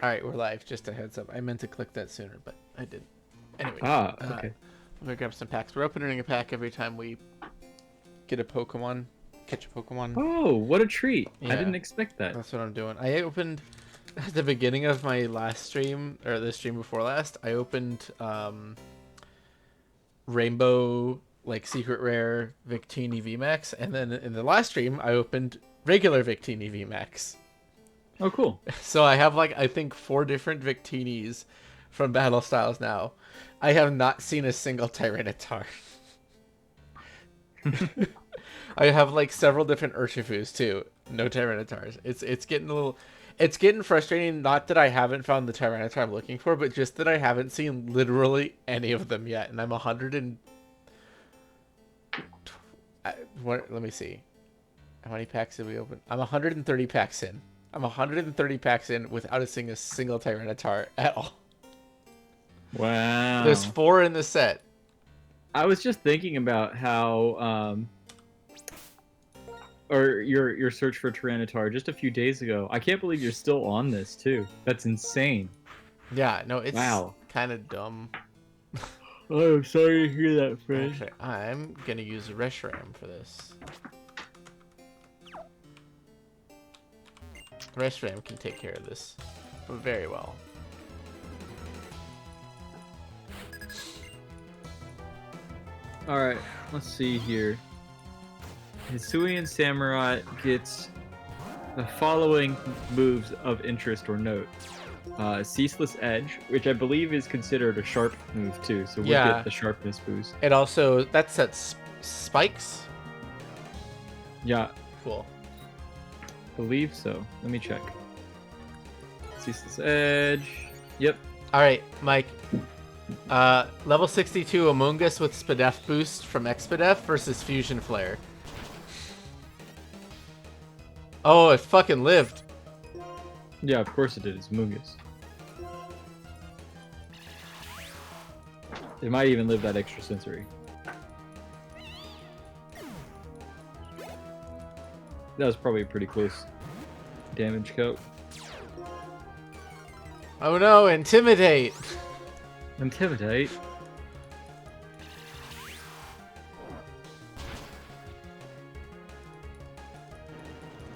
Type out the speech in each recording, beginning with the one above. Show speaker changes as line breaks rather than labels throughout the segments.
All right, we're live. Just a heads up. I meant to click that sooner, but I didn't. Anyway,
Ah, okay.
I'm gonna grab some packs. We're opening a pack every time we get a Pokemon, catch a Pokemon.
Oh, what a treat. I
Yeah,
didn't expect that.
that's what I'm doing. I opened at the beginning of my last stream, or the stream before last. I opened Rainbow, like secret rare Victini VMAX, and then in the last stream I opened regular Victini VMAX.
Oh, cool.
So I have like I think 4 different Victinis from Battle Styles now. I have not seen a single Tyranitar. I have like several different Urshifus too. No Tyranitars. It's getting a little it's getting frustrating, not that I haven't found the Tyranitar I'm looking for, but just that I haven't seen literally any of them yet. And I'm 100 and let me see. How many packs did we open? I'm 130 packs in. I'm 130 packs in without seeing a single Tyranitar at all.
Wow.
There's 4 in the set.
I was just thinking about how, or your search for Tyranitar just a few days ago. I can't believe you're still on this too. That's insane.
Yeah, no, it's
Wow.
kind of dumb.
Oh, I'm sorry to hear that, friend.
Actually, I'm gonna use Reshiram for this. Reshiram can take care of this very well.
All right, let's see here. Hisuian Samurai gets the following moves of interest or note. Ceaseless Edge, which I believe is considered a sharp move too, so we'll
Yeah.
get the sharpness boost.
It also that sets spikes.
Yeah,
Cool.
believe so. Let me check. Ceaseless Edge. Yep.
All right, Mike. Level 62 Amoonguss with Spadef boost from Expedef versus Fusion Flare. Oh, it fucking lived.
Yeah, of course it did. It's Mungus. It might even live that extra sensory. That was probably a pretty close damage count.
Oh no, Intimidate.
Intimidate.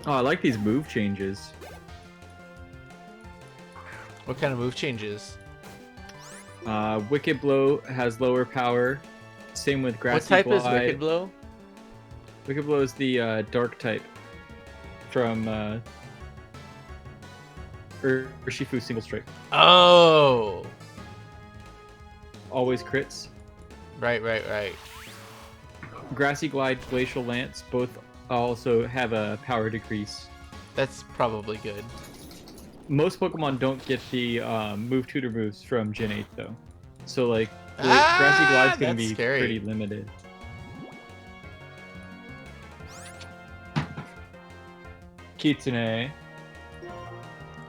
Oh, I like these move changes.
What kind of move changes?
Wicked Blow has lower power. Same with Grassy
What type is
Glide.
Wicked Blow?
Wicked Blow is the dark type from Urshifu Single Strike.
Oh.
Always crits.
Right.
Grassy Glide, Glacial Lance, both also have a power decrease.
That's probably good.
Most Pokemon don't get the move tutor moves from Gen 8 though. So like Grassy Glide's gonna
that's
be
scary.
pretty limited. Kitsune.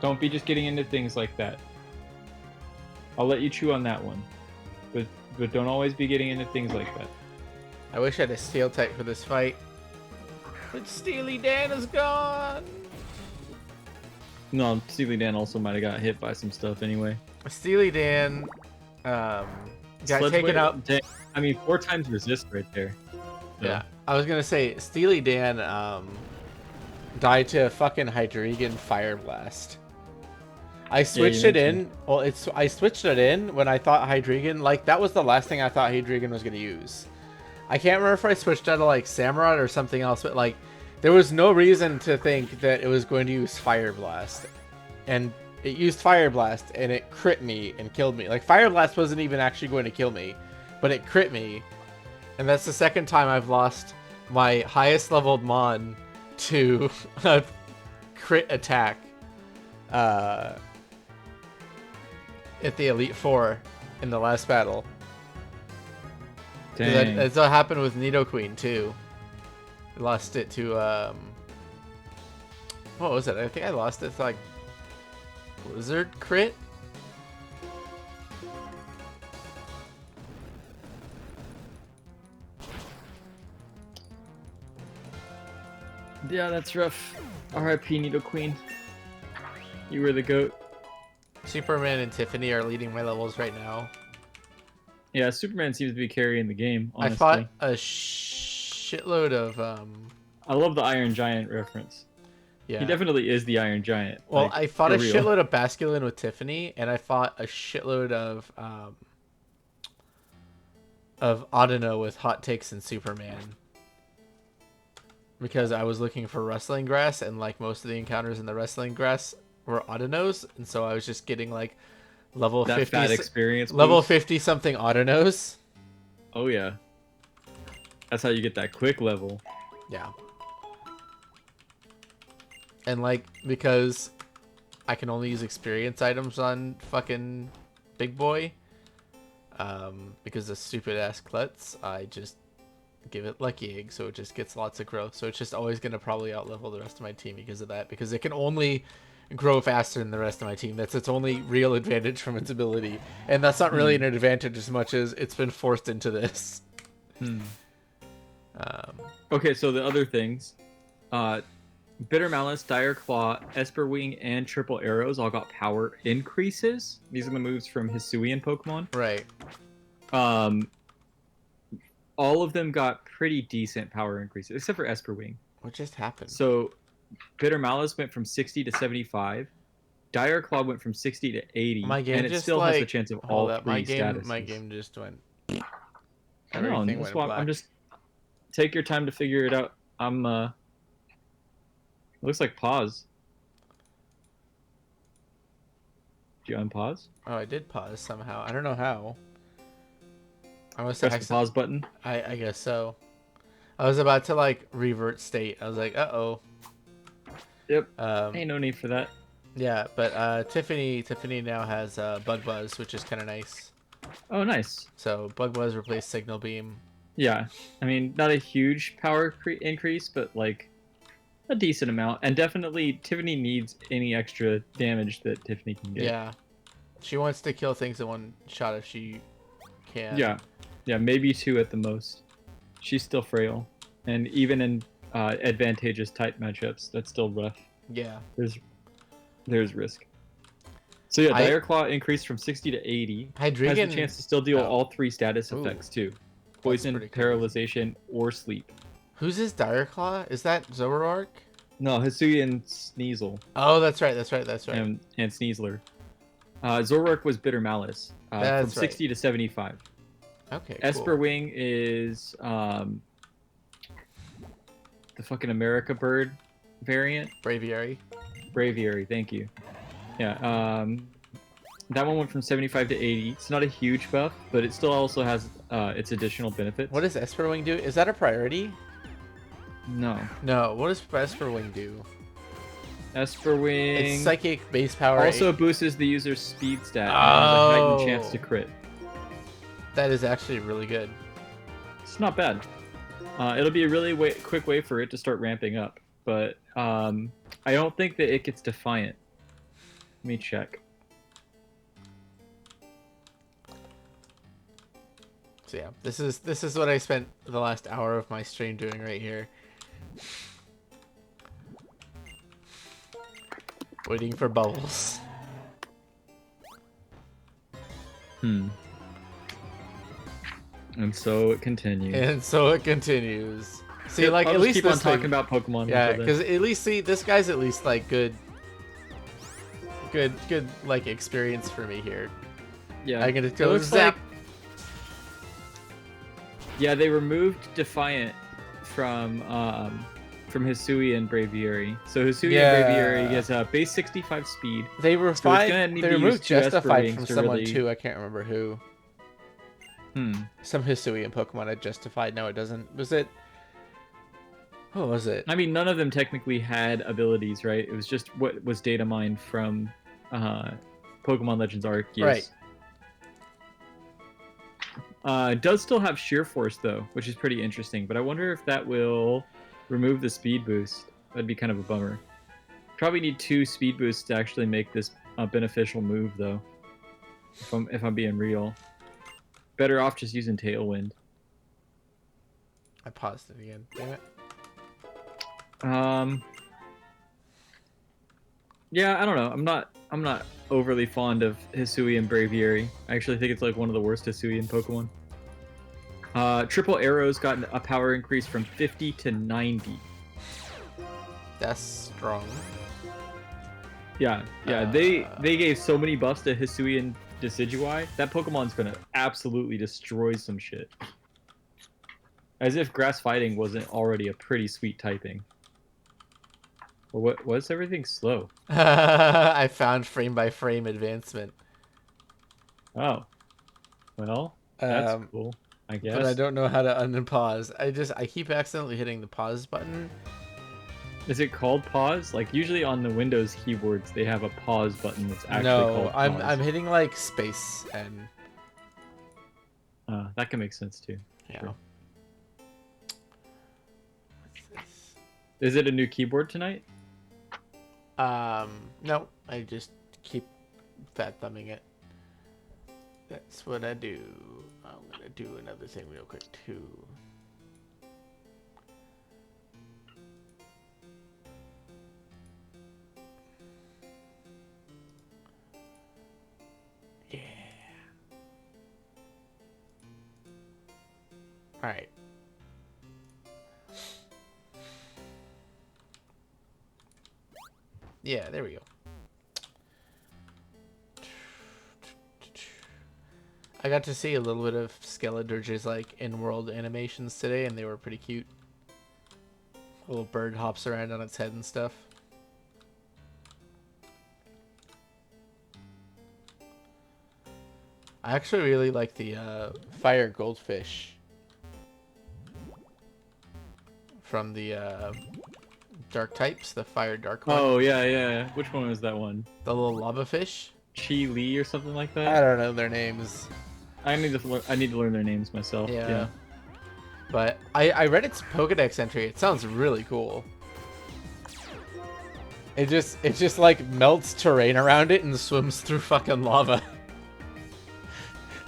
Don't be just getting into things like that. I'll let you chew on that one. But don't always be getting into things like that.
I wish I had a Steel type for this fight. But Steely Dan is gone.
No, Steely Dan also might have got hit by some stuff anyway.
Steely Dan got
Sledge
taken
Wave-
out.
Dang, I mean, 4 times resist right there. So,
Yeah, I was gonna say Steely Dan died to fucking Hydreigon Fire Blast. I switched it in. Well, I switched it in when I thought Hydreigon, like that was the last thing I thought Hydreigon was gonna use. I can't remember if I switched out to like Samurott or something else, but like there was no reason to think that it was going to use Fire Blast, and it used Fire Blast and it crit me and killed me. Like Fire Blast wasn't even actually going to kill me, but it crit me, and that's the second time I've lost my highest leveled Mon to a crit attack at the Elite Four in the last battle.
Dang.
That's what happened with Nidoqueen too. I lost it to what was it? I think I lost it to like Blizzard crit.
Yeah, that's rough. R.I.P. Nidoqueen. You were the goat.
Superman and Tiffany are leading my levels right now.
Yeah, Superman seems to be carrying the game, honestly.
I fought a shitload of
I love the Iron Giant reference.
yeah.
He definitely is the Iron Giant.
Well,
like,
I fought a
real.
shitload of Basculin with Tiffany, and I fought a shitload of Audino with Hot Takes and Superman. Because I was looking for wrestling grass, and like most of the encounters in the wrestling grass were Audinos, and so I was just getting like level
That
50
fat experience
level
boost.
50 something Audinos.
Oh yeah. That's how you get that quick level.
Yeah. And like, because I can only use experience items on fucking Big Boy, because of stupid ass Klutz, I just give it Lucky Egg, so it just gets lots of growth. So it's just always going to probably outlevel the rest of my team because of that, because it can only grow faster than the rest of my team. That's its only real advantage from its ability. And that's not really an advantage as much as it's been forced into this.
Okay, so the other things. Bitter Malice, Dire Claw, Esper Wing, and Triple Arrows all got power increases. These are the moves from Hisuian Pokemon.
Right.
All of them got pretty decent power increases, except for Esper Wing.
What just happened?
So, Bitter Malice went from 60 to 75. Dire Claw went from 60 to 80.
My game
and it
just
still has the chance of all
up.
three statuses.
My game just went.
Everything went black. I'm just take your time to figure it out. Looks like pause. Did you unpause?
Oh, I did pause somehow. I don't know how. I must
Press
have
the pause button.
I guess so. I was about to like revert state. I was like, uh-oh.
Yep. Ain't no need for that.
Yeah, but Tiffany now has Bug Buzz, which is kind of nice.
Oh, nice.
So Bug Buzz replaced Signal Beam.
Yeah, I mean, not a huge power increase, but like a decent amount. And definitely, Tiffany needs any extra damage that Tiffany can get.
Yeah, she wants to kill things in one shot if she can.
Yeah, maybe 2 at the most. She's still frail, and even in advantageous type matchups, that's still rough.
Yeah.
There's risk. So yeah, Dire Claw increased from 60 to 80.
Hydreigon
has the chance to still deal all 3 status effects too. Poison, paralyzation, or sleep.
Who's his Dire Claw? Is that Zoroark?
No, Hisuian Sneasel.
Oh, that's right. And
Sneasler. Zoroark was Bitter Malice. From 60 to 75.
Okay,
Esper Wing is the fucking America Bird variant.
Braviary,
thank you. Yeah, that one went from 75 to 80. It's not a huge buff, but it still also has its additional benefits.
What does Esper Wing do? Is that a priority?
No.
No, what does Esper Wing do?
Esper Wing...
It's Psychic base power.
Also boosts the user's speed stat and has a heightened chance to crit.
That is actually really good.
It's not bad. It'll be a really quick way for it to start ramping up, but I don't think that it gets Defiant. Let me check.
So yeah, this is what I spent the last hour of my stream doing right here. Waiting for bubbles.
And so it continues.
See, like
I'll
at least
keep on talking about Pokemon.
Yeah, because at least this guy's at least like good like experience for me here.
Yeah,
I get to go zap.
Yeah, they removed Defiant from Hisui and Braviary. So Hisui and Braviary gets a base 65 speed.
They removed Justified from someone too. I can't remember who. Some Hisuian Pokemon had Justified. No, it doesn't. Was it? What was it?
I mean, none of them technically had abilities, right? It was just what was data mined from Pokemon Legends Arceus.
Right.
It does still have Sheer Force, though, which is pretty interesting. But I wonder if that will remove the speed boost. That'd be kind of a bummer. Probably need 2 speed boosts to actually make this a beneficial move, though. If I'm being real. Better off just using Tailwind.
I paused it again. Damn it.
Yeah, I don't know. I'm not overly fond of Hisuian Braviary. I actually think it's like one of the worst Hisuian Pokemon. Triple Arrow's gotten a power increase from 50 to 90.
That's strong.
Yeah, they gave so many buffs to Hisuian Decidueye. That Pokemon's gonna absolutely destroy some shit. As if Grass Fighting wasn't already a pretty sweet typing. Well, what's everything slow?
I found frame by frame advancement.
Oh, well, that's
Um,
cool. I
but I
guess.
don't know how to unpause. I keep accidentally hitting the pause button.
Is it called pause? Like usually on the Windows keyboards, they have a pause button that's actually
No,
called
I'm
pause.
I'm hitting like space and
That can make sense too.
yeah.
Sure.
What's this?
Is it a new keyboard tonight?
No, I just keep fat thumbing it. That's what I do. I'm gonna do another thing real quick too. Yeah. All right. Yeah, there we go. I got to see a little bit of Skeledirge's like in-world animations today, and they were pretty cute. A little bird hops around on its head and stuff. I actually really like the fire goldfish from the dark types, the fire dark one.
Oh yeah. Which one was that one?
The little lava fish.
Chi Li or something like that.
I don't know their names.
I need to learn their names myself. Yeah.
But I read its Pokedex entry. It sounds really cool. It just like melts terrain around it and swims through fucking lava.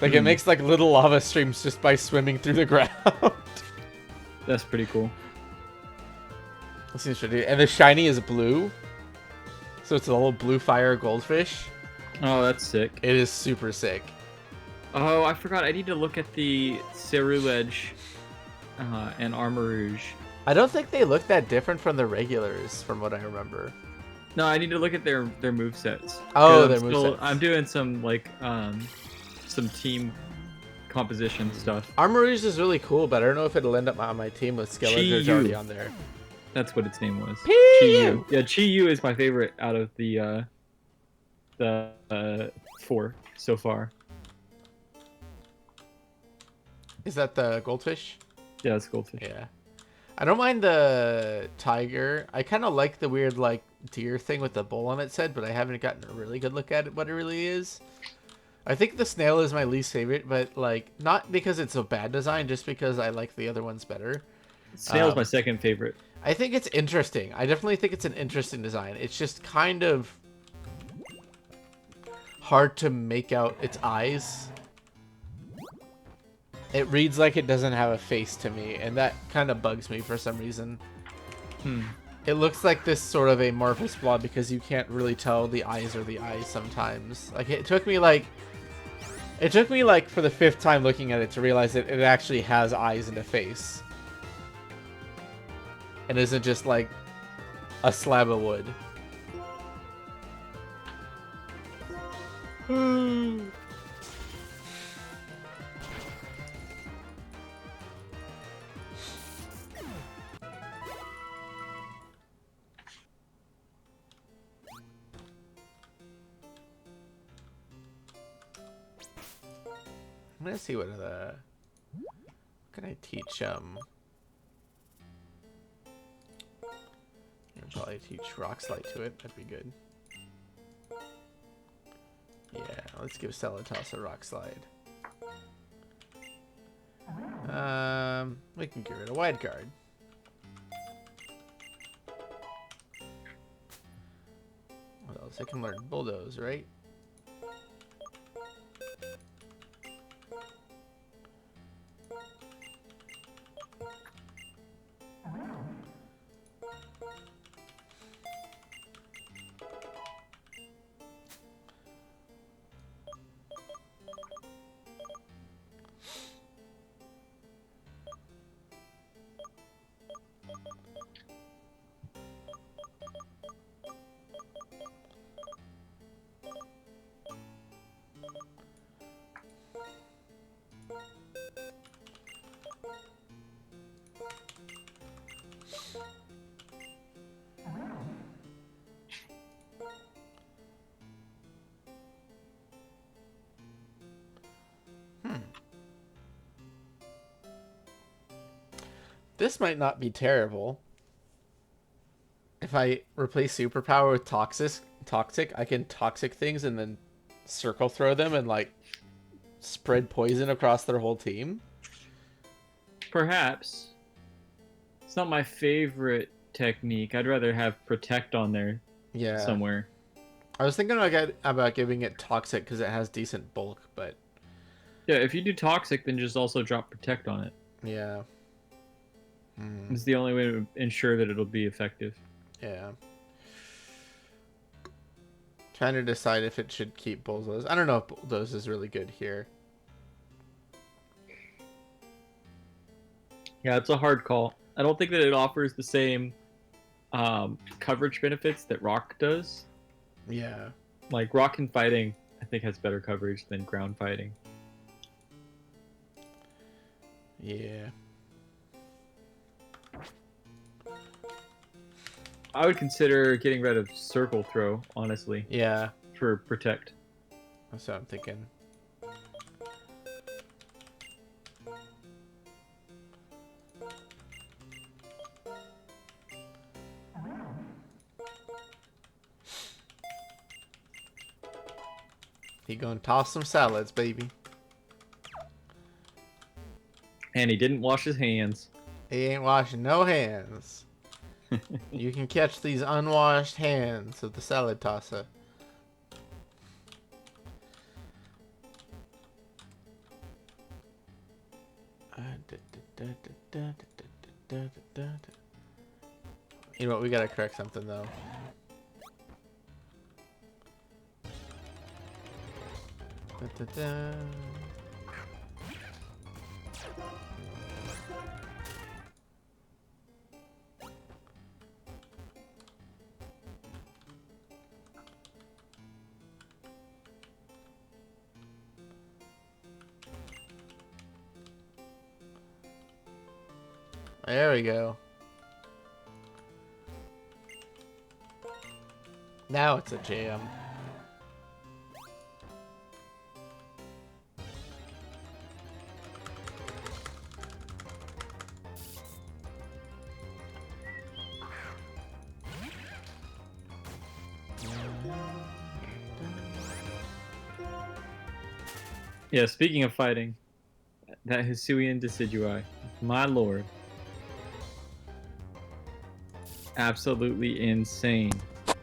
Like it makes like little lava streams just by swimming through the ground.
That's pretty cool.
That seems pretty. And the shiny is blue, so it's a little blue fire goldfish.
Oh, that's sick.
It is super sick.
Oh, I forgot. I need to look at the Ceruledge and Armarouge.
I don't think they look that different from the regulars, from what I remember.
No, I need to look at their movesets.
Oh, their movesets.
I'm doing some like some team composition stuff.
Armarouge is really cool, but I don't know if it'll end up on my team with Skeledirge already on there.
That's what its name was.
Chi-Yu.
Yeah, Chi-Yu is my favorite out of the 4 so far.
Is that the goldfish?
Yeah, it's goldfish.
Yeah. I don't mind the tiger. I kind of like the weird like deer thing with the bull on its head, but I haven't gotten a really good look at it, what it really is. I think the snail is my least favorite, but like not because it's a bad design, just because I like the other ones better.
Snail's my second favorite.
I think it's interesting. I definitely think it's an interesting design. It's just kind of hard to make out its eyes. It reads like it doesn't have a face to me, and that kind of bugs me for some reason. It looks like this sort of amorphous blob because you can't really tell the eyes are the eyes sometimes. Like it took me like for the 5th time looking at it to realize that it actually has eyes and a face. And isn't just like a slab of wood. I'm gonna see what can I teach I'll probably teach Rock Slide to it. That'd be good. Yeah, let's give Celatos a Rock Slide. We can give it a Wide Guard. What else? I can learn Bulldoze, right? This might not be terrible. If I replace superpower with toxic, I can toxic things and then circle throw them and like spread poison across their whole team.
Perhaps. It's not my favorite technique. I'd rather have protect on there somewhere.
I was thinking about giving it toxic because it has decent bulk, but
yeah, if you do toxic, then just also drop protect on it.
Yeah.
It's the only way to ensure that it'll be effective.
Yeah. Trying to decide if it should keep Bulldoze. I don't know if Bulldoze is really good here.
Yeah, it's a hard call. I don't think that it offers the same coverage benefits that Rock does.
Yeah.
Like, Rock and fighting, I think, has better coverage than ground fighting.
Yeah.
I would consider getting rid of Circle Throw, honestly.
Yeah.
For Protect.
That's what I'm thinking. He gonna toss some salads, baby.
And he didn't wash his hands.
He ain't washing no hands. You can catch these unwashed hands of the salad tosser. You know what? We gotta correct something though. There we go. Now it's a jam.
Yeah, speaking of fighting, that Hisuian Decidueye, my lord. Absolutely insane.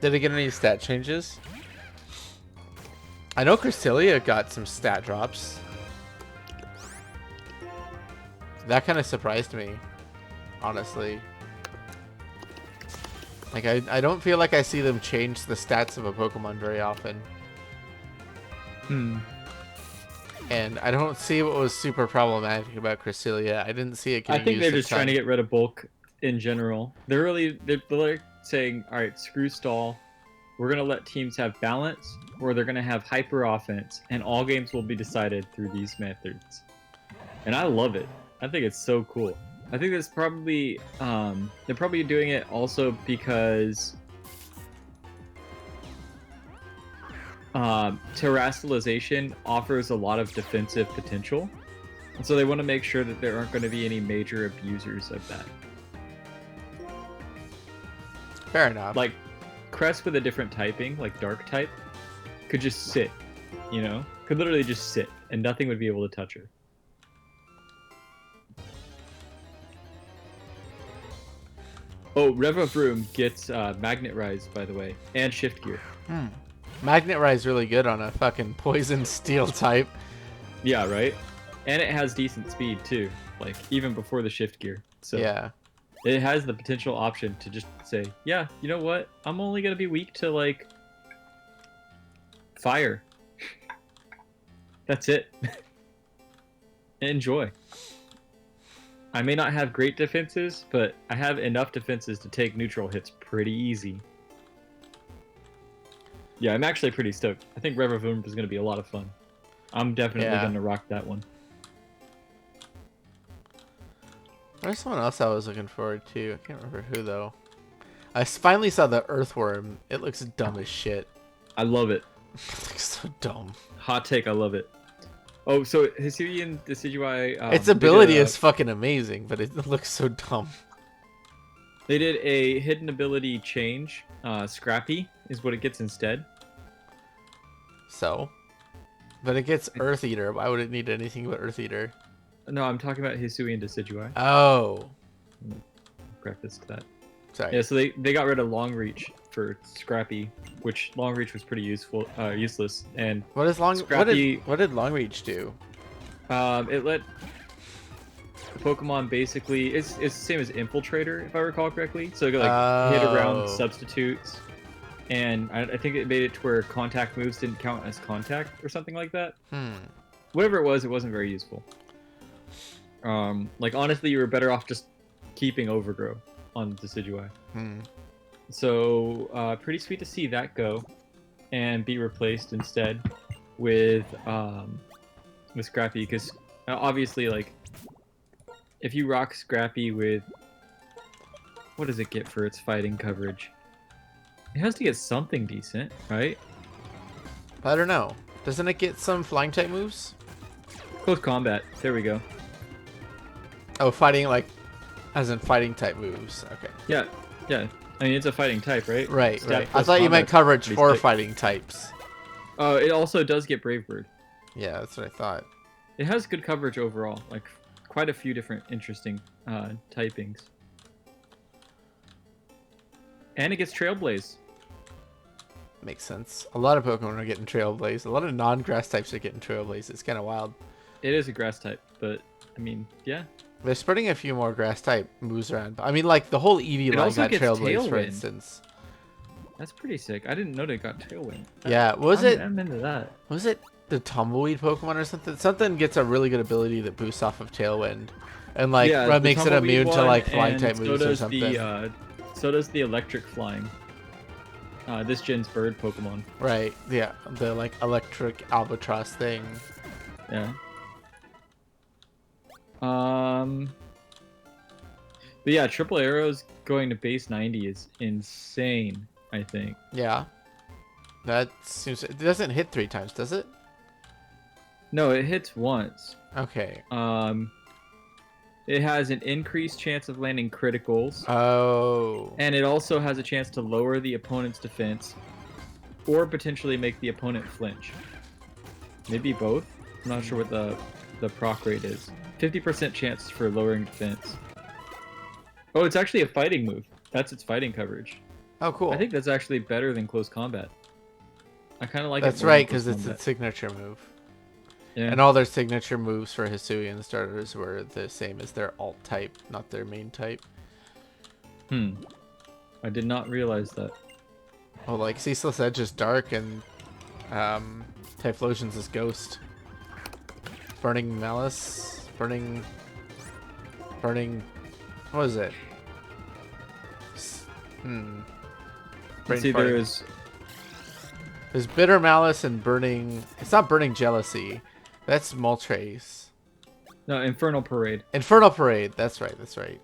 Did it get any stat changes? I know Cresselia got some stat drops. That kind of surprised me, honestly. Like, I don't feel like I see them change the stats of a Pokemon very often. And I don't see what was super problematic about Cresselia. I didn't see it getting
I think
used
they're
a
just
ton.
trying to get rid of bulk in general. They're like saying, all right, screw stall. We're going to let teams have balance, or they're going to have hyper offense, and all games will be decided through these methods. And I love it. I think it's so cool. I think that's probably, they're probably doing it also because terrestrialization offers a lot of defensive potential. And so they want to make sure that there aren't going to be any major abusers of that.
Fair enough.
Like, Crest with a different typing, like Dark type, could just sit, you know? Could literally just sit, and nothing would be able to touch her. Oh, Revavroom gets Magnet Rise, by the way, and Shift Gear.
Magnet Rise really good on a fucking poison steel type.
Yeah, right? And it has decent speed, too. Like, even before the Shift Gear. So
Yeah.
it has the potential option to just say, yeah, you know what? I'm only going to be weak to, like, fire. That's it. Enjoy. I may not have great defenses, but I have enough defenses to take neutral hits pretty easy. Yeah, I'm actually pretty stoked. I think Revavroom is going to be a lot of fun. I'm definitely going to rock that one.
There's someone else I was looking forward to. I can't remember who, though. I finally saw the Earthworm. It looks dumb as shit.
I love it.
It looks so dumb.
Hot take, I love it. Oh, so Hisuian Decidueye.
Its ability is fucking amazing, but it looks so dumb.
They did a hidden ability change. Scrappy is what it gets instead.
So, but it gets Earth Eater. Why would it need anything but Earth Eater?
No, I'm talking about Hisuian Decidueye.
Oh,
Preface to that.
sorry.
Yeah, so they got rid of Long Reach for Scrappy, which Long Reach was pretty useless. And
What is
Scrappy,
what did Long Reach do?
it let the Pokemon basically it's the same as Infiltrator, if I recall correctly. So it could like hit around substitutes, and I think it made it to where contact moves didn't count as contact or something like that. Whatever it wasn't very useful. Like honestly, you were better off just keeping Overgrow on Decidueye. So pretty sweet to see that go and be replaced instead with Scrappy, because obviously, like, if you rock Scrappy with, what does it get for its fighting coverage? It has to get something decent, right?
I don't know. Doesn't it get some flying type moves?
Close combat. There we go.
Oh, fighting, like, as in fighting type moves. Okay.
Yeah. I mean, it's a fighting type, right?
Right.
Stat
I
plus
thought you meant
combat,
coverage for fighting types.
Oh, it also does get Brave Bird.
Yeah, that's what I thought.
It has good coverage overall, like quite a few different interesting typings. And it gets Trailblaze.
Makes sense. A lot of Pokemon are getting Trailblaze. A lot of non-grass types are getting Trailblaze. It's kind of wild.
It is a grass type, but I mean, yeah.
They're spreading a few more grass type moves around. I mean, like the whole Eevee line got Trailblaze, for instance.
That's pretty sick. I didn't know they got Tailwind.
Yeah,
I'm into that.
Was it the Tumbleweed Pokemon or something? Something gets a really good ability that boosts off of Tailwind, and like makes it immune to like flying type moves or something.
So does the Electric Flying. This gen's bird Pokemon.
Right. Yeah. The like electric albatross thing.
Yeah. But yeah, Triple Arrows going to base 90 is insane, I think.
Yeah. That seems... It doesn't hit 3 times, does it?
No, it hits once.
Okay.
It has an increased chance of landing criticals.
Oh.
And it also has a chance to lower the opponent's defense or potentially make the opponent flinch. Maybe both? I'm not sure what the proc rate is. 50% chance for lowering defense. Oh, it's actually a fighting move. That's its fighting coverage.
Oh, cool.
I think that's actually better than close combat. I kind of like
that's
it. That's
right, because it's a signature move.
Yeah.
And all their signature moves for Hisuian starters were the same as their alt type, not their main type.
I did not realize that.
Oh, like Ceaseless Edge is dark and Typhlosion's is ghost. Burning Malice, burning. What is it?
Let's see, there's
Bitter Malice and Burning. It's not Burning Jealousy. That's Moltres.
No, Infernal Parade.
Infernal Parade. That's right.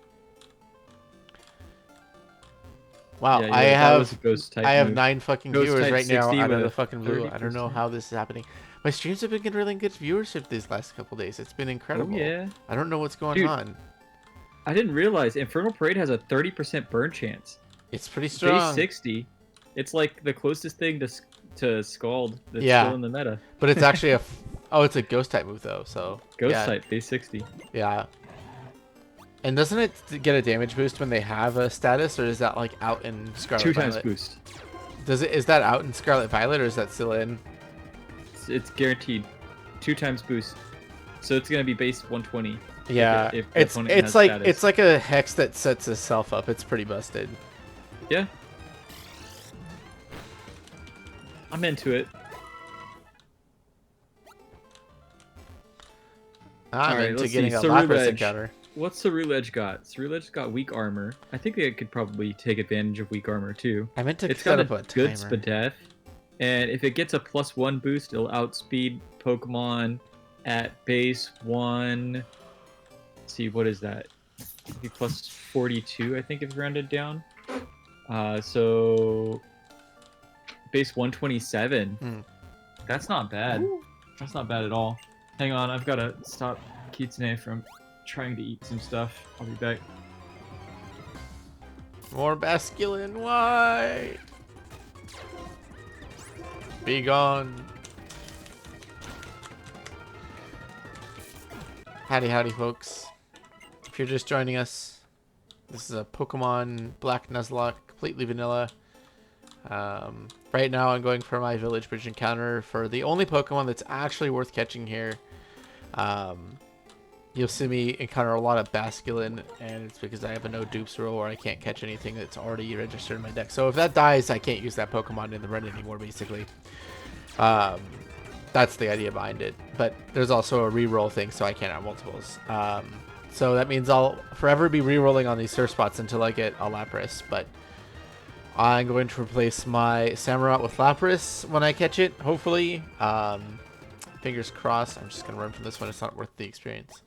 Wow,
Yeah,
I have
move.
9 fucking
Ghost
viewers
type
right now
60
out of
with
the
a
fucking blue. I don't know
30%.
how this is happening. My streams have been getting really good viewership these last couple days. It's been incredible.
Oh, yeah.
I don't know what's going on.
I didn't realize Infernal Parade has a 30% burn chance.
It's pretty strong.
Base 60. It's like the closest thing to Scald that's still in the meta.
But it's actually it's a ghost type move though. So
Ghost type, base 60.
Yeah. And doesn't it get a damage boost when they have a status, or is that like out in Scarlet
2
Violet?
times boost.
Is that out in Scarlet Violet, or is that still in?
It's guaranteed 2 times boost. So it's gonna be base 120.
Yeah,
if
it's like a hex that sets itself up. It's pretty busted.
Yeah. I'm into it.
I'm into getting a Lapras encounter.
What's Ceruledge got? Ceruledge's got weak armor. I think it could probably take advantage of weak armor too.
I meant to
It's got a
put
good
timer.
Spadef. And if it gets a +1 boost, it'll outspeed Pokemon at base 1. Let's see, what is that? It'd be +42, I think, if rounded down. So base 127. That's not bad. That's not bad at all. Hang on, I've got to stop Kitsune from trying to eat some stuff. I'll be back.
More Basculin, why? Be gone. Howdy, folks. If you're just joining us, this is a Pokemon Black Nuzlocke, completely vanilla. Right now I'm going for my Village Bridge encounter for the only Pokemon that's actually worth catching here. You'll see me encounter a lot of Basculin, and it's because I have a no dupes rule where I can't catch anything that's already registered in my deck. So if that dies, I can't use that Pokemon in the run anymore, basically. That's the idea behind it. But there's also a reroll thing, so I can't have multiples. So that means I'll forever be rerolling on these surf spots until I get a Lapras. But I'm going to replace my Samurott with Lapras when I catch it, hopefully. Fingers crossed. I'm just going to run from this one. It's not worth the experience.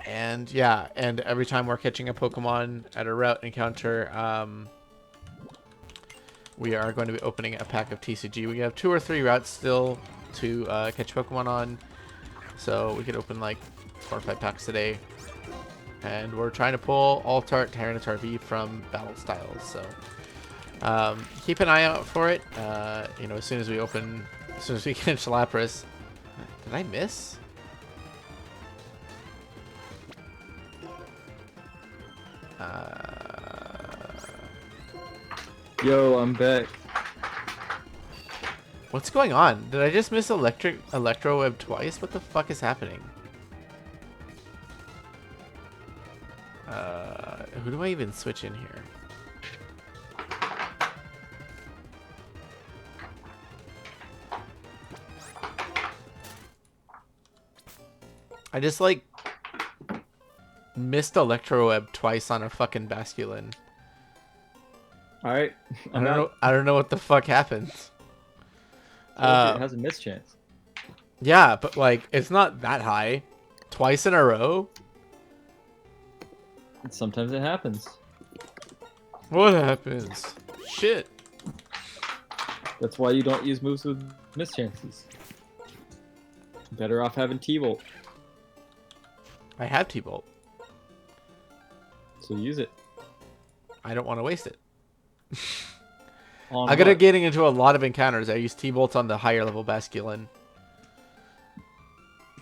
And yeah, and every time we're catching a Pokemon at a route encounter, we are going to be opening a pack of TCG. We have 2 or 3 routes still to catch Pokemon on, so we could open like 4 or 5 packs a day. And we're trying to pull Altart, Tyranitar V from Battle Styles, so keep an eye out for it. You know, as soon as we catch Lapras. Did I miss?
Yo, I'm back.
What's going on? Did I just miss Electro Web twice? What the fuck is happening? Who do I even switch in here? I just like missed Electro Web twice on a fucking Basculin.
All right.
I don't know what the fuck happened.
It has a mischance.
Yeah, but like it's not that high. Twice in a row.
Sometimes it happens.
What happens? Shit.
That's why you don't use moves with mischances. Better off having T-Volt.
I have T-Bolt.
So use it.
I don't want to waste it.
On
I'm gonna
what?
getting into a lot of encounters. I use T-Bolts on the higher level Basculin.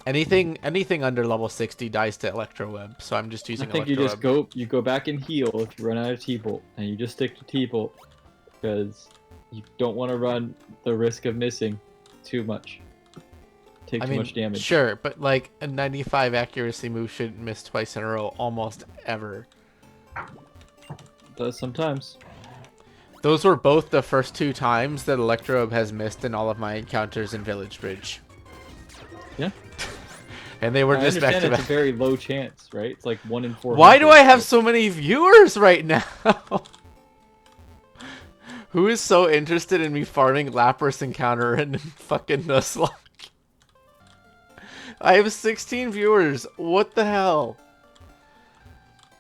Anything under level 60 dies to Electro Web, so I'm just using
I think
Electro Web.
you go back and heal if you run out of T-Bolt, and you just stick to T-Bolt because you don't want to run the risk of missing too much. Take too much damage.
Sure, but like a 95 accuracy move shouldn't miss twice in a row almost ever.
Does sometimes.
Those were both the first 2 times that Electro Web has missed in all of my encounters in Village Bridge.
Yeah.
And they were just back to
it's
back.
a very low chance, right? It's like 1 in 4.
Why do I have so many viewers right now? Who is so interested in me farming Lapras encounter and fucking Nuzlocke? I have 16 viewers. What the hell?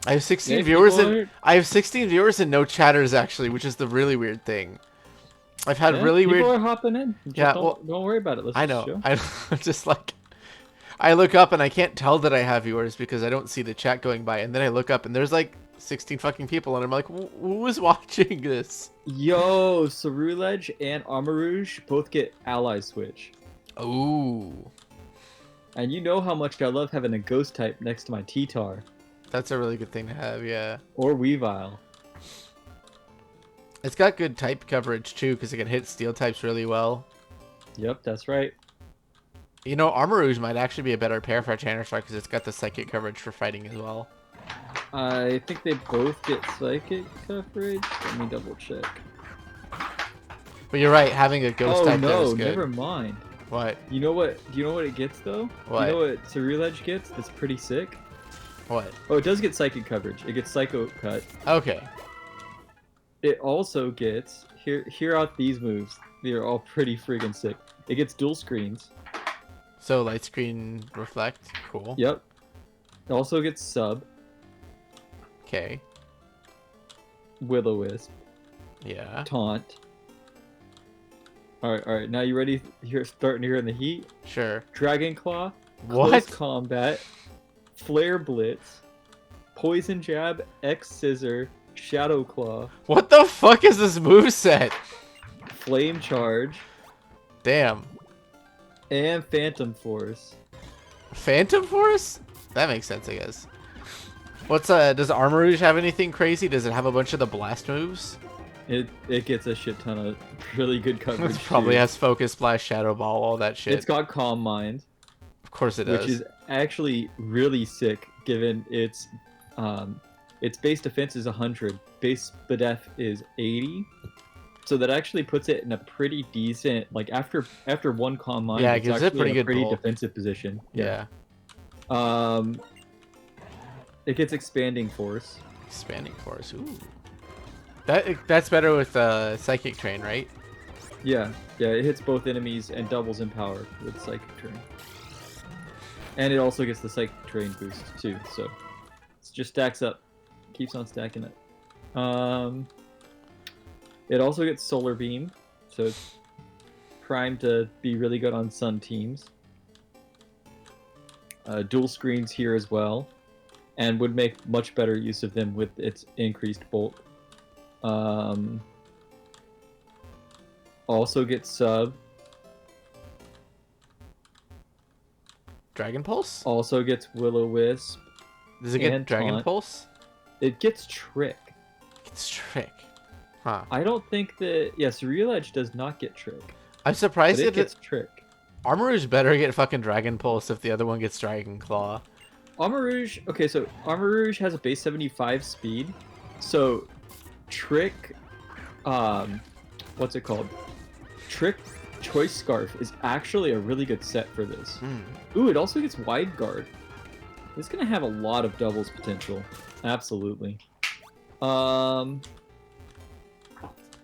I have 16 viewers and no chatters actually, which is the really weird thing. I've had really weird.
People are hopping in. Don't worry about it.
I know. I'm just like, I look up and I can't tell that I have viewers because I don't see the chat going by, and then I look up and there's like 16 fucking people, and I'm like, who is watching this?
Yo, Cerulege and Armarouge both get ally switch.
Ooh.
And you know how much I love having a ghost type next to my T-Tar.
That's a really good thing to have, yeah.
Or Weavile.
It's got good type coverage too, because it can hit steel types really well.
Yep, that's right.
You know, Armarouge might actually be a better pair for Tyranitar because it's got the psychic coverage for fighting as well.
I think they both get psychic coverage. Let me double check.
But you're right, having a ghost type there is good.
Never mind.
What?
Do you know what it gets though?
What?
You know what Cerulege gets that's pretty sick?
What?
Oh, it does get psychic coverage. It gets Psycho Cut.
Okay.
It also gets hear out these moves. They are all pretty friggin' sick. It gets dual screens.
So light screen reflect, cool.
Yep. It also gets sub.
Okay.
Will-O-Wisp.
Yeah.
Taunt. All right. Now you ready? Here, starting here in the heat.
Sure.
Dragon Claw.
What?
Close Combat. Flare Blitz. Poison Jab. X Scissor. Shadow Claw.
What the fuck is this moveset?
Flame Charge.
Damn.
And Phantom Force.
Phantom Force? That makes sense, I guess. What's does Armourouge have anything crazy? Does it have a bunch of the blast moves?
It gets a shit ton of really good coverage.
It probably
too.
has Focus Blast, Shadow Ball, all that shit.
It's got Calm Mind.
Of course it does.
Which is actually really sick, given its base defense is 100, base BDF is 80, so that actually puts it in a pretty decent, like after one Calm Mind,
yeah, it
it's
gives it
actually
pretty good
defensive position.
Yeah.
It gets Expanding Force.
Expanding Force. Ooh. That's better with Psychic Train, right?
Yeah, it hits both enemies and doubles in power with Psychic Train. And it also gets the Psychic Train boost too, so it just stacks up. Keeps on stacking it. It also gets Solar Beam, so it's primed to be really good on Sun teams. Dual screens here as well, and would make much better use of them with its increased bulk. Also gets Sub.
Dragon Pulse?
Also gets Will-O-Wisp.
Does it get
and
Dragon
Taunt.
Pulse?
It gets Trick.
It's Trick. Huh.
I don't think that... Yeah, Cereal Edge does not get Trick.
I'm surprised
But it gets Trick.
Armourouge better get fucking Dragon Pulse if the other one gets Dragon Claw.
Armourouge... Okay, so Armourouge has a base 75 speed. So, Trick... what's it called? Trick Choice Scarf is actually a really good set for this. Ooh, it also gets Wide Guard. It's gonna have a lot of doubles potential. Absolutely.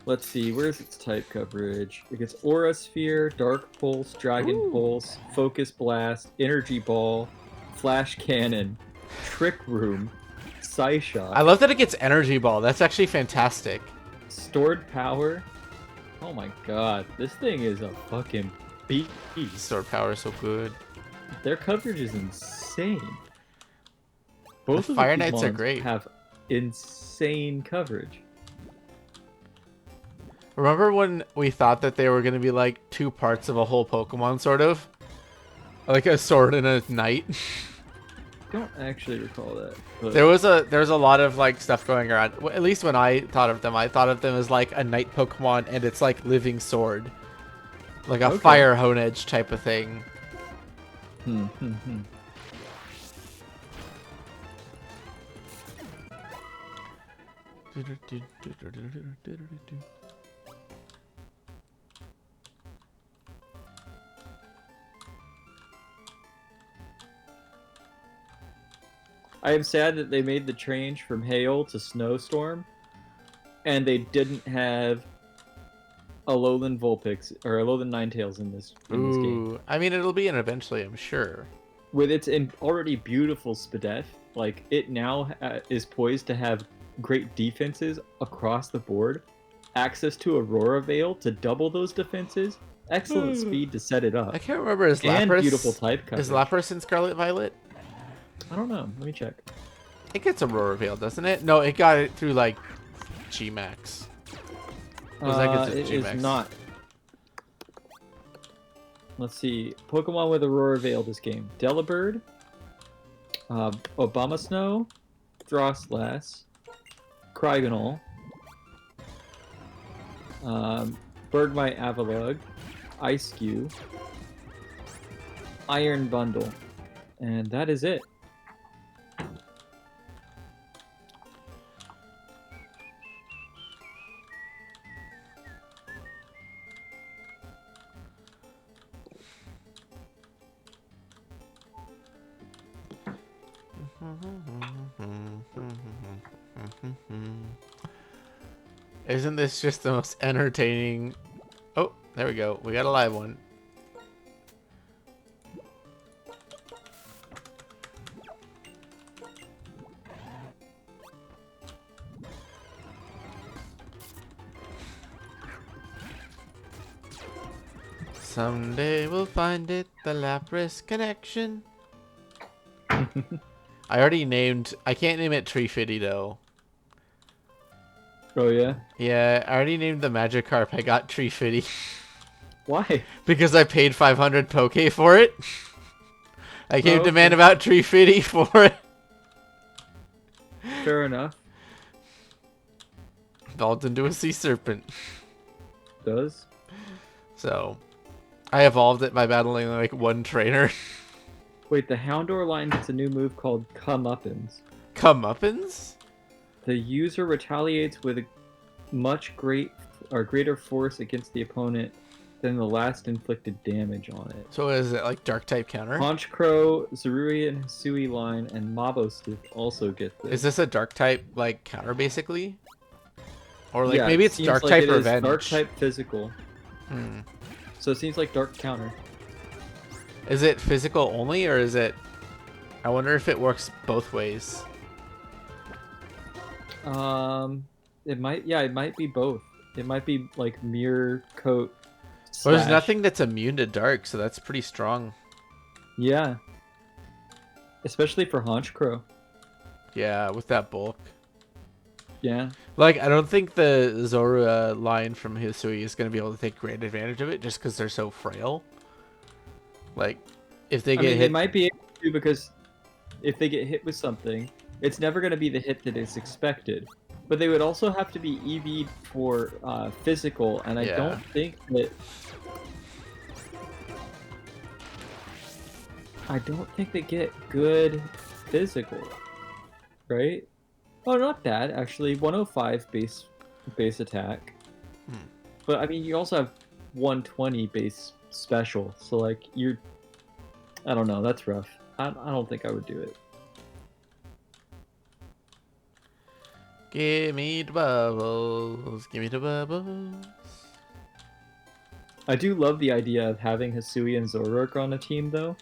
Let's see, where's its type coverage? It gets Aura Sphere, Dark Pulse, Dragon Pulse, Focus Blast, Energy Ball, Flash Cannon, Trick Room, Psyshot.
I love that it gets Energy Ball. That's actually fantastic.
Stored Power. Oh my god, this thing is a fucking beast.
Stored Power is so good.
Their coverage is insane. Both
The
of
Fire
the
Knights are
Pokemons
great.
have insane coverage.
Remember when we thought that they were going to be like two parts of a whole Pokemon, sort of? Like a sword and a knight?
Don't actually recall that. But...
There was a lot of like stuff going around. At least when I thought of them as like a knight Pokemon and it's like living sword. Like a fire Honedge type of thing.
I am sad that they made the change from Hail to Snowstorm, and they didn't have Alolan Vulpix or Alolan Ninetales in this game.
I mean, it'll be in eventually, I'm sure.
With its already beautiful Spadef, like it now is poised to have great defenses across the board, access to Aurora Veil to double those defenses, excellent speed to set it up.
I can't remember, is
and
Lapras,
beautiful type coverage.
Is Lapras in Scarlet Violet?
I don't know. Let me check.
It gets Aurora Veil, doesn't it? No, it got it through like Gmax.
It is not. Let's see. Pokemon with Aurora Veil this game. Delibird, Abomasnow, Frostlass, Cryogonal, Bergmite Avalugg, Ice-Cube, Iron Bundle, and that is it.
Isn't this just the most entertaining... Oh, there we go. We got a live one. Someday we'll find it, the Lapras connection. I already named... I can't name it Treefitty, though.
Oh, yeah?
Yeah, I already named the Magikarp. I got Treefitty.
Why?
Because I paid 500 Poke for it. I came to man
okay.
about Treefitty for it.
Fair enough.
Evolved into a sea serpent.
Does?
So, I evolved it by battling like one trainer.
Wait, the Houndour line gets a new move called Comeuppance.
Comeuppance?
The user retaliates with a greater force against the opponent than the last inflicted damage on it.
So is it like dark type counter?
Honchkrow, Zarui, and Hisui line, and Mabostic also get this.
Is this a dark type like counter basically? Or like
yeah,
maybe it's
seems
dark
like
type
it is
revenge.
Dark type physical.
Hmm.
So it seems like dark counter.
Is it physical only or is it... I wonder if it works both ways.
It might be both. It might be like mirror coat.
Well, there's nothing that's immune to dark, so that's pretty strong.
Yeah. Especially for Honchkrow.
Yeah, with that bulk.
Yeah.
Like, I don't think the Zorua line from Hisui is going to be able to take great advantage of it just because they're so frail. Like, if they get hit...
they might be able to because if they get hit with something, it's never going to be the hit that is expected. But they would also have to be EV'd for physical, and I don't think that... I don't think they get good physical, right? Oh, not that, actually. 105 base attack. But, I mean, you also have 120 base special, so, like, you're... I don't know, that's rough. I don't think I would do it.
Give me the bubbles, give me the bubbles.
I do love the idea of having Hisui and Zoroark on a team, though,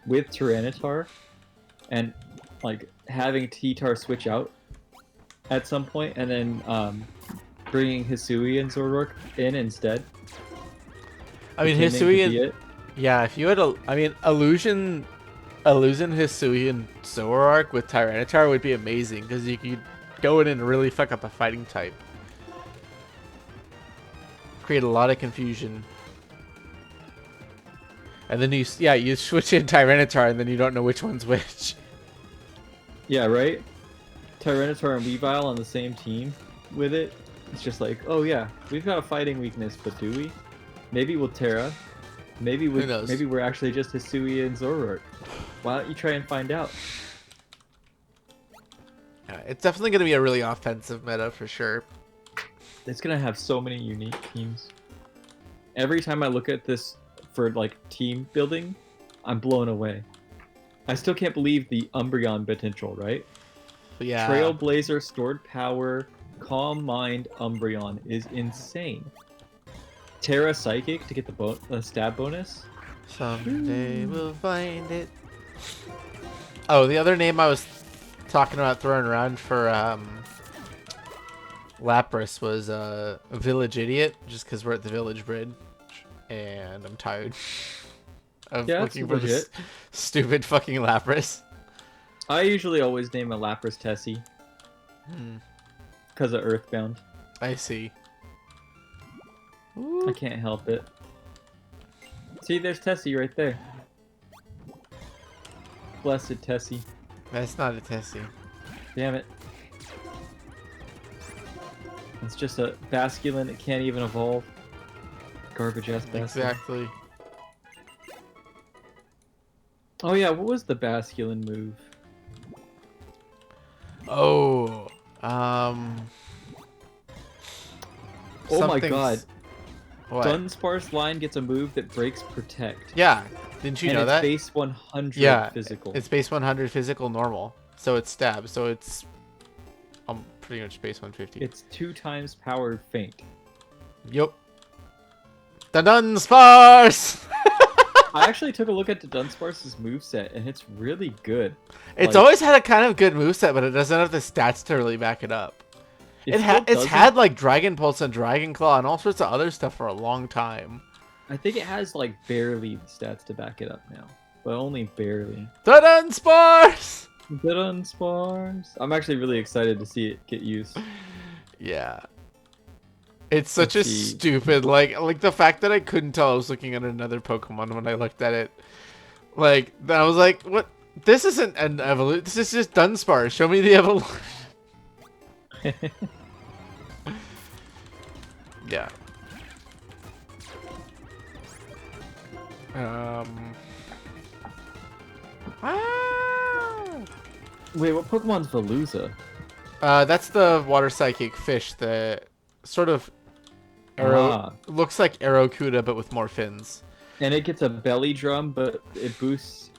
with Tyranitar, and, like, having T-Tar switch out at some point, and then bringing Hisui and Zoroark in instead.
I mean, Hisui and... Yeah, if you had a... I mean, Illusion Hisui and Zoroark with Tyranitar would be amazing, because you could go in and really fuck up a fighting type. Create a lot of confusion. And then you switch in Tyranitar, and then you don't know which one's which.
Yeah, right? Tyranitar and Weavile on the same team with it. It's just like, oh yeah, we've got a fighting weakness, but do we? Maybe we'll Terra. Maybe we're actually just Hisui and Zoroark. Why don't you try and find out?
Yeah, it's definitely going to be a really offensive meta for sure.
It's going to have so many unique teams. Every time I look at this for like team building, I'm blown away. I still can't believe the Umbreon potential, right?
Yeah.
Trailblazer, Stored Power, Calm Mind, Umbreon is insane. Terra Psychic to get the stab bonus.
Someday we'll find it. Oh, the other name I was talking about throwing around for Lapras was Village Idiot, just because we're at the Village Bridge, and I'm tired of looking for this stupid fucking Lapras.
I usually always name a Lapras Tessie. Because of Earthbound.
I see.
I can't help it. See, there's Tessie right there. Blessed Tessie.
That's not a Tessie.
Damn it. It's just a Basculin that can't even evolve. Garbage ass Basculin.
Exactly.
Oh yeah, what was the Basculin move?
Oh,
Oh my god.
What?
Dunsparce line gets a move that breaks Protect.
Yeah, didn't you know that?
And it's base 100 physical.
It's base 100 physical normal, so it's stab, so it's pretty much base 150.
It's 2 times powered feint.
Yup. The Dunsparce!
I actually took a look at the Dunsparce's moveset, and it's really good.
It's always had a kind of good moveset, but it doesn't have the stats to really back it up. It's had like Dragon Pulse and Dragon Claw and all sorts of other stuff for a long time.
I think it has like barely the stats to back it up now, but only barely.
Dun spars.
Good on spars. I'm actually really excited to see it get used.
Yeah. It's such
Let's
a
see.
stupid like the fact that I couldn't tell I was looking at another Pokemon when I looked at it. Like I was like, what? This isn't an evolution. This is just Dunsparce. Show me the evolution. Yeah.
Wait, what Pokemon's Veluza?
That's the water psychic fish that sort of looks like Aerocuda but with more fins.
And it gets a belly drum, but it boosts.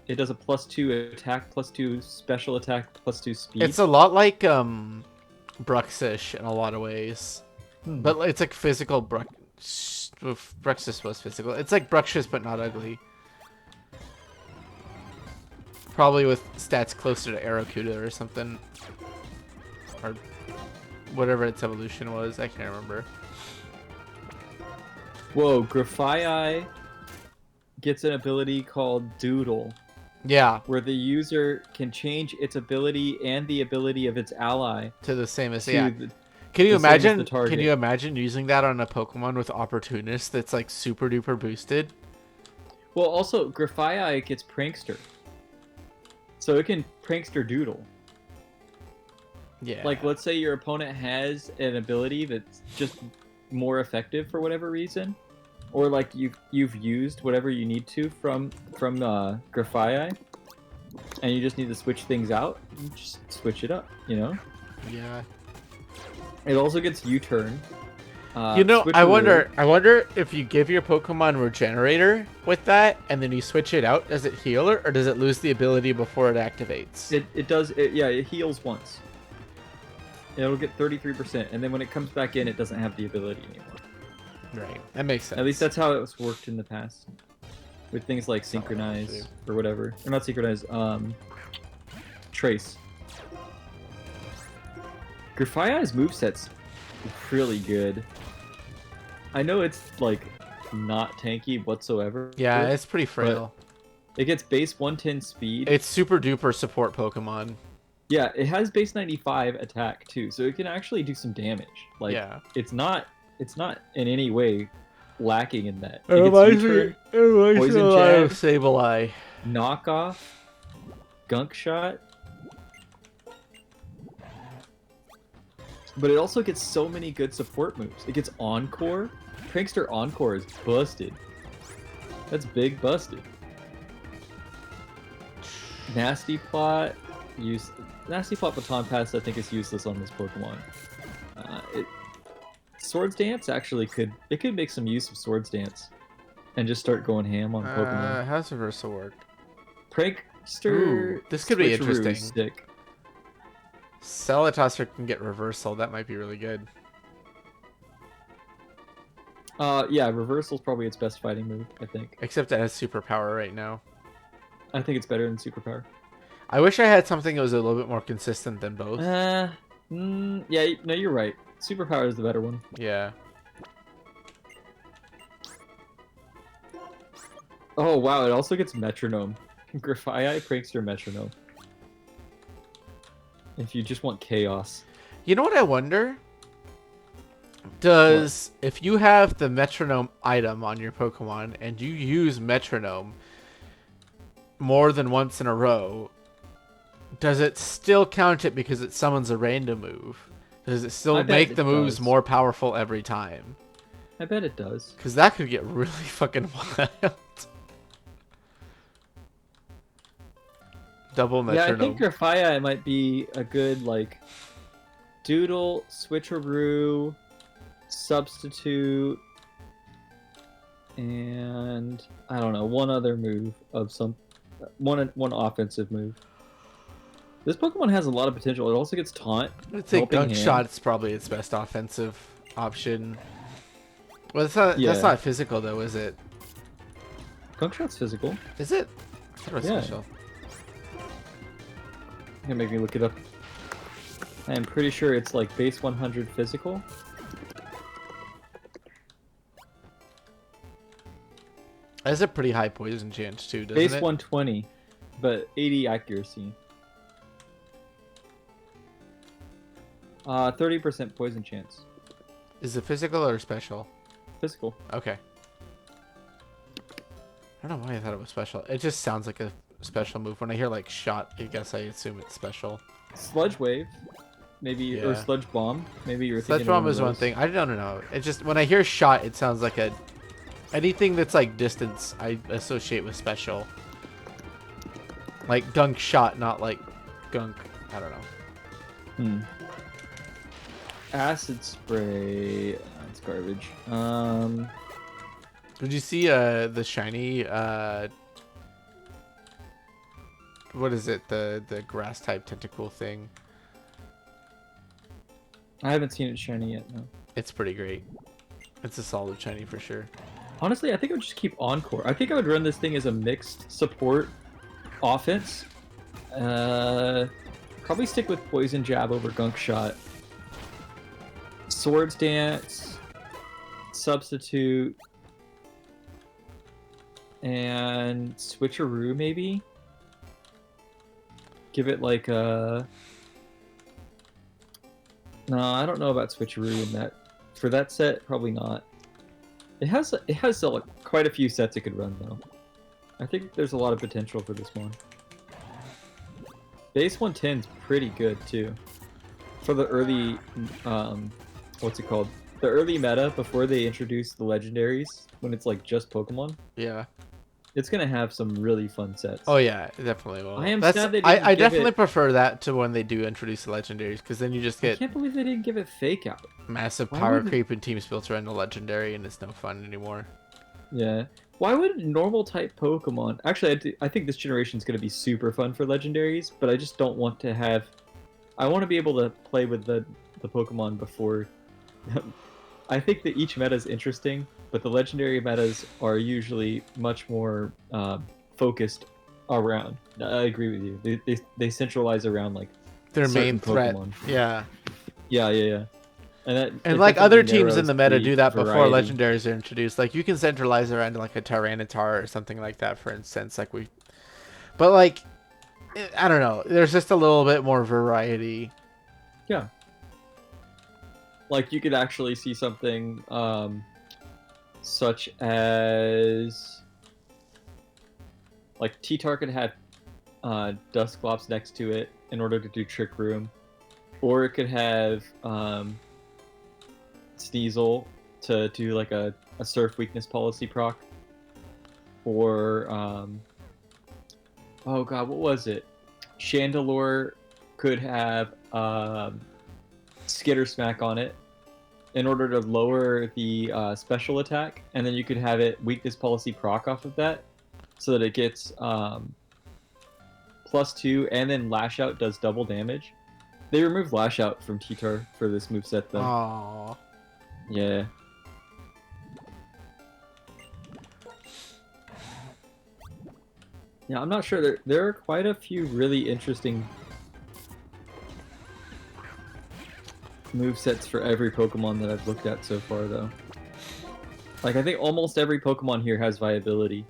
It does a +2 attack, +2 special attack, +2 speed.
It's a lot like Bruxish in a lot of ways, but it's like physical. Bruxish was physical. It's like Bruxish but not ugly. Probably with stats closer to Aerocuda or something. Or whatever its evolution was. I can't remember.
Whoa, Grafaiai gets an ability called Doodle.
Yeah.
Where the user can change its ability and the ability of its ally
to the same as
Can
you imagine? Can you imagine using that on a Pokemon with Opportunist that's like super duper boosted?
Well, also Grafaiai gets Prankster, so it can Prankster Doodle.
Yeah.
Like, let's say your opponent has an ability that's just more effective for whatever reason, or like you've used whatever you need to from Grafaiai, and you just need to switch things out. You just switch it up, you know?
Yeah.
It also gets U-turn.
You know, I wonder if you give your Pokemon Regenerator with that, and then you switch it out, does it heal or does it lose the ability before it activates?
It does. It heals once. It'll get 33%, and then when it comes back in, it doesn't have the ability anymore.
Right, that makes sense.
At least that's how it's worked in the past, with things like Synchronize or whatever. Or not Synchronize, Trace. Grafaiai's moveset's really good. I know it's like not tanky whatsoever.
Yeah, it's pretty frail.
It gets base 110 speed.
It's super duper support Pokemon.
Yeah, it has base 95 attack too, so it can actually do some damage. Like,
yeah.
it's not in any way lacking in that.
It reminds me
Poison Jab,
of Sableye.
Knockoff, Gunk Shot. But it also gets so many good support moves. It gets Encore. Prankster Encore is busted. That's big busted. Nasty Plot. Nasty Plot Baton Pass I think is useless on this Pokemon. Swords Dance actually could make some use of Swords Dance. And just start going ham on Pokemon.
How's Reversal work?
Prankster.
Ooh, this could be interesting.
Stick.
Celatosser can get Reversal. That might be really good.
Yeah, Reversal's probably its best fighting move, I think.
Except it has Superpower right now.
I think it's better than Superpower.
I wish I had something that was a little bit more consistent than both.
Yeah, no, you're right. Superpower is the better one.
Yeah.
Oh, wow, it also gets Metronome. Grafaiai, Prankster, Metronome. If you just want chaos.
You know what I wonder? If you have the Metronome item on your Pokemon and you use Metronome more than once in a row, does it still count it because it summons a random move? Does it still make the moves more powerful every time?
I bet it does.
Because that could get really fucking wild. Double Metronome.
Yeah, I think Grafaiai might be a good, like, Doodle, Switcheroo, Substitute, and I don't know, one other move of one offensive move. This Pokemon has a lot of potential. It also gets Taunt.
I'd say Gunk Shot's probably its best offensive option. Well, it's not. Yeah. That's not physical though, is it?
Gunk Shot's physical.
Is it? I thought it was special.
You can make me look it up. I'm pretty sure it's like base 100 physical.
That's a pretty high poison chance too, doesn't
Base
it?
120, but 80 accuracy. 30% poison chance.
Is it physical or special?
Physical.
Okay. I don't know why I thought it was special. It just sounds like a special move. When I hear like shot, I guess I assume it's special.
Sludge wave, maybe, or
Yeah.
sludge bomb. Maybe you're
Sludge
thinking of
bomb is one
those.
thing. I don't know. It just when I hear shot, it sounds like a anything that's like distance. I associate with special. Like gunk shot, not like gunk. I don't know.
Acid spray. That's garbage.
Did you see the shiny what is it? The grass type tentacle thing?
I haven't seen it shiny yet. No.
It's pretty great. It's a solid shiny for sure.
Honestly, I think I would just keep Encore. I think I would run this thing as a mixed support offense. Probably stick with Poison Jab over Gunk Shot. Swords Dance, Substitute, and Switcheroo maybe? Give it like a... No, I don't know about Switcheroo in that. For that set, probably not. It has quite a few sets it could run though. I think there's a lot of potential for this one. Base 110's pretty good too. For the early, what's it called? The early meta before they introduce the legendaries, when it's like just Pokemon,
Yeah.
it's gonna have some really fun sets.
Oh yeah, it definitely will.
I am sad they didn't
I
give
definitely
it-
prefer that to when they do introduce the legendaries, because then you just
I
get
can't believe they didn't give it Fake Out.
massive
Why
power
wouldn't-
creep and team filter into legendary, and it's no fun anymore.
Yeah. Why would normal type Pokemon... Actually, I think this generation is going to be super fun for legendaries, but I just don't want to have... I want to be able to play with the Pokemon before... I think that each meta is interesting, but the legendary metas are usually much more focused around... I agree with you. They centralize around, like,
Their main
certain
threat.
Pokemon.
Yeah.
Yeah. And
And like other
definitely
teams in the
narrows
meta do that before
variety.
legendaries are introduced. Like you can centralize around like a Tyranitar or something like that, for instance. But like, I don't know. There's just a little bit more variety.
Yeah. Like you could actually see something such as like T-Tar could have Dusclops next to it in order to do Trick Room, or it could have Sneasel to do like a Surf Weakness Policy proc, or oh god, what was it? Chandelure could have Skitter Smack on it in order to lower the special attack, and then you could have it Weakness Policy proc off of that, so that it gets +2, and then Lash Out does double damage. They removed Lash Out from T-Tar for this moveset though.
Aww.
Yeah. Yeah, I'm not sure. There are quite a few really interesting movesets for every Pokemon that I've looked at so far, though. Like, I think almost every Pokemon here has viability.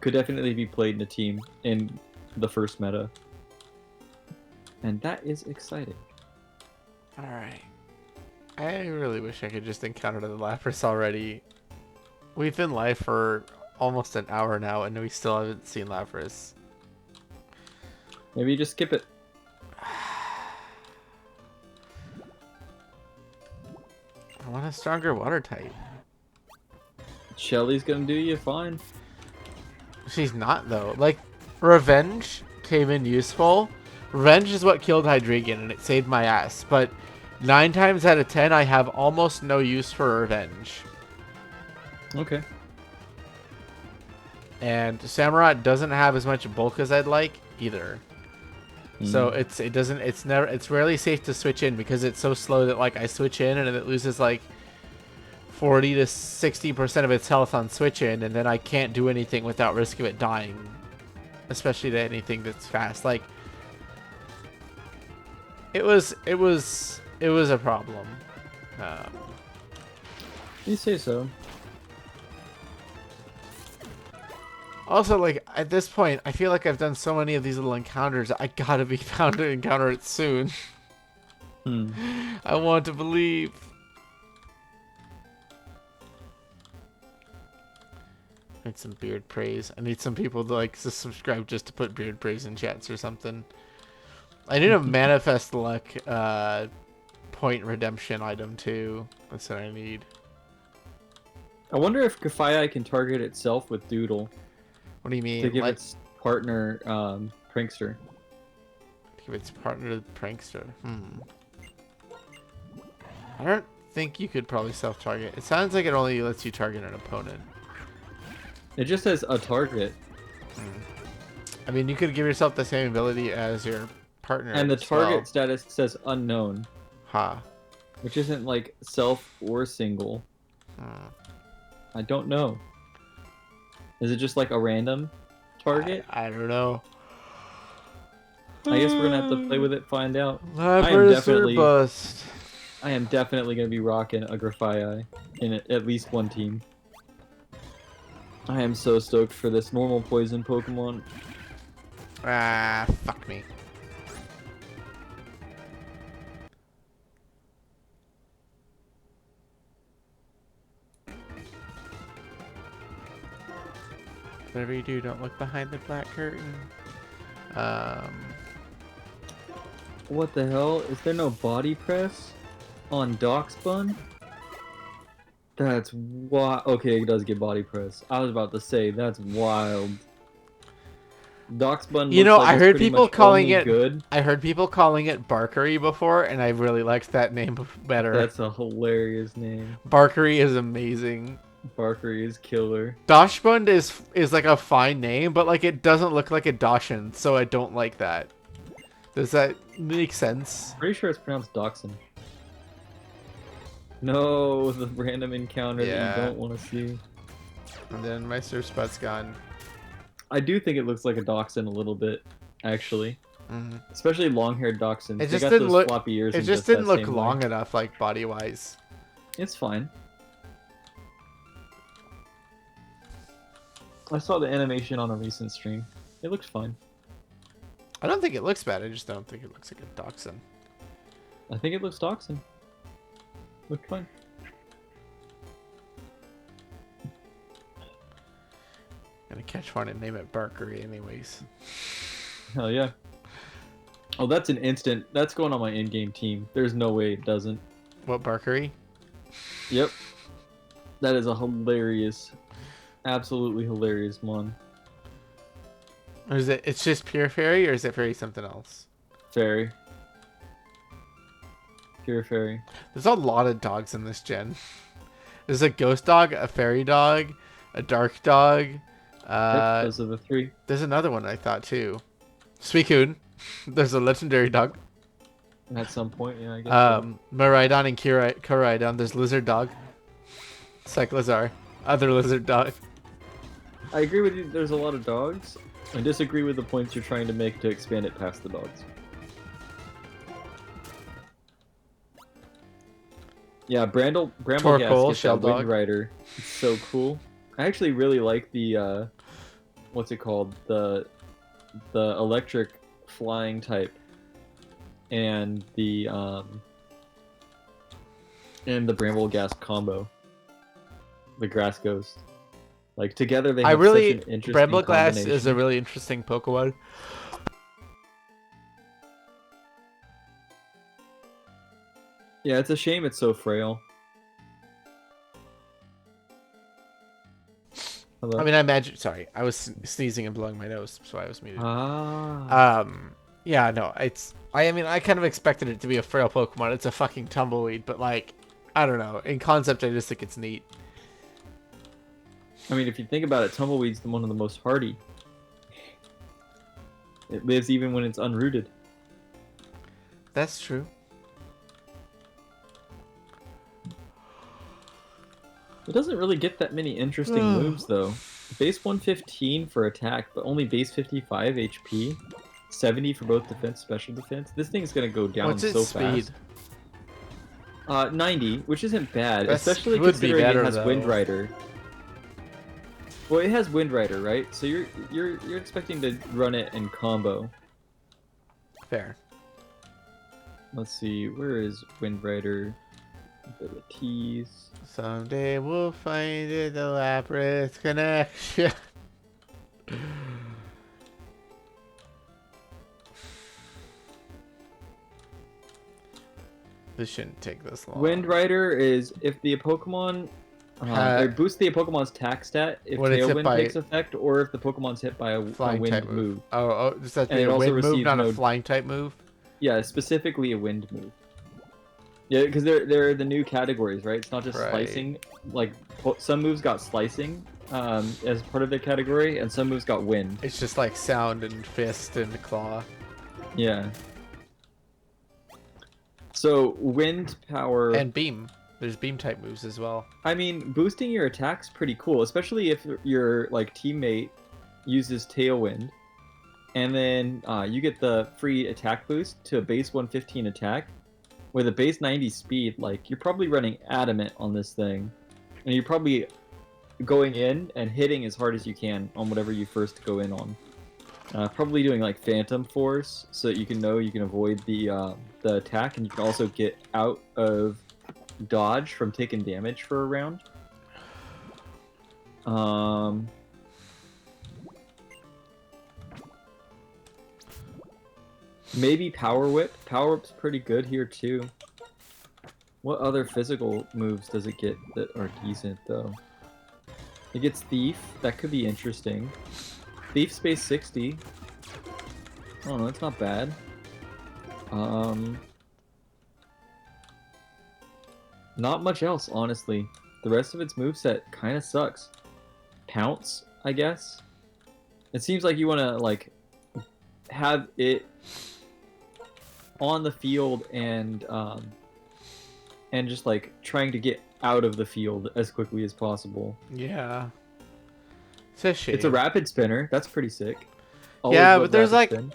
Could definitely be played in a team in the first meta. And that is exciting.
Alright. I really wish I could just encounter the Lapras already. We've been live for almost an hour now, and we still haven't seen Lapras.
Maybe you just skip it.
I want a stronger water type.
Shelly's gonna do you fine.
She's not, though. Like, Revenge came in useful. Revenge is what killed Hydreigon, and it saved my ass. But 9 times out of 10, I have almost no use for Revenge.
Okay.
And Samurott doesn't have as much bulk as I'd like either. So it's rarely safe to switch in because it's so slow that like I switch in and it loses like 40 to 60% of its health on switch in, and then I can't do anything without risk of it dying, especially to anything that's fast. Like it was a problem.
You say so.
Also, like, at this point, I feel like I've done so many of these little encounters. I gotta be found to encounter it soon.
Hmm.
I want to believe. I need some beard praise. I need some people to, like, to subscribe just to put beard praise in chats or something. I need a manifest luck, point redemption item, too. That's what I need.
I wonder if Kafai can target itself with Doodle
What do you mean?
to give its partner Prankster.
Give its partner Prankster. I don't think you could probably self-target. It sounds like it only lets you target an opponent.
It just says a target.
I mean, you could give yourself the same ability as your partner.
And the
as
target
well.
status says unknown.
Ha.
Which isn't like self or single. I don't know. Is it just like a random target?
I don't know.
I guess we're gonna have to play with it, find out.
I
am definitely gonna be rocking a Grafai in at least one team. I am so stoked for this normal poison Pokemon.
Ah, fuck me. Whatever you do, don't look behind the black curtain.
What the hell? Is there no body press on Doxbun? That's wild. Okay, it does get body press. I was about to say, that's wild. Doxbun
You know,
looks like
I heard
pretty
people
much
calling
only
it
good.
I heard people calling it Barkery before, and I really liked that name better.
That's a hilarious name.
Barkery is amazing.
Barkery is killer.
Doshbund is like a fine name, but like it doesn't look like a Dachshund, so I don't like that. Does that make sense?
Pretty sure it's pronounced Dachshund. No, the random encounter that you don't want to see.
And then my surf spot's gone.
I do think it looks like a Dachshund a little bit, actually. Especially long-haired Dachshunds.
It just
got
didn't
those
look.
floppy ears
It
in
just
that
didn't look
same
long
way.
enough, like body-wise.
It's fine. I saw the animation on a recent stream. It looks fine.
I don't think it looks bad. I just don't think it looks like a Dachshund.
I think it looks Dachshund. Looked fine.
Gonna catch one and name it Barkery, anyways.
Hell yeah. Oh, that's an instant. That's going on my in-game team. There's no way it doesn't.
What, Barkery?
Yep. That is a hilarious, absolutely hilarious mon.
Or is it? It's just pure fairy, or is it fairy something else?
Fairy. Pure fairy.
There's a lot of dogs in this gen. There's a ghost dog, a fairy dog, a dark dog.
Yep, those are the three.
There's another one I thought too. Suicune. There's a legendary dog.
At some point, yeah, I guess.
Miraidon and Koraidon. There's lizard dog. Cyclizar. Other lizard dog.
I agree with you. There's a lot of dogs. I disagree with the points you're trying to make to expand it past the dogs. Yeah, Bramblegast
Torkoal,
gets
Shell
that Wind
Dog.
Rider. It's so cool. I actually really like the what's it called? The electric flying type and the Bramblegast combo. The Grass Ghost. Like together they have such an interesting
Bramblegast
combination.
is a really interesting Pokemon.
Yeah, it's a shame it's so frail. Hello?
I mean, I imagine. Sorry, I was sneezing and blowing my nose, so I was muted.
Ah.
Yeah, no, it's. I mean, I kind of expected it to be a frail Pokemon. It's a fucking tumbleweed, but like, I don't know. In concept, I just think it's neat.
I mean, if you think about it, Tumbleweed's one of the most hardy. It lives even when it's unrooted.
That's true.
It doesn't really get that many interesting moves, though. Base 115 for attack, but only base 55 HP. 70 for both defense, special defense. This thing's gonna go down
What's its
so
speed?
fast. 90, which isn't bad,
That's
especially
would be
considering
better,
it has
though.
Wind Rider. Well, it has Wind Rider, right? So you're expecting to run it in combo.
Fair.
Let's see, where is Wind Rider abilities?
Someday we'll find it, the Lapras connection. This shouldn't take this long.
Wind Rider is if the Pokemon it boosts the Pokemon's attack stat if Tailwind takes effect, or if the Pokemon's hit by a wind
type
move.
Oh, does that
And
be
it
a
also
wind move,
receives
not
no-
a flying type move?
Yeah, specifically a wind move. Yeah, because they're the new categories, right? It's not just
Right.
slicing. Like some moves got slicing as part of their category, and some moves got wind.
It's just like sound and fist and claw.
Yeah. So wind power
And beam. There's beam type moves as well.
I mean, boosting your attack's pretty cool, especially if your like teammate uses Tailwind, and then you get the free attack boost to a base 115 attack with a base 90 speed. Like you're probably running Adamant on this thing, and you're probably going in and hitting as hard as you can on whatever you first go in on. Probably doing like Phantom Force so that you can know you can avoid the attack, and you can also get out of dodge from taking damage for a round. Maybe Power Whip. Power Whip's pretty good here too. What other physical moves does it get that are decent though? It gets Thief. That could be interesting. Thief space 60. Oh, no, that's not bad. Not much else, honestly. The rest of its moveset kind of sucks. Pounce, I guess. It seems like you want to like have it on the field and just like trying to get out of the field as quickly as possible.
Yeah. It's a shame.
It's a rapid spinner. That's pretty sick.
Yeah,
Always
but there's
rapid
like...
spin.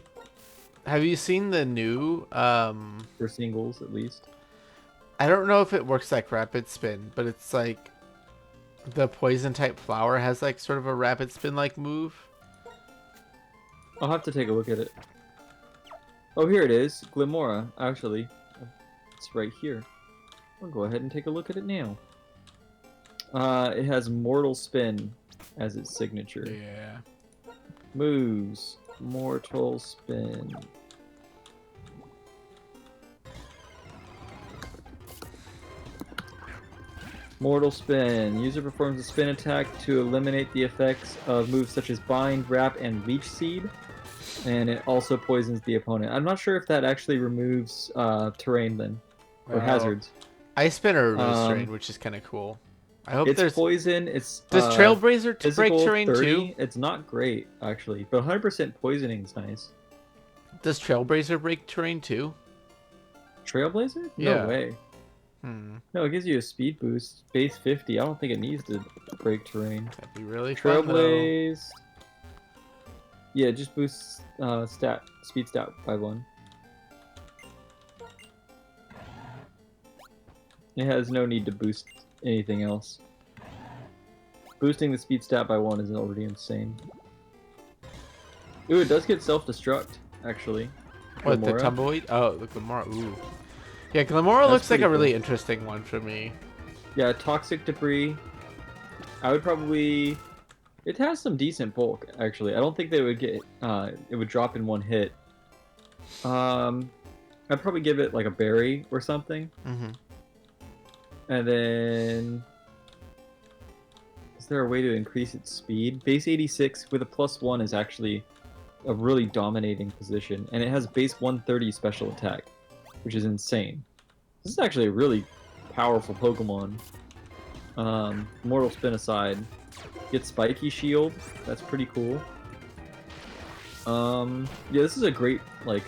Have you seen the new...
For singles, at least.
I don't know if it works like rapid spin, but it's like... The poison type flower has like sort of a rapid spin like move.
I'll have to take a look at it. Oh, here it is. Glimora, actually. It's right here. I'll go ahead and take a look at it now. It has Mortal Spin as its signature.
Yeah.
Moves. Mortal Spin. Mortal Spin. User performs a spin attack to eliminate the effects of moves such as Bind, Wrap, and Leech Seed. And it also poisons the opponent. I'm not sure if that actually removes terrain then. Or hazards.
Ice Spinner removes terrain, which is kind of cool. I hope
it's
there's...
poison. It's
Does Trailblazer break
physical
terrain
30.
too?
It's not great, actually. But 100% poisoning is nice.
Does Trailblazer break terrain too?
Trailblazer?
Yeah.
No way. No, it gives you a speed boost. Base 50. I don't think it needs to break terrain.
That'd be really fun, though.
Trailblaze. Yeah, it just boosts speed stat by 1. It has no need to boost anything else. Boosting the speed stat by 1 is already insane. Ooh, it does get self-destruct, actually.
What, the
Glimora.
Tumbleweed? Oh, the Glimora. Ooh. Yeah, Glimora looks like a really
cool.
interesting one for me.
Yeah, Toxic Debris. I would probably... It has some decent bulk, actually. I don't think they would get... it would drop in one hit. I'd probably give it like a berry or something.
Mm-hmm.
And then... Is there a way to increase its speed? Base 86 with a +1 is actually a really dominating position. And it has base 130 special attack, which is insane. This is actually a really powerful Pokemon. Mortal Spin aside. Get Spiky Shield. That's pretty cool. Yeah, this is a great, like,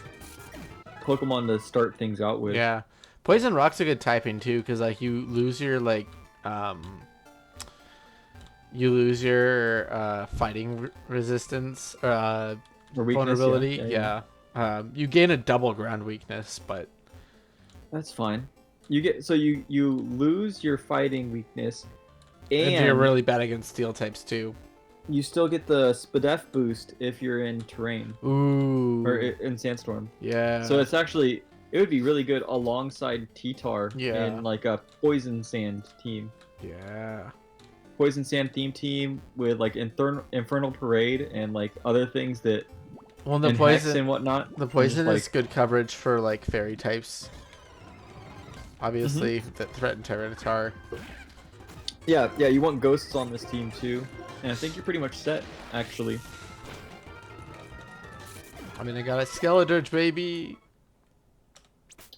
Pokemon to start things out with.
Yeah. Poison Rock's a good typing, too, because, like, you lose your, like, fighting resistance,
Or weakness,
vulnerability.
yeah.
You gain a double ground weakness, but...
That's fine. You get you lose your fighting weakness, and
you're really bad against steel types, too.
You still get the Spadef boost if you're in terrain
Ooh.
or in Sandstorm.
Yeah.
So it's actually it would be really good alongside T-Tar in like a Poison Sand team.
Yeah.
Poison Sand theme team with like Infernal Parade and like other things that.
Well, the
and
poison
Hex and whatnot.
The poison
just,
is good coverage for like fairy types. Obviously, that threaten Tyranitar.
Yeah, you want ghosts on this team too. And I think you're pretty much set, actually.
I mean, I got a Skeledirge, baby.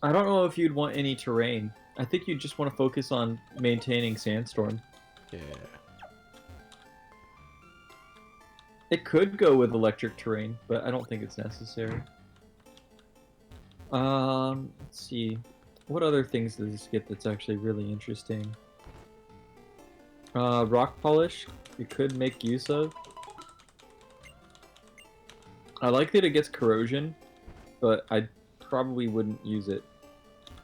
I don't know if you'd want any terrain. I think you just want to focus on maintaining Sandstorm.
Yeah.
It could go with electric terrain, but I don't think it's necessary. Let's see. What other things does this get that's actually really interesting? Rock Polish, you could make use of. I like that it gets Corrosion, but I probably wouldn't use it.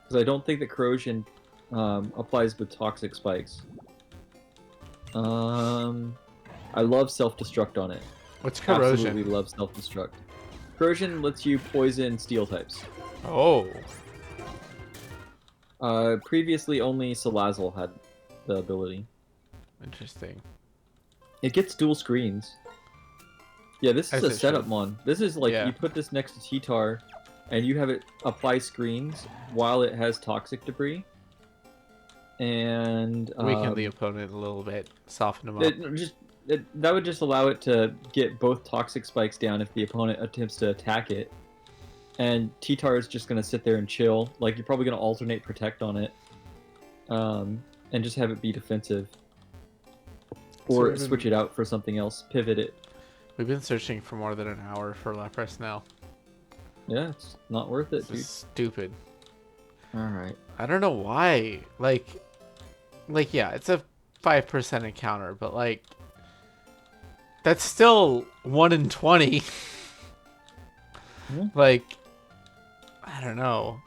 Because I don't think that Corrosion applies with Toxic Spikes. I love Self-Destruct on it.
What's Corrosion?
Absolutely love Self-Destruct. Corrosion lets you poison Steel types.
Oh.
Previously, only Salazzle had the ability.
Interesting.
It gets dual screens. Yeah, this is a setup mon. This is like, you put this next to T-Tar, and you have it apply screens while it has Toxic Debris. And...
weaken the opponent a little bit. Soften them up.
That would just allow it to get both Toxic Spikes down if the opponent attempts to attack it. And T-Tar is just going to sit there and chill. Like, you're probably going to alternate Protect on it. And just have it be defensive. Or switch it out for something else. Pivot it.
We've been searching for more than an hour for Lapras now.
Yeah, it's not worth it, dude.
This is stupid.
Alright.
I don't know why. Like, yeah, it's a 5% encounter, but like... that's still 1 in 20. Like, I don't know.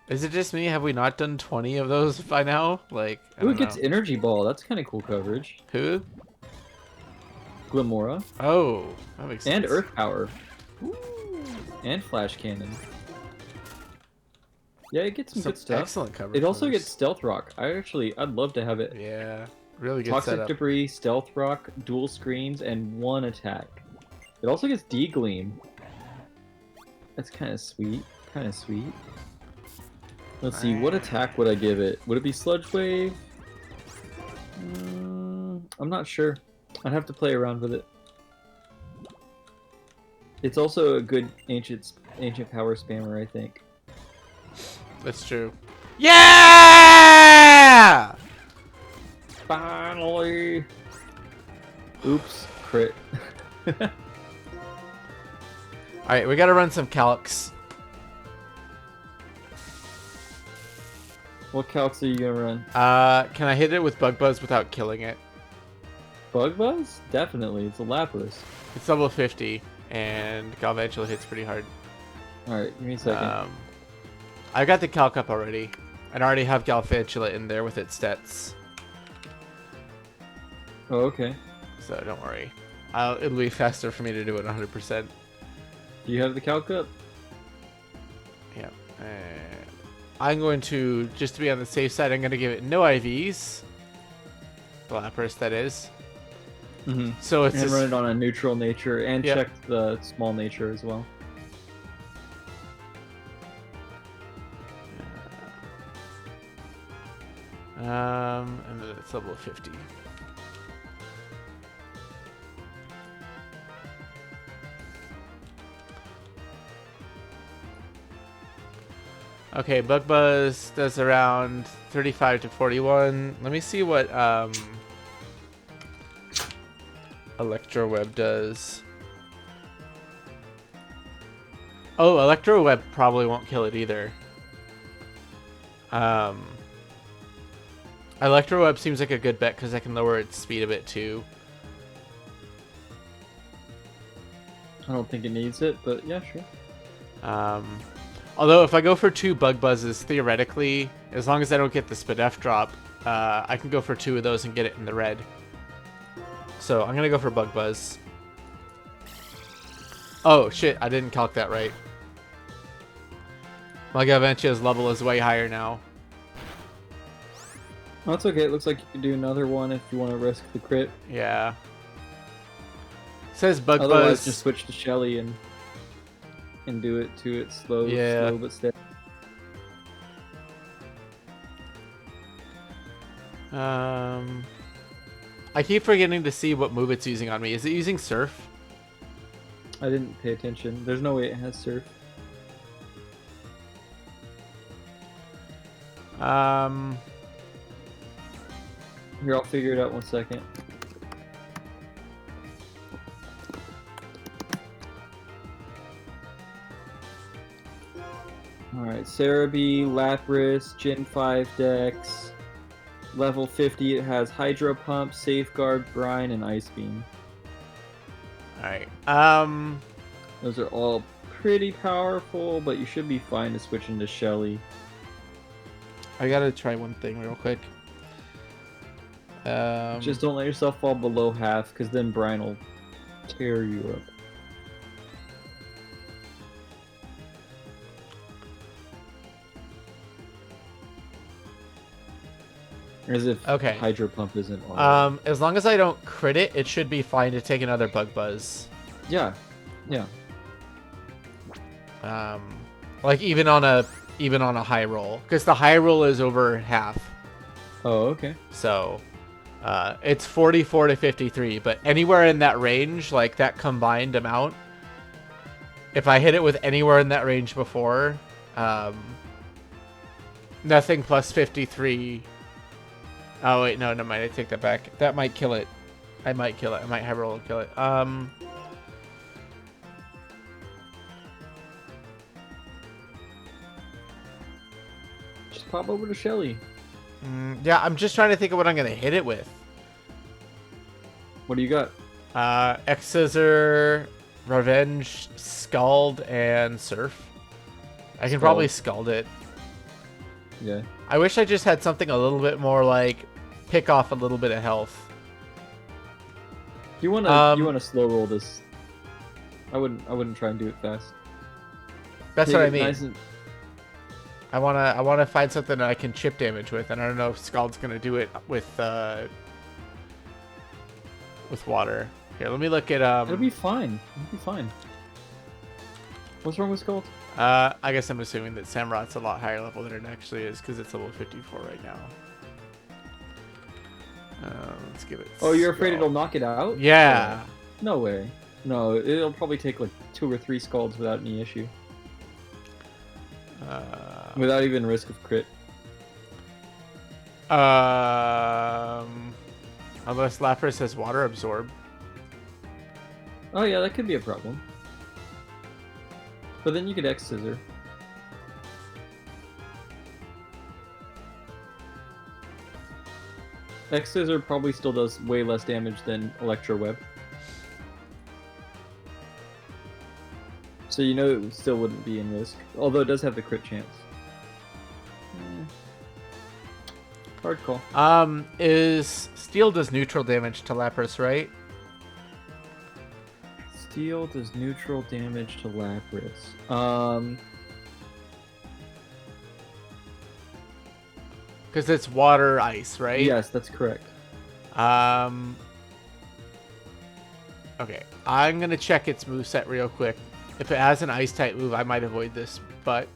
Is it just me? Have we not done 20 of those by now? Like,
Who gets Energy Ball? That's kind of cool coverage.
Who?
Glimora.
Oh, that makes sense.
And Earth Power. Ooh. And Flash Cannon. Yeah, it gets some good stuff.
Excellent coverage.
It also gets Stealth Rock. I'd love to have it.
Yeah, really good
Toxic
setup.
Debris, Stealth Rock, dual screens, and 1 attack. It also gets D-Gleam. That's kind of sweet. Let's see, what attack would I give it? Would it be Sludge Wave? I'm not sure. I'd have to play around with it. It's also a good ancient power spammer, I think.
That's true. Yeah!
Finally! Oops, crit.
Alright, we gotta run some calcs.
What calcs are you gonna run?
Can I hit it with Bug Buzz without killing it?
Bug Buzz? Definitely, it's a Lapras.
It's level 50, and Galvantula hits pretty hard.
Alright, give me a second.
I got the calc up already, and I already have Galvantula in there with its stats.
Oh, okay.
So don't worry. It'll be faster for me to do it 100%.
Do you have the calc up?
Yep. I'm going to, just to be on the safe side, I'm going to give it no IVs. The Lapras, that is.
Mm-hmm.
So it's
and run it on a neutral nature, and
Yep.
check the small nature as well.
And then it's level 50. Okay, Bug Buzz does around 35 to 41. Let me see what Electro Web does. Oh, Electro Web probably won't kill it either. Electro Web seems like a good bet because I can lower its speed a bit too.
I don't think it needs it, but yeah, sure.
Although if I go for 2 Bug Buzzes, theoretically, as long as I don't get the Spadef drop, I can go for 2 of those and get it in the red. So I'm gonna go for Bug Buzz. Oh shit, I didn't calc that right. My Galvantula's level is way higher now.
Oh, that's okay. It looks like you can do another one if you want to risk the crit.
Yeah. Says Bug
Otherwise,
Buzz.
just switch to Shelly and do it to it slow but steady.
I keep forgetting to see what move it's using on me. Is it using Surf?
I didn't pay attention. There's no way it has Surf. Here, I'll figure it out 1 second. Alright, Cerebi, Lapras, Gen 5 Dex. Level 50, it has Hydro Pump, Safeguard, Brine, and Ice Beam.
Alright.
Those are all pretty powerful, but you should be fine to switch into Shelly.
I gotta try one thing real quick.
Just don't let yourself fall below half, because then Brine will tear you up. As if
Okay.
Hydro Pump isn't on.
As long as I don't crit it, it should be fine to take another Bug Buzz.
Yeah. Yeah.
Like even on a high roll, because the high roll is over half.
Oh, okay.
So, it's 44 to 53, but anywhere in that range, like that combined amount, if I hit it with anywhere in that range before, nothing plus 53. Oh wait, no, never mind. I take that back. That might kill it. I might kill it. I might have roll and kill it.
Just pop over to Shelly.
Yeah, I'm just trying to think of what I'm gonna hit it with.
What do you got?
X-Scissor, Revenge, Scald, and Surf. I can probably Scald it.
Yeah.
I wish I just had something a little bit more like pick off a little bit of health.
You wanna slow roll this. I wouldn't try and do it fast.
That's
Take
what I
it
mean.
nice and...
I wanna find something that I can chip damage with, and I don't know if Scald's gonna do it with water. Here, let me look at
It'll be fine. It'll be fine. What's wrong with Scald?
I guess I'm assuming that Samurot's a lot higher level than it actually is, because it's level 54 right now. Let's give it.
Oh, you're afraid it'll knock it out?
Yeah.
No way. No, it'll probably take like 2 or 3 Scalds without any issue. Without even risk of crit.
Unless Lapras has Water Absorb.
Oh yeah, that could be a problem. But then you could X-Scissor. X-Scissor probably still does way less damage than Electro Web. So you know it still wouldn't be in risk. Although it does have the crit chance. Hard call.
Is Steel does neutral damage to Lapras, right?
Steel does neutral damage to Lapras.
Because it's water ice, right?
Yes, that's correct.
Okay, I'm gonna check its moveset real quick. If it has an ice type move, I might avoid this, but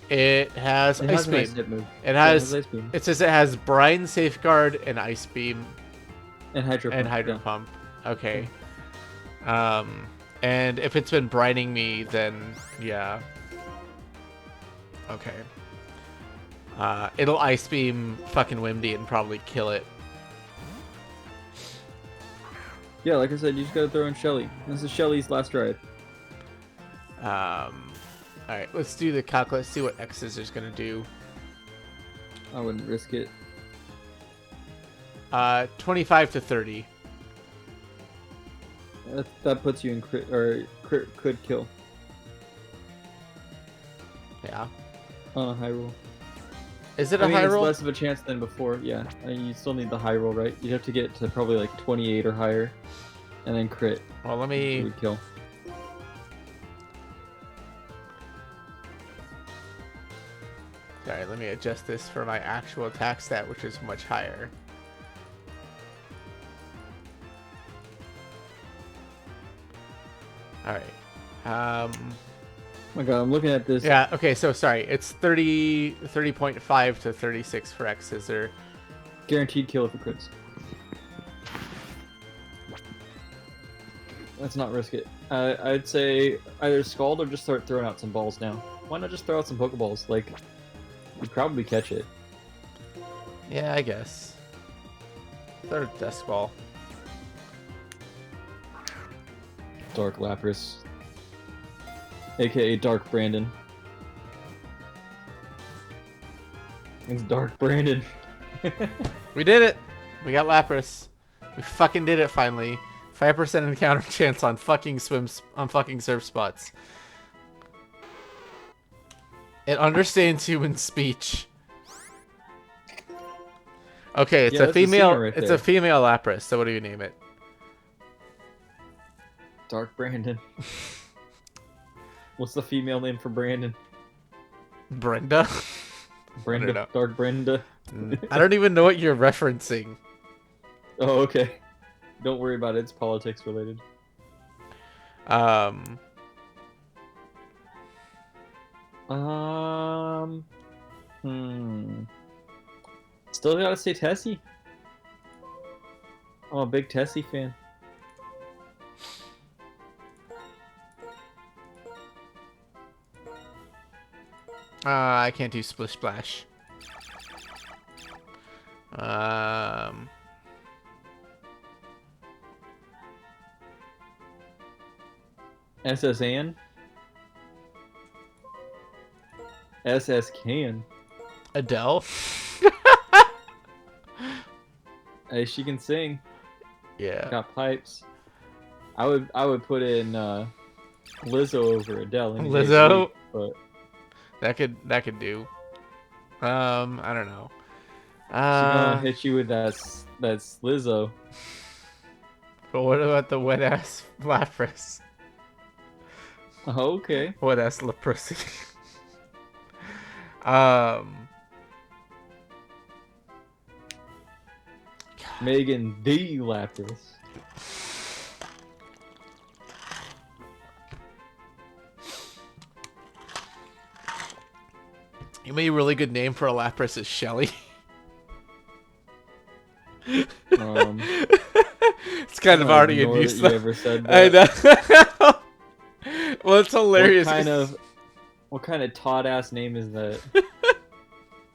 it has Ice Beam.
Nice hit move.
It has.
Ice Beam.
It says it has Brine, Safeguard, and Ice Beam.
And Hydro Pump.
And Hydro Pump. Okay. And if it's been brining me, then yeah. Okay. It'll Ice Beam fucking Wimdy and probably kill it.
Yeah, like I said, you just gotta throw in Shelly. This is Shelly's last ride.
Alright, let's do the calc. Let's see what X-Scissor's gonna do.
I wouldn't risk it.
25 to 30.
That puts you in crit, or crit could kill.
Yeah.
On a high roll.
Is it
I
a
mean,
high
it's
roll?
less of a chance than before. Yeah, you still need the high roll, right? You'd have to get to probably like 28 or higher, and then crit.
Well, let
It
me.
would kill.
Sorry, let me adjust this for my actual attack stat, which is much higher. All right.
Oh my god, I'm looking at this.
Yeah. Okay. So sorry, it's 30.5 to 36 for X Scissor.
Guaranteed kill if it crits. Let's not risk it. I'd say either Scald or just start throwing out some balls now. Why not just throw out some Pokeballs? Like, you'd probably catch it.
Yeah, I guess. Third Death Ball.
Dark Lapras. AKA Dark Brandon. It's Dark Brandon.
We did it! We got Lapras. We fucking did it finally. 5% encounter chance on fucking surf spots. It understands human speech. Okay, it's
Yeah,
a
that's a
female.
singer right
It's
there.
a female Lapras. So what do you name it?
Dark Brandon. What's the female name for Brandon?
Brenda.
Brenda.
know.
Dark Brenda.
I don't even know what you're referencing.
Oh, okay. Don't worry about it. It's politics related. Still gotta say Tessie. I'm a big Tessie fan.
I can't do Splish Splash.
SSN. SS can.
Adele.
Hey, she can sing.
Yeah.
Got pipes. I would put in Lizzo over Adele. any day of the
Lizzo?
week, but
That could do. I don't know.
she gonna hit you with that Lizzo.
But what about the wet ass Lapras?
Oh, okay.
Wet ass leprosy. um.
Megan D. Lapras.
You made a really good name for a Lapras is Shelly. It's kind of already in use.
You ever said
I
that.
know. Well, it's hilarious.
What kind of Todd ass name is that?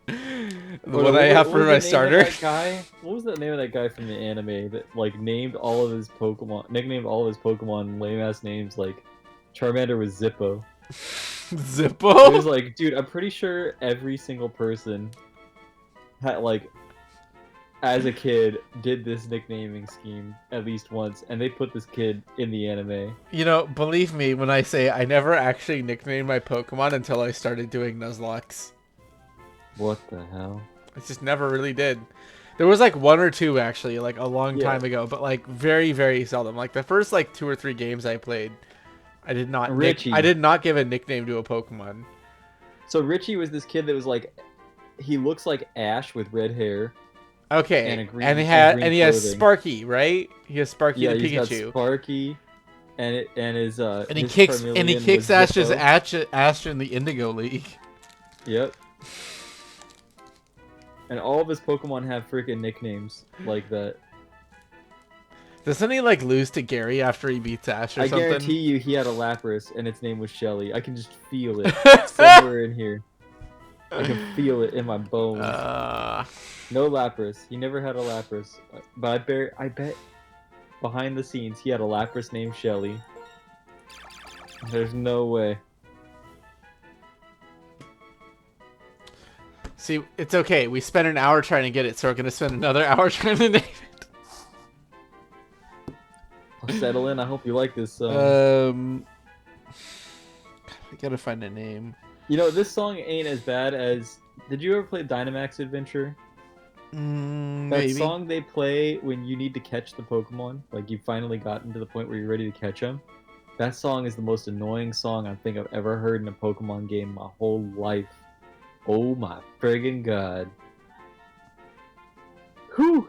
The one I have for my starter.
What was the name of that guy from the anime that like nicknamed all of his Pokemon lame ass names? Like Charmander was Zippo.
Zippo?
It was like, dude, I'm pretty sure every single person had like as a kid did this nicknaming scheme at least once, and they put this kid in the anime.
You know, believe me when I say I never actually nicknamed my Pokemon until I started doing Nuzlocke.
What the hell?
I just never really did. There was like one or two actually, like a long time ago, but like very, very seldom. Like the first like 2 or 3 games I played, I did not I did not give a nickname to a Pokemon.
So Richie was this kid that was like, he looks like Ash with red hair.
Okay,
and
he has Sparky, right? He has Sparky the Pikachu.
He's got Sparky, and
he kicks Ash's Ash in the Indigo League.
Yep. And all of his Pokemon have freaking nicknames like that.
Doesn't he like lose to Gary after he beats Ash or something?
I guarantee you he had a Lapras and its name was Shelly. I can just feel it somewhere in here. I can feel it in my bones. No Lapras. He never had a Lapras. But I bet behind the scenes he had a Lapras named Shelly. There's no way.
See, it's okay. We spent an hour trying to get it, so we're going to spend another hour trying to name it.
I'll settle in. I hope you like this song.
I gotta find a name.
You know, this song ain't as bad as Did you ever play Dynamax Adventure? That
Maybe.
song they play when you need to catch the Pokemon, like you finally gotten to the point where you're ready to catch them. That song is the most annoying song I think I've ever heard in a Pokemon game my whole life. Oh my friggin' god. Whew!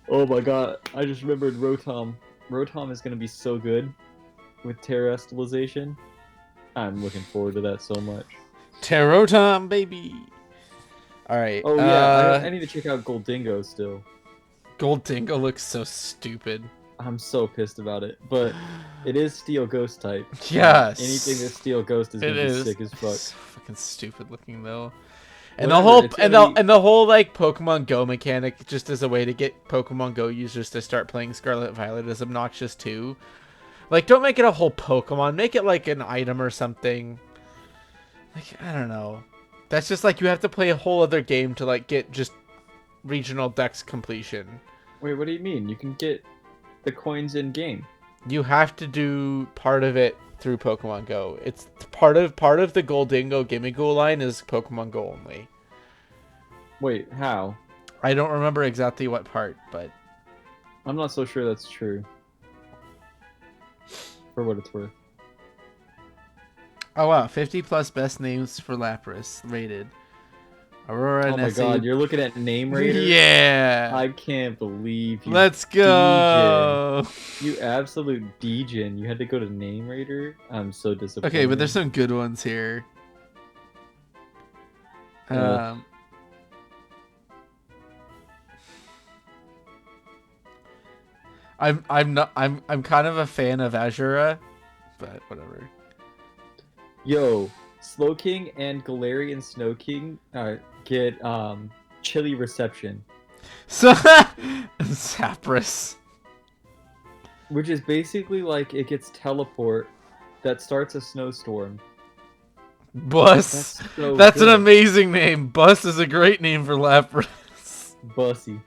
Oh my god, I just remembered Rotom. Rotom is gonna be so good with Terastallization. I'm looking forward to that so much.
Tarotom, baby. All right.
Oh yeah, I need to check out Goldingo still.
Goldingo looks so stupid.
I'm so pissed about it, but it is Steel Ghost type.
Yes.
Anything that's Steel Ghost is gonna be sick as fuck.
It's fucking stupid looking though. And
Whatever,
the whole like Pokemon Go mechanic, just as a way to get Pokemon Go users to start playing Scarlet Violet, is obnoxious too. Like, don't make it a whole Pokemon. Make it like an item or something. Like, I don't know. That's just like you have to play a whole other game to like get just regional dex completion.
Wait, what do you mean? You can get the coins in game.
You have to do part of it through Pokemon Go. It's part of the Goldingo Gimmighoul line is Pokemon Go only.
Wait, how?
I don't remember exactly what part, but
I'm not so sure that's true. For what it's worth.
oh wow, 50 plus best names for Lapras rated. Aurora
Oh my
Nessie.
god, you're looking at Name Raider?
Yeah.
I can't believe you.
Let's go.
Degen. You absolute degen. You had to go to Name Raider? I'm so disappointed.
Okay, but there's some good ones here. I'm kind of a fan of Azura, but whatever.
Yo, Slowking and Galarian Snowking get chilly reception.
So Sapras.
Which is basically like it gets teleport that starts a snowstorm.
Bus. That's an amazing name. Bus is a great name for Lapras.
Bussy.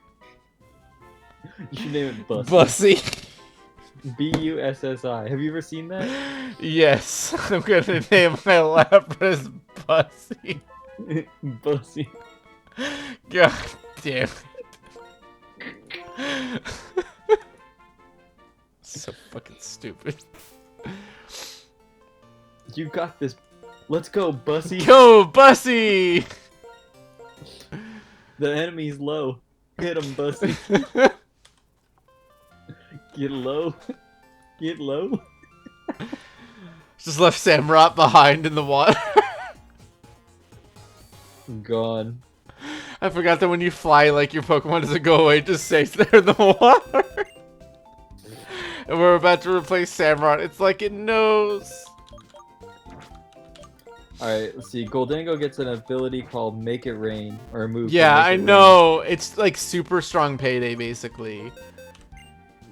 You should name it Bussy.
Bussy.
Bussi. Have you ever seen that?
Yes. I'm gonna name my Lapras Bussy.
Bussy.
God damn it. So fucking stupid.
You got this. Let's go, Bussy.
Go, Bussy!
The enemy's low. Hit him, Bussy. Get low. Get low.
Just left Samurott behind in the water.
Gone.
I forgot that when you fly, like, your Pokemon doesn't go away, it just stays there in the water. And we're about to replace Samurott. It's like it knows.
Alright, let's see. Goldingo gets an ability called Make It Rain, or a move.
Yeah, I know. It's like super strong payday, basically.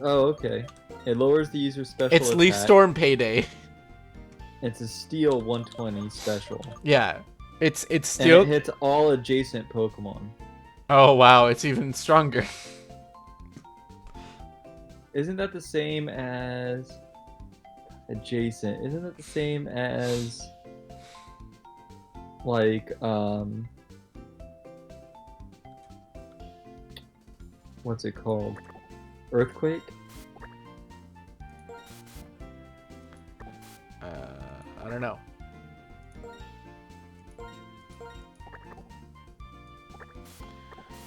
Oh, okay. It lowers the user's special
It's Leaf Storm payday.
It's a Steel 120 special.
Yeah. It's
And
still.
it hits all adjacent Pokemon.
Oh wow, it's even stronger.
Isn't that the same as adjacent? Isn't that the same as like what's it called? Earthquake?
I don't know.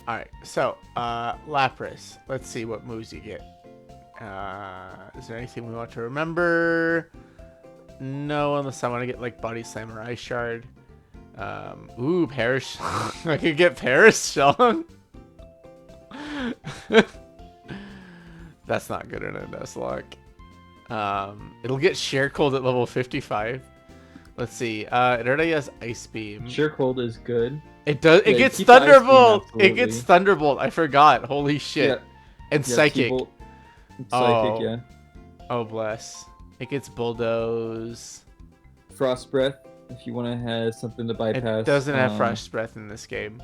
Alright, so, Lapras. Let's see what moves you get. Is there anything we want to remember? No, unless I want to get, like, Body Slam or Ice Shard. Ooh, Perish. I could get Perish Shellung. That's not good in a Nuzlocke. It'll get Share Cold at level 55. Let's see. It already has Ice Beam.
Sure, Cold is good.
It does.
Yeah,
it gets
keep the Ice Beam,
Thunderbolt. It
absolutely.
gets Thunderbolt. I forgot. Holy shit.
Yeah.
And
Yeah,
Psychic.
Psychic,
Oh.
yeah.
Oh bless. It gets Bulldoze.
Frost Breath, if you want to have something to bypass.
It doesn't have Frost Breath in this game.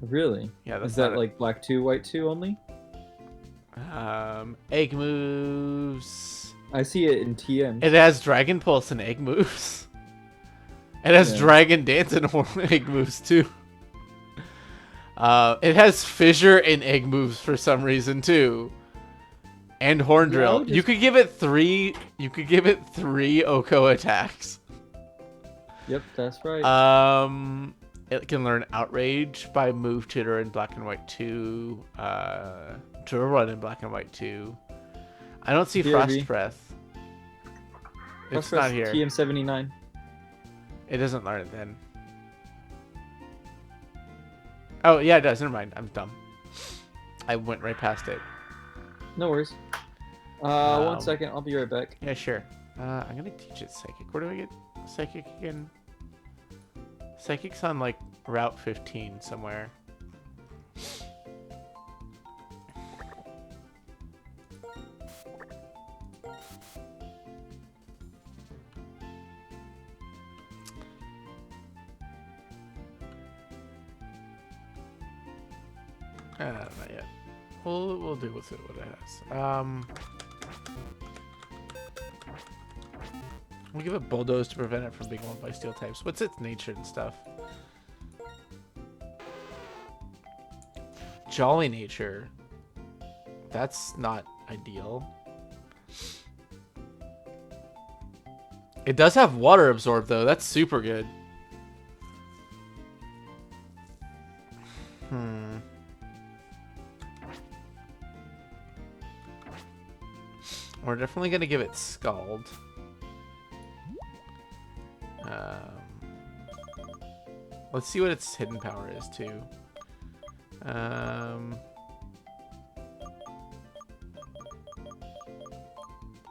Really?
Yeah, that's
Is that
not
like Black 2, White 2 only?
Egg moves.
I see it in TM.
It has Dragon Pulse and Egg moves. It has
Yeah.
Dragon Dance and egg moves too. It has Fissure and egg moves for some reason too. And Horn
Yeah,
Drill.
just...
You could give it 3. You could give it 3 Oko attacks.
Yep, that's right.
It can learn Outrage by Move Tutor in Black and White 2. Drill Run in Black and White 2. I don't see Frost Breath. It's not here.
TM79.
It doesn't learn it then. Oh, yeah, it does. Never mind. I'm dumb. I went right past it.
No worries. 1 second. I'll be right back.
Yeah, sure. I'm going to teach it Psychic. Where do I get Psychic again? Psychic's on, like, Route 15 somewhere. Not yet. We'll do with it what it has. We'll give it Bulldoze to prevent it from being owned by steel types. What's its nature and stuff? Jolly nature. That's not ideal. It does have water absorb though. That's super good. We're definitely going to give it Scald. Let's see what its hidden power is, too.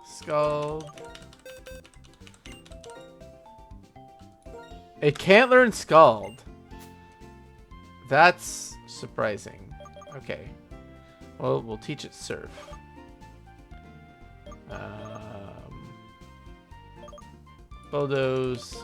Scald. It can't learn Scald. That's surprising. Okay. Well, we'll teach it Surf. Bulldoze.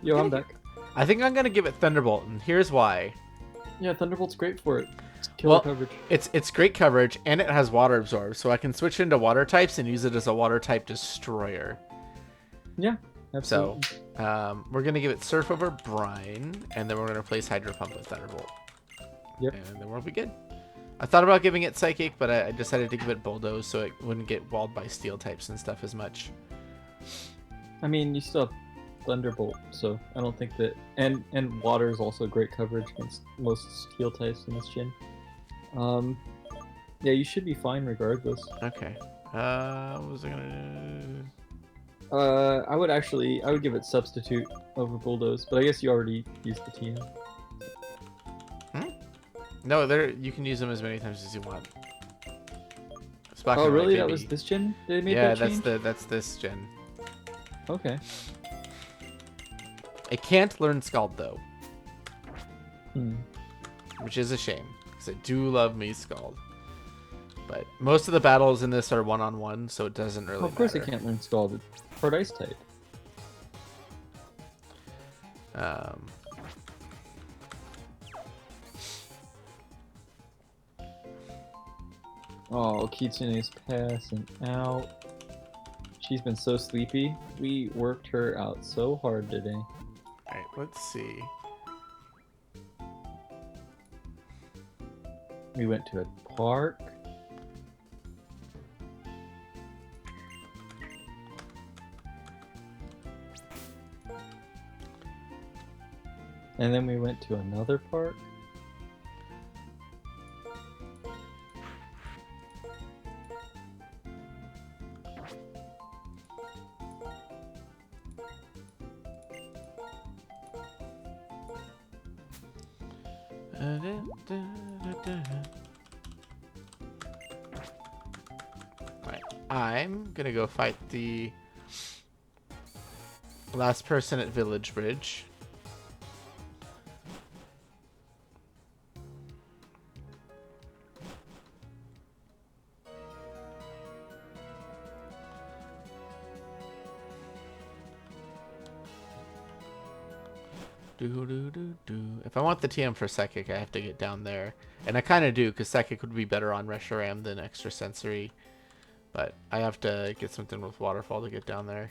Yo, I'm back.
I think I'm gonna give it Thunderbolt, and here's why.
Yeah, Thunderbolt's great for it. It's killer coverage.
It's great coverage, and it has Water Absorb, so I can switch into Water types and use it as a Water type destroyer.
Yeah, absolutely.
So, we're gonna give it Surf over Brine, and then we're gonna replace Hydro Pump with Thunderbolt.
Yep.
And then we'll be good. I thought about giving it Psychic, but I decided to give it Bulldoze so it wouldn't get walled by Steel types and stuff as much.
I mean, you still have Thunderbolt, so I don't think that... And Water is also great coverage against most Steel types in this gen. Yeah, you should be fine regardless.
Okay. What was I gonna do?
I would give it Substitute over Bulldoze, but I guess you already used the TM.
No, you can use them as many times as you want.
Oh, really? That was this gen? They made that change?
that's this gen.
Okay.
It can't learn Scald though,
Hmm.
which is a shame because I do love me Scald. But most of the battles in this are one-on-one, so it doesn't really
Of course
matter.
it can't learn Scald. It's Hard Ice type. Oh, Kitsune's passing out. She's been so sleepy. We worked her out so hard today.
Alright, let's see.
We went to a park. And then we went to another park.
Alright, I'm gonna go fight the Last person at Village Bridge. If I want the TM for Psychic, I have to get down there. And I kind of do, because Psychic would be better on Reshiram than Extrasensory. But I have to get something with Waterfall to get down there.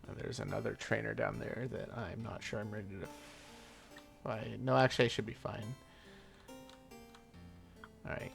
And there's another trainer down there that I'm not sure I'm ready to fight. No, actually I should be fine. Alright.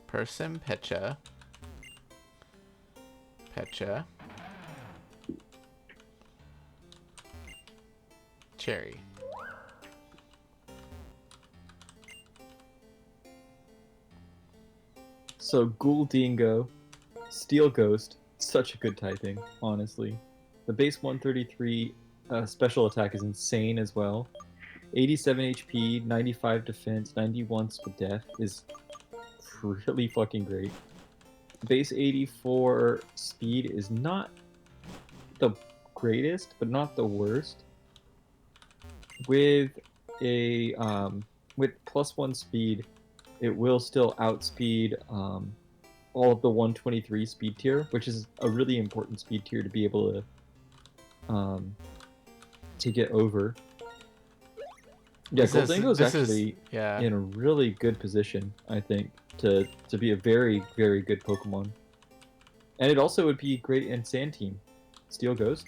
Person, Pecha. Cherry.
So Ghoul Dingo, Steel Ghost, such a good typing, honestly. The base 133 special attack is insane as well. 87 HP, 95 defense, 91 with death is really fucking great. Base 84 speed is not the greatest, but not the worst. With a with +1 speed, it will still outspeed all of the 123 speed tier, which is a really important speed tier to be able to get over. Yeah, Goldingo is actually in a really good position, I think, to be a very, very good Pokemon. And it also would be great in Sand Team. Steel Ghost,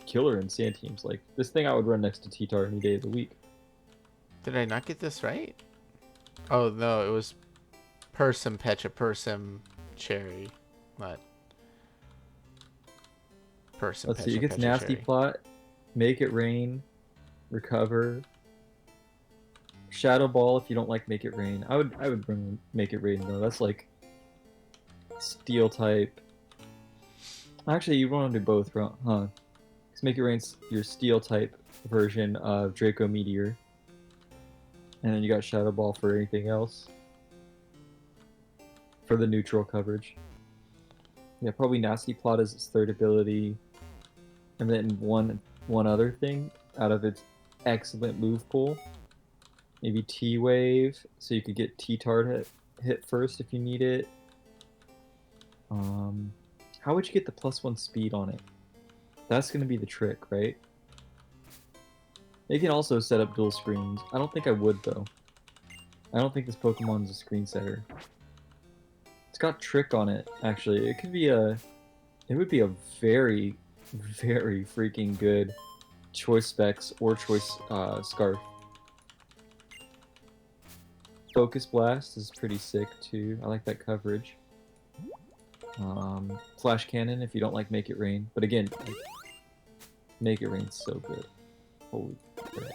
killer in Sand Teams. Like, this thing I would run next to T-Tar any day of the week.
Did I not get this right? Oh, no, it was Persim, Pecha, Persim, Cherry, not Persim,
Let's
Pecha,
see, it gets
Pecha,
Nasty
Cherry.
Plot, Make It Rain, Recover, Shadow Ball if you don't like Make It Rain. I would bring Make It Rain though. That's like Steel type. Actually, you want to do both, huh? Because Make It Rain's your Steel type version of Draco Meteor, and then you got Shadow Ball for anything else for the neutral coverage. Yeah, probably Nasty Plot is its third ability, and then one other thing out of its excellent move pool. Maybe T-Wave, so you could get T-Tard hit first if you need it. How would you get the +1 speed on it? That's going to be the trick, right? They can also set up dual screens. I don't think I would, though. I don't think this Pokemon is a screen setter. It's got Trick on it, actually. It could be a... It would be a very, very freaking good Choice Specs or Choice Scarf. Focus Blast is pretty sick too. I like that coverage. Flash Cannon if you don't like Make It Rain. But again, like, Make It Rain's so good. Holy crap.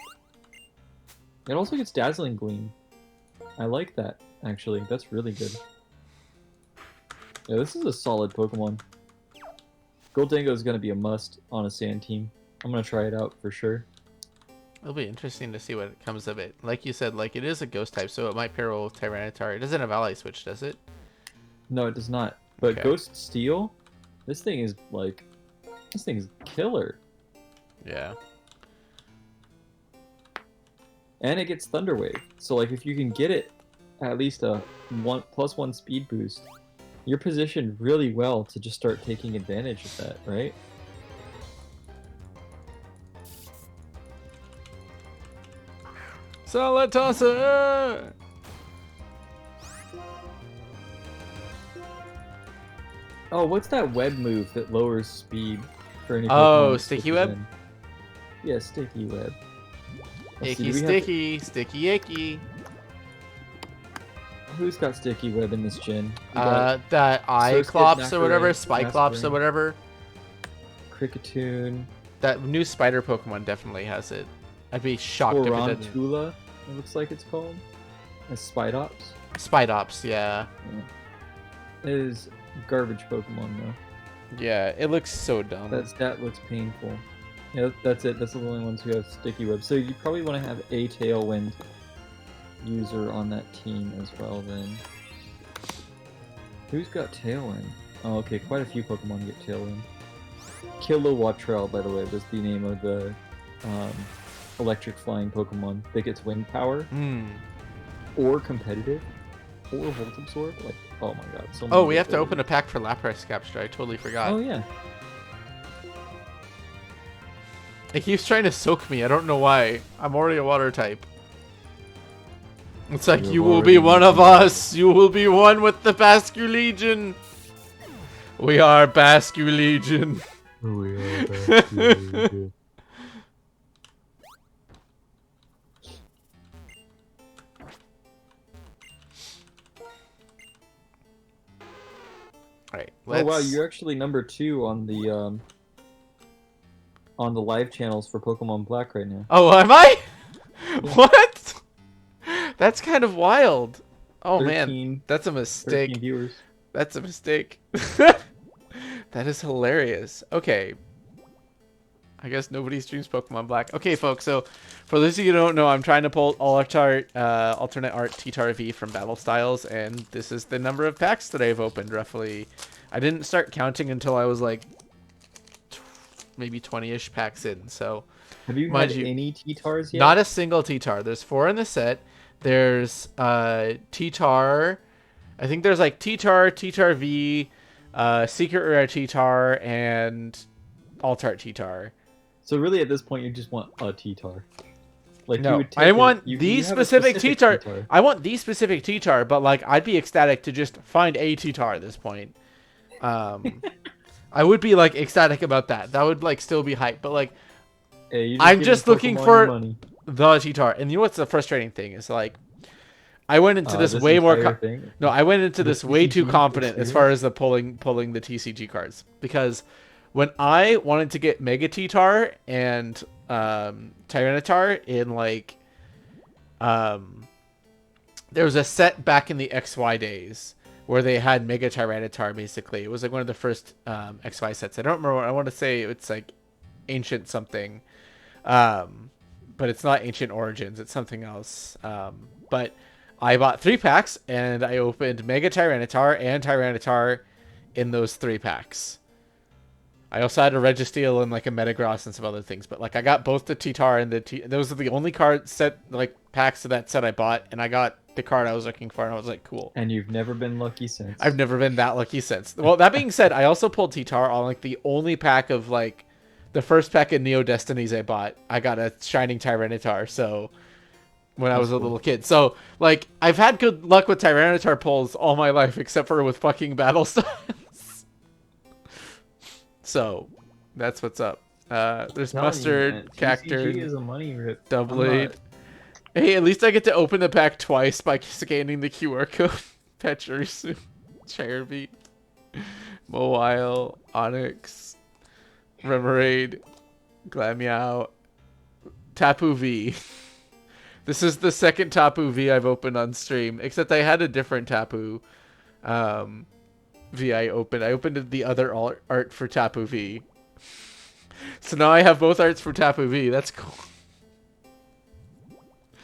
It also gets Dazzling Gleam. I like that, actually. That's really good. Yeah, this is a solid Pokemon. Goldango is going to be a must on a sand team. I'm going to try it out for sure.
It'll be interesting to see what comes of it. Like you said, like it is a ghost type, so it might pair well with Tyranitar. It doesn't have Ally Switch, does it?
No, it does not. But
Okay.
Ghost Steel, this thing is killer.
Yeah.
And it gets Thunder Wave. So like if you can get it at least a +1 speed boost, you're positioned really well to just start taking advantage of that, right?
Salatossa!
Oh, what's that web move that lowers speed for any
Oh,
Pokemon
Sticky
switches
Web?
in? Yeah, Sticky Web. Let's see,
Icky
do we have-
sticky, sticky icky.
Who's got Sticky Web in this gen? We got
That Cyclops or whatever,
Surskit,
Spyclops or
Masquerain.
whatever.
Kricketune,
That new spider Pokemon definitely has it. I'd be shocked if it didn't.
Orantula, it looks like it's called. And Spidops.
Spidops, yeah.
It is garbage Pokemon though.
Yeah, it looks so dumb.
That looks painful. Yeah, that's it. That's the only ones who have Sticky Web. So you probably want to have a Tailwind user on that team as well then. Who's got Tailwind? Oh, okay, quite a few Pokemon get Tailwind. Kilowattrel, by the way, was the name of the electric flying Pokemon that gets wind power, or competitive, or Volt Absorb. Like, oh my god, so many.
Oh, we have to open a pack for Lapras Capture. I totally forgot.
Oh yeah.
It keeps trying to soak me. I don't know why. I'm already a water type. It's like,
You're
you will be
already
one of
water.
us. You will be one with the Bascu Legion. We are Bascu Legion.
We are
Alright,
Oh wow, you're actually number 2 on the live channels for Pokemon Black right now.
Oh, am I? What? That's kind of wild. Oh
13,
man, that's a
13
mistake.
viewers.
That's a mistake. That is hilarious. Okay. I guess nobody streams Pokemon Black. Okay, folks, so for those of you who don't know, I'm trying to pull alternate art T-Tar V from Battle Styles, and this is the number of packs that I've opened, roughly. I didn't start counting until I was like maybe 20-ish packs in, so...
Have you had any T-Tars yet?
Not a single T-Tar. There's 4 in the set. There's T-Tar. I think there's like T-Tar, T-Tar V, Secret Rare T-Tar, and Alt-Art T-Tar.
So really, at this point, you just want a T-Tar. Like
No,
you would take
I want
you
the
have a
specific T-Tar.
T-Tar.
I want the specific T-Tar, but like I'd be ecstatic to just find a T-Tar at this point. I would be like ecstatic about that. That would like still be hype, but like
Hey, you're
I'm
giving
just looking
Pokemon
for
your money.
the T-Tar. And you know what's the frustrating thing is like I went into this way more
entire thing?
no, I went into
The
this way too
TCG
confident as
experience?
far as the pulling the TCG cards, because when I wanted to get Mega T-Tar and Tyranitar in like there was a set back in the XY days where they had Mega Tyranitar. Basically, it was like one of the first XY sets. I don't remember what I want to say. It's like Ancient something, but it's not Ancient Origins. It's something else. But I bought 3 packs and I opened Mega Tyranitar and Tyranitar in those 3 packs. I also had a Registeel and like a Metagross and some other things, but like I got both the T-Tar and the those are the only card set like packs of that set I bought, and I got the card I was looking for, and I was like, cool.
And you've never been lucky since.
I've never been that lucky since. Well, that being said, I also pulled T-Tar on like the only pack of like the first pack of Neo Destinies I bought. I got a Shining Tyranitar, so when I was a little kid. So like I've had good luck with Tyranitar pulls all my life, except for with fucking Battle Styles. So that's what's up. There's Mustard, Cacturn,
TCG is a money rip.
Doublade. Hey, at least I get to open the pack twice by scanning the QR code. Petcher soon. Chairbeat. Mawile, Onyx, Remoraid, Glameow, Tapu V. This is the second Tapu V I've opened on stream, except I had a different Tapu V I opened. I opened the other art for Tapu V. So now I have both arts for Tapu V. That's cool.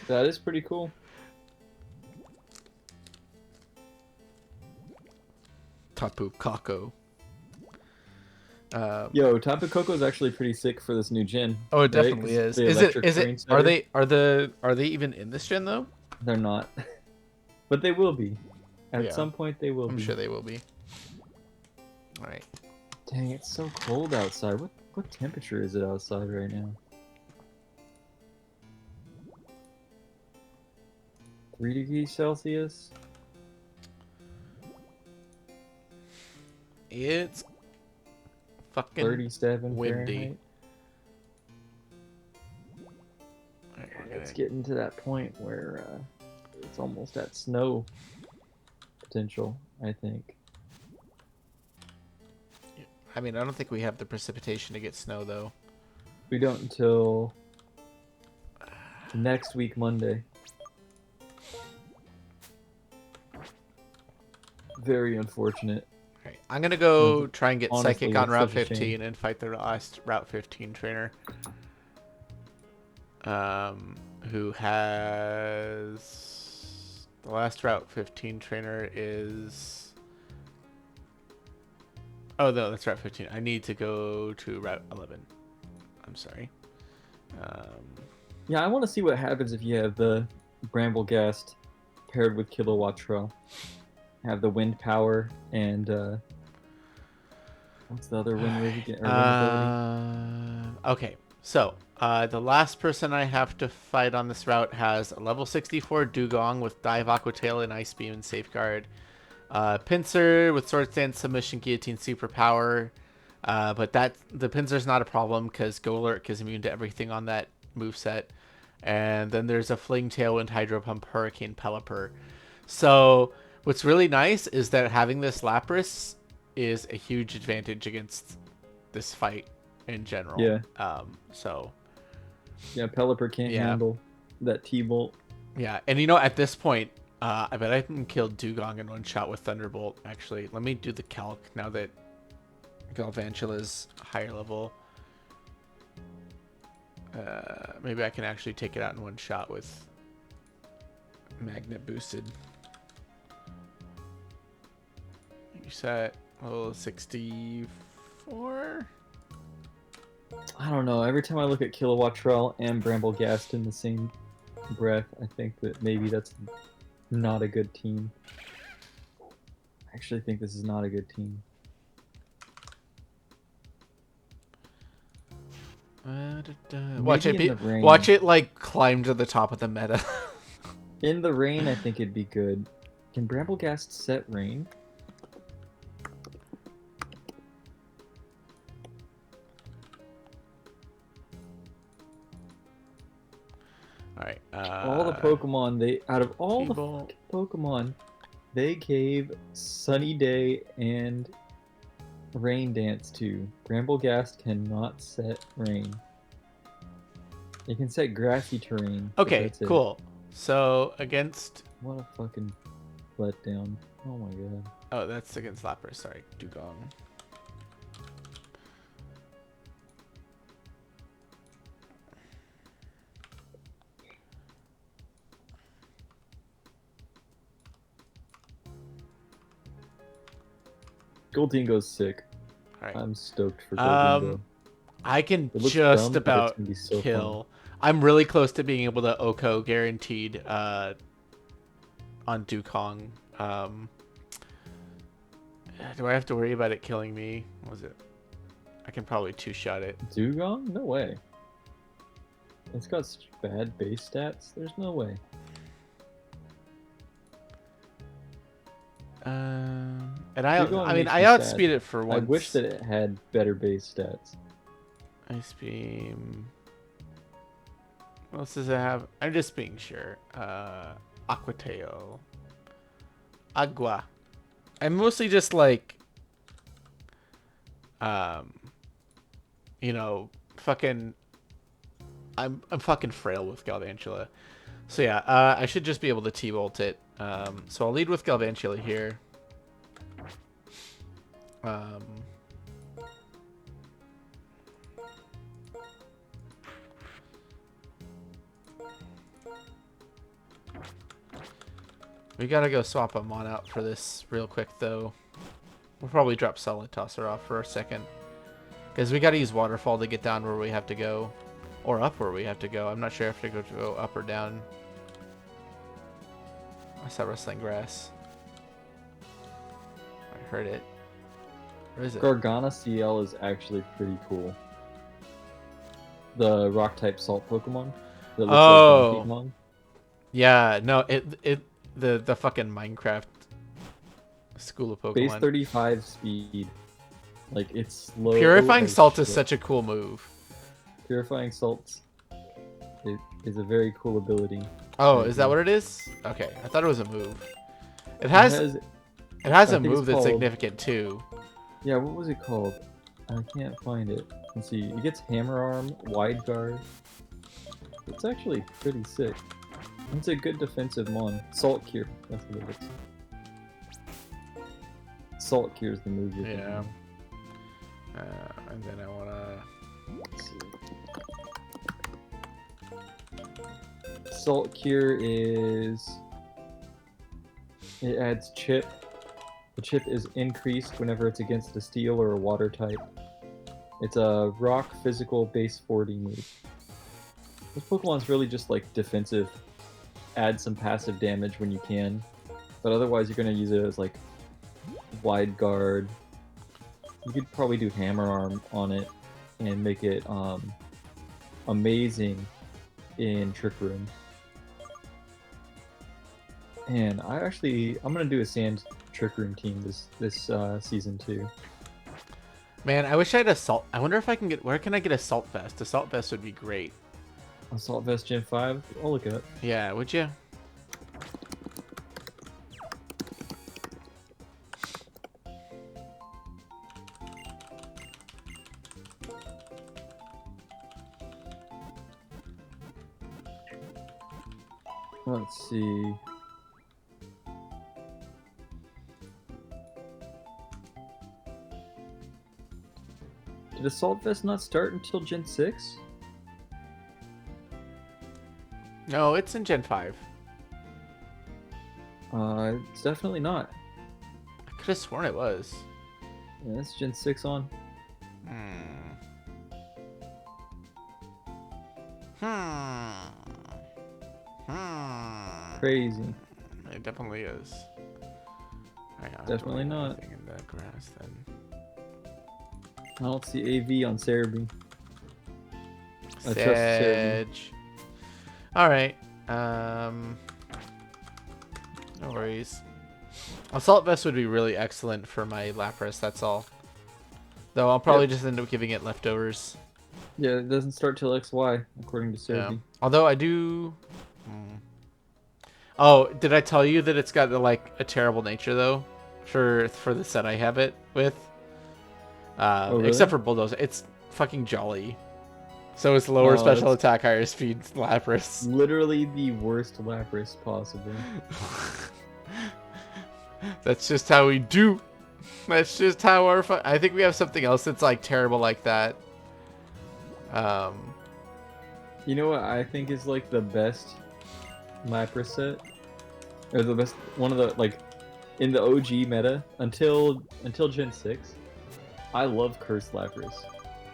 That is pretty cool.
Tapu Koko.
Yo, Tapu Koko is actually pretty sick for this new gen.
Oh, it
right?
definitely is.
The
Is
electric
it?
terrain
Are
setter.
they even in this gen though?
They're not, but they will be. At
Yeah.
some point, they will
I'm
be.
sure they will be. All right.
Dang, it's so cold outside. What temperature is it outside right now? 3 degrees Celsius?
It's fucking
37
windy.
Fahrenheit?
All right,
It's getting to that point where it's almost at snow potential, I think.
I mean, I don't think we have the precipitation to get snow though.
We don't until next week, Monday. Very unfortunate.
All right. I'm gonna go try and get
Honestly,
Psychic on
it's
Route
such a shame.
15 and fight the last Route 15 trainer. Who has the last Route 15 trainer is. Oh no, that's Route 15. I need to go to Route 11. I'm sorry.
Yeah, I want to see what happens if you have the Bramblegast paired with Kilowattrel. Have the wind power and what's the other wind wave again? Or wind ability?
Okay, so the last person I have to fight on this route has a level 64 Dugong with Dive, Aqua Tail, and Ice Beam and Safeguard. Pinsir with Sword Stance, Submission, Guillotine, Superpower. But the Pinsir's not a problem because Golurk is immune to everything on that moveset. And then there's a Fling, Tailwind, Hydro Pump, Hurricane, Pelipper. So what's really nice is that having this Lapras is a huge advantage against this fight in general.
Yeah.
So.
Yeah, Pelipper can't handle that T-Bolt.
Yeah, and you know, at this point, I bet I can kill Dugong in one shot with Thunderbolt. Actually, let me do the calc now that Galvantula's higher level. Maybe I can actually take it out in one shot with Magnet boosted. You set level 64.
I don't know. Every time I look at Kilowattrel and Bramblegast in the same breath, I think that maybe that's not a good team. I actually think this is not a good team.
Watch
Maybe
it watch it like climb to the top of the meta.
In the rain, I think it'd be good. Can Bramblegast set rain?
All right.
All the Pokemon out of all
T-Bolt.
the Pokemon, they gave Sunny Day and Rain Dance to. Bramblegast cannot set rain. It can set grassy terrain.
Okay, cool. So against.
What a fucking letdown! Oh my god.
Oh, that's against Lapras. Sorry, Dugong.
Goldingo's sick.
All right.
I'm stoked for Goldingo.
I can
It looks
just
dumb, but it's
about
gonna be so
kill. I'm really close to being able to Oko guaranteed on Dugong. Do I have to worry about it killing me? What was it? I can probably two-shot it.
Dugong? No way. It's got such bad base stats. There's no way.
And I
makes me
outspeed
sad.
it for once.
I wish that it had better base stats.
Ice Beam. What else does it have? I'm just being sure. Aqua Tail. Agua. I'm mostly just like you know, fucking, I'm fucking frail with Galvantula. So yeah, I should just be able to T-bolt it. So I'll lead with Galvantula here. We gotta go swap a Mon out for this real quick, though. We'll probably drop Solid Tosser off for a second. Because we gotta use Waterfall to get down where we have to go. Or up where we have to go. I'm not sure if to go up or down. I saw Rustling Grass. I heard it. Where is it?
Gargana CL is actually pretty cool. The Rock-type Salt Pokemon. That looks like Pokemon.
Yeah, no, the fucking Minecraft school of Pokemon.
Base 35 speed. Like, it's slow.
Purifying Salt is such a cool move.
Purifying Salt is a very cool ability.
Oh, is that what it is? Okay, I thought it was a move. It has a move that's significant too.
Yeah, what was it called? I can't find it. Let's see. It gets Hammer Arm, Wide Guard. It's actually pretty sick. It's a good defensive mon. Salt Cure. That's what it is. Salt Cure is the move.
Yeah. And then I wanna.
Let's see. Salt Cure is. It adds Chip. The Chip is increased whenever it's against a Steel or a Water type. It's a Rock Physical Base 40 move. This Pokemon's really just like defensive. Add some passive damage when you can, but otherwise you're gonna use it as like Wide Guard. You could probably do Hammer Arm on it and make it amazing in Trick Room. And I'm gonna do a Sand Trick Room team this season too.
Man, I wish I had a Salt. I wonder if I can get. Where can I get a Salt Vest? A Salt Vest would be great.
Assault Vest Gen 5? I'll look it up.
Yeah, would you?
Let's see. Did Assault Vest not start until Gen 6?
No, it's in Gen 5.
It's definitely not.
I could have sworn it was.
Yeah, it's Gen 6 on. Crazy.
It definitely is.
Definitely not.
In the grass, then.
I don't see AV on Cerebi. I trust
Sedge. Alright. No worries. Assault Vest would be really excellent for my Lapras, that's all. Though I'll probably just end up giving it leftovers.
Yeah, it doesn't start till XY, according to Cerebi.
Yeah. Although I do... Oh, did I tell you that it's got like a terrible nature though? For the set I have it with?
Really?
Except for Bulldozer. It's fucking jolly. So it's lower special attack, higher speed Lapras.
Literally the worst Lapras possible.
That's just how we do. That's just how our I think we have something else that's like terrible like that.
You know what I think is like the best Lapras set? Or the best one of the like in the OG meta until Gen 6. I love Cursed Lapras.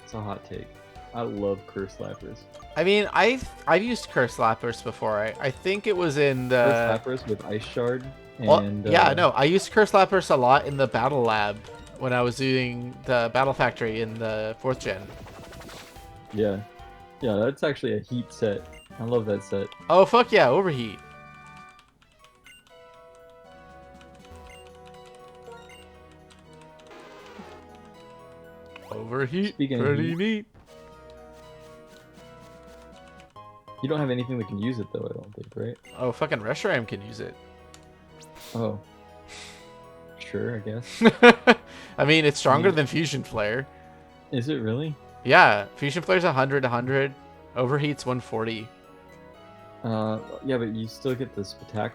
It's a hot take. I love Cursed Lapras.
I mean, I've used Cursed Lapras before. I think it was in the
Cursed Lapras with Ice Shard.
And yeah, no, I used Cursed Lapras a lot in the Battle Lab when I was doing the Battle Factory in the 4th gen.
Yeah, that's actually a heat set. I love that set.
Oh fuck yeah, Overheat. Overheat, pretty neat.
You don't have anything that can use it though, I don't think, right?
Oh, fucking Reshiram can use it.
Oh. Sure, I guess.
I mean, it's stronger than Fusion Flare.
Is it really?
Yeah, Fusion Flare's 100, 100. Overheat's 140.
Yeah, but you still get this attack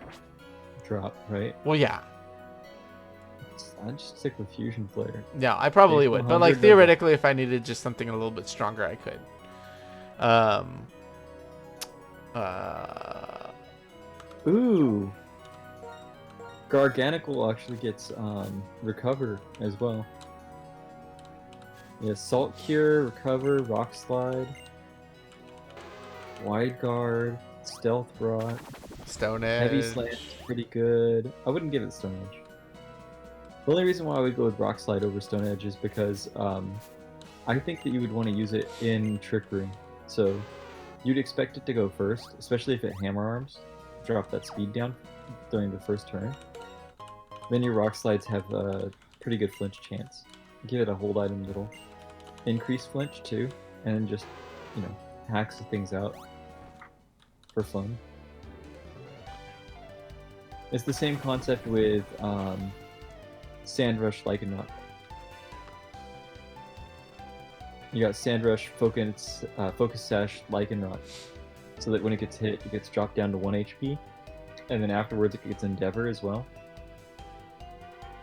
drop, right?
Well, yeah.
I'd just stick with Fusion Flare.
Yeah, I probably
Base
would. But, like,
100
theoretically, if I needed just something a little bit stronger, I could.
Ooh. Garganical actually gets Recover as well. Yeah, Salt Cure, Recover, Rock Slide, Wide Guard, Stealth Rot,
Stone Edge.
Heavy Slant is pretty good. I wouldn't give it Stone Edge. The only reason why I would go with Rock Slide over Stone Edge is because I think that you would want to use it in Trick Room. So you'd expect it to go first, especially if it Hammer Arms. Drop that speed down during the first turn. Then your Rock Slides have a pretty good flinch chance. Give it a hold item that'll increase flinch too, and then just, you know, hacks things out for fun. It's the same concept with Sandrush Lycanroc. You got Sandrush, Focus Sash, Lycanroc, so that when it gets hit, it gets dropped down to 1 HP, and then afterwards it gets Endeavor as well.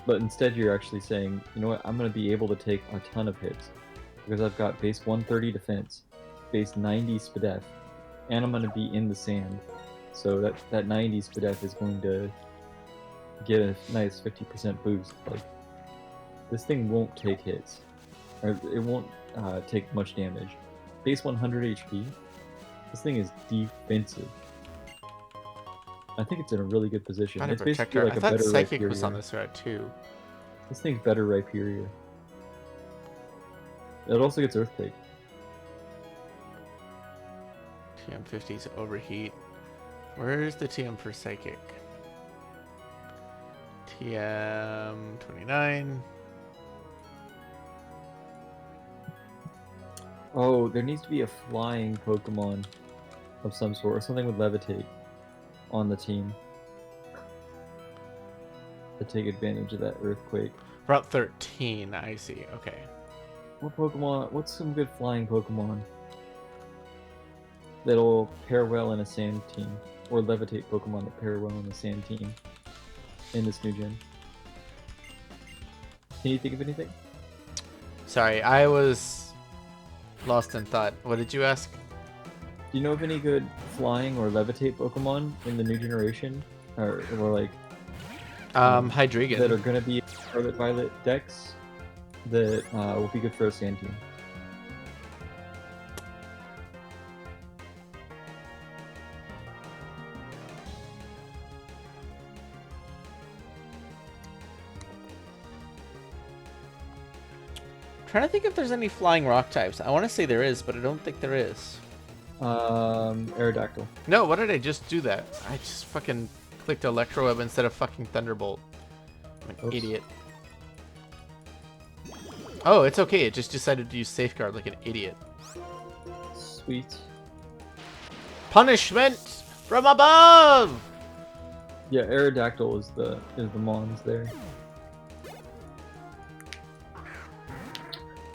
But instead you're actually saying, you know what, I'm going to be able to take a ton of hits, because I've got base 130 defense, base 90 Spadef, and I'm going to be in the sand. So that 90 Spadef is going to get a nice 50% boost. Like, this thing won't take hits, or it won't take much damage. Base 100 HP, this thing is defensive. I think it's in a really good position. It's basically like
I
a
thought
better
Psychic
Rhyperior.
was on this route too.
This thing's better Rhyperior. It also gets Earthquake.
TM50's Overheat. Where's the TM for Psychic? TM29.
Oh, there needs to be a flying Pokemon of some sort, or something with Levitate on the team to take advantage of that Earthquake.
Route 13, I see. Okay.
What Pokemon? What's some good flying Pokemon that'll pair well in a sand team, or Levitate Pokemon that pair well in a sand team in this new gen? Can you think of anything?
Sorry, I was lost in thought. What did you ask?
Do you know of any good flying or Levitate Pokemon in the new generation, or like
Hydreigon.
that are going to be Scarlet Violet decks that will be good for a sand team?
Trying to think if there's any flying rock types. I want to say there is, but I don't think there is.
Aerodactyl.
No, what did I just do that? I just fucking clicked Electro Web instead of fucking Thunderbolt. I'm an idiot. Oh, it's okay. It just decided to use Safeguard like an idiot.
Sweet.
Punishment from above!
Yeah, Aerodactyl is the Mons there.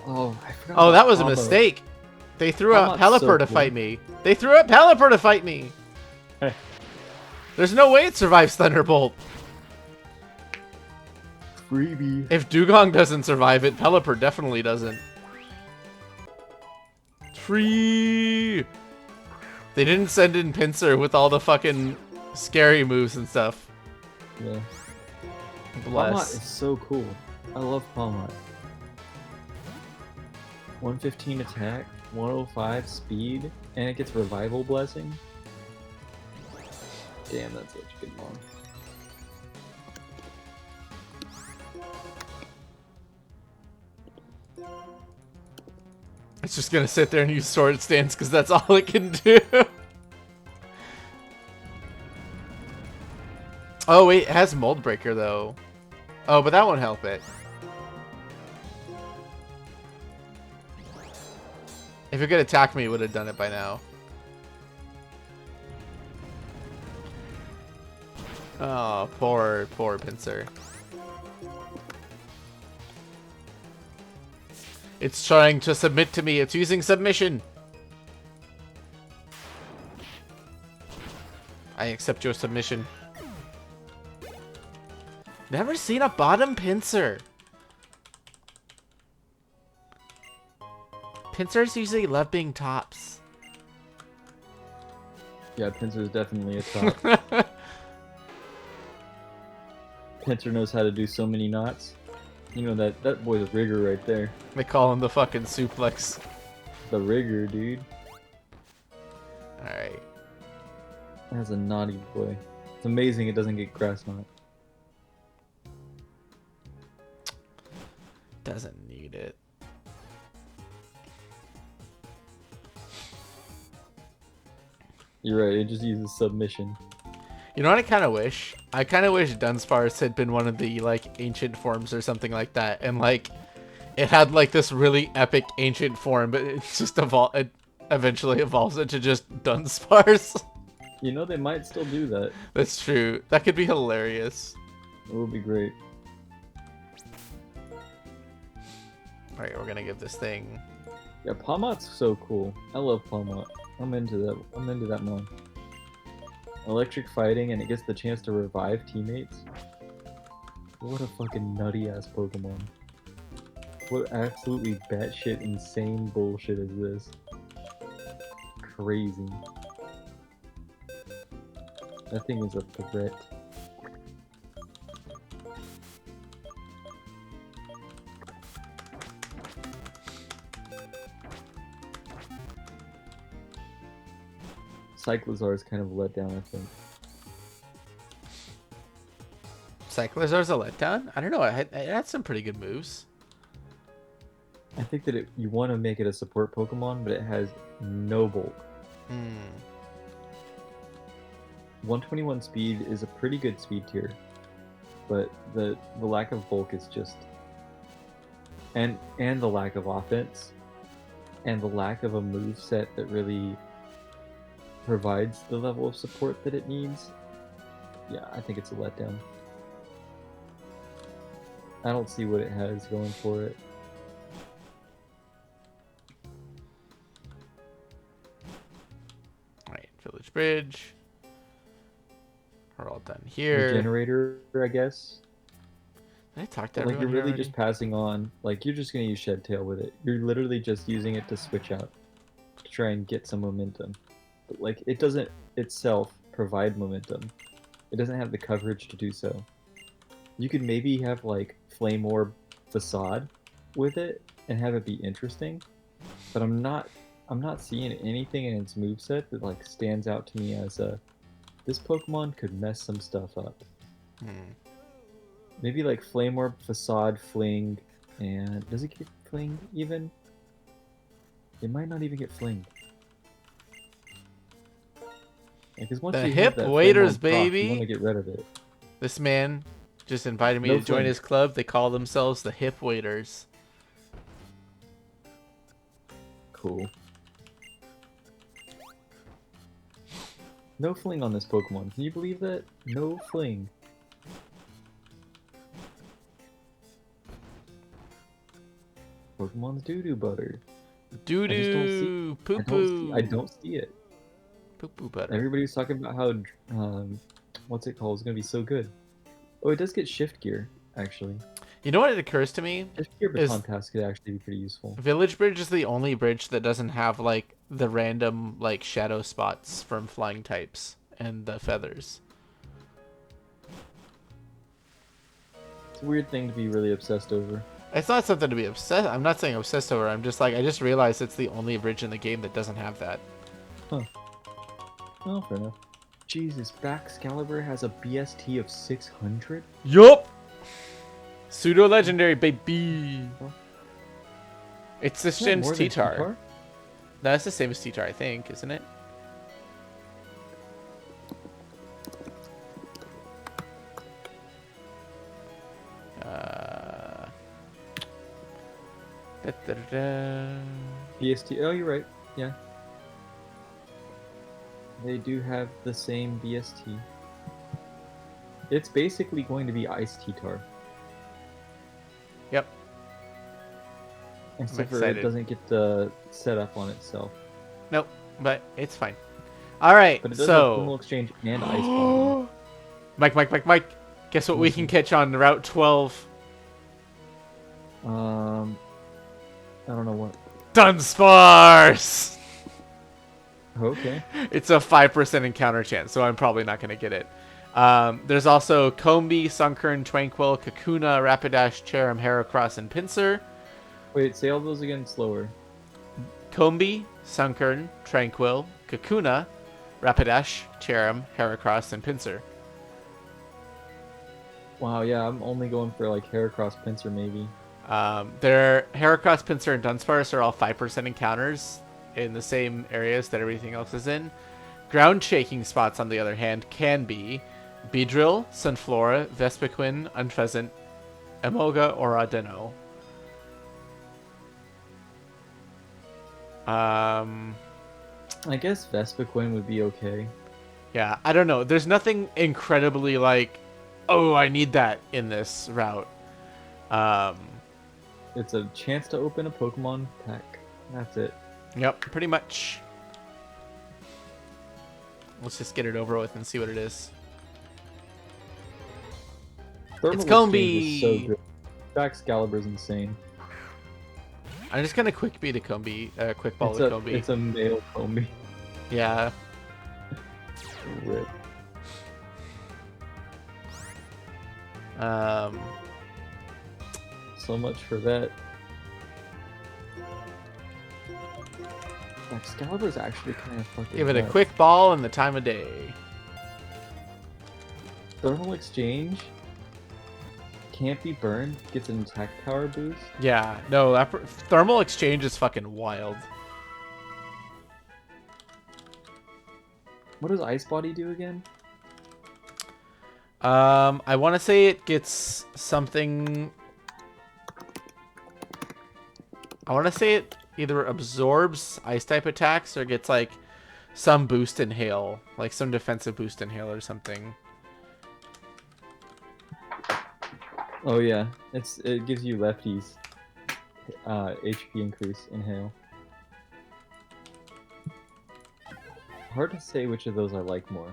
Oh, I forgot.
Oh, that was a
Combo.
mistake. They threw out
Combo's
Pelipper
so
to
cool.
fight me. They threw out Pelipper to fight me. There's no way it survives Thunderbolt.
Freebie.
If Dugong doesn't survive it, Pelipper definitely doesn't. Free. They didn't send in Pinsir with all the fucking scary moves and stuff.
Yeah.
Bless.
Palmot is so cool. I love Palmot. 115 attack, 105 speed, and it gets Revival Blessing. Damn, that's such a good mon.
It's just gonna sit there and use Sword Stance because that's all it can do. Oh wait, it has Mold Breaker though. Oh, but that won't help it. If it could attack me, it would have done it by now. Oh, poor Pinsir. It's trying to submit to me. It's using submission. I accept your submission. Never seen a bottom pincer. Pincers usually love being tops.
Yeah, Pincer's definitely a top. Pincer knows how to do so many knots. You know that boy's a rigger right there.
They call him the fucking suplex.
The rigger, dude.
Alright.
That's a naughty boy. It's amazing it doesn't get grass knot.
Doesn't need it.
You're right, it just uses submission.
You know what I kind of wish? I kind of wish Dunsparce had been one of the, like, ancient forms or something like that. And, like, it had, like, this really epic ancient form, but it just it eventually evolves into just Dunsparce.
You know, they might still do that.
That's true. That could be hilarious.
It would be great.
Alright, we're gonna give this thing...
Yeah, Palmot's so cool. I love Palmot. I'm into that. I'm into that one. Electric fighting, and it gets the chance to revive teammates. What a fucking nutty ass Pokemon. What absolutely batshit insane bullshit is this? Crazy. That thing is a threat. Cyclizar is kind of a letdown, I think.
Cyclizar's a letdown? I don't know, it had some pretty good moves.
I think that you want to make it a support Pokemon, but it has no bulk. 121 speed is a pretty good speed tier, but the lack of bulk is just... And the lack of offense, and the lack of a move set that really provides the level of support that it needs. Yeah, I think it's a letdown. I don't see what it has going for it.
Alright, Village Bridge. We're all done here.
Regenerator, I guess.
Did I talk to
But, like,
everyone
you're really
already?
just passing on. Like, you're just gonna use Shed Tail with it. You're literally just using it to switch out, to try and get some momentum. But, like, it doesn't itself provide momentum. It doesn't have the coverage to do so. You could maybe have, like, Flame Orb Facade with it and have it be interesting, but I'm not seeing anything in its moveset that, like, stands out to me as this Pokemon could mess some stuff up. Maybe like Flame Orb, Facade, Fling, and does it get Fling even? It might not even get Flinged. Because once
The
you
hip
have that
waiters,
Flame Orb proc,
baby!
you want to get rid of it.
This man just invited me
No
to join
fling.
his club. They call themselves the Hip Waiters.
Cool. No Fling on this Pokemon. Can you believe that? No Fling. Pokemon's doo-doo butter.
Doo
I just don't see-
doo, poo poo.
I don't see it.
Poo poo butter.
Everybody's talking about how, what's it called? It's gonna be so good. Oh, it does get Shift Gear, actually.
You know what it occurs to me?
Shift Gear
Is-
Baton Pass could actually be pretty useful.
Village Bridge is the only bridge that doesn't have like the random like shadow spots from flying types and the feathers.
It's a weird thing to be really obsessed over.
It's not something to be obsessed. I'm not saying obsessed over. I'm just like I just realized it's the only bridge in the game that doesn't have that.
Oh, fair enough. Jesus, Baxcalibur has a BST of 600?
Yup. Pseudo legendary baby. It's this
Isn't that
gen's
more than
T-Tar.
T-Tar?
That's the same as T-Tar, I think, isn't it? Da-da-da-da.
BST. Oh, you're right. Yeah. They do have the same BST. It's basically going to be Ice T-Tar.
Yep.
Except for
excited.
it doesn't get the setup on itself.
Nope, but it's fine. All right,
But it does have thermal
so
exchange and ice bonding.
Mike. Guess what we can catch on Route 12?
I don't know what.
Dunsparce!
Okay.
It's a 5% encounter chance, so I'm probably not going to get it. There's also Combee, Sunkern, Tranquil, Kakuna, Rapidash, Cherim, Heracross, and Pinsir.
Wait, say all those again slower.
Combee, Sunkern, Tranquil, Kakuna, Rapidash, Cherim, Heracross, and Pinsir.
Wow, yeah, I'm only going for like Heracross Pinsir maybe.
Their Heracross, Pinsir, and Dunsparce are all 5% encounters in the same areas that everything else is in. Ground shaking spots, on the other hand, can be Beedrill, Sunflora, Vespiquen, Unpheasant, Emolga, or Audino.
I guess Vespiquen would be okay.
Yeah, I don't know. There's nothing incredibly like, oh, I need that in this route.
It's a chance to open a Pokemon pack. That's it.
Yep, pretty much. Let's just get it over with and see what it is.
Thermal
It's
Exchange
Combee!
is so good. Excalibur's insane.
I'm just gonna quick beat a Combee, quick ball a Combee.
It's a male Combee.
Yeah.
Rip. So much for that. Excalibur's actually kind of fucking
Give it a
nuts.
quick ball and the time of day.
Thermal Exchange can't be burned, gets an attack power boost.
Yeah, no, Thermal Exchange is fucking wild.
What does Ice Body do again?
I want to say it gets something... I want to say it either absorbs ice-type attacks or gets, like, some boost in hail. Like, some defensive boost in hail or something.
Oh yeah, it gives you lefties HP increase in hail. Hard to say which of those I like more.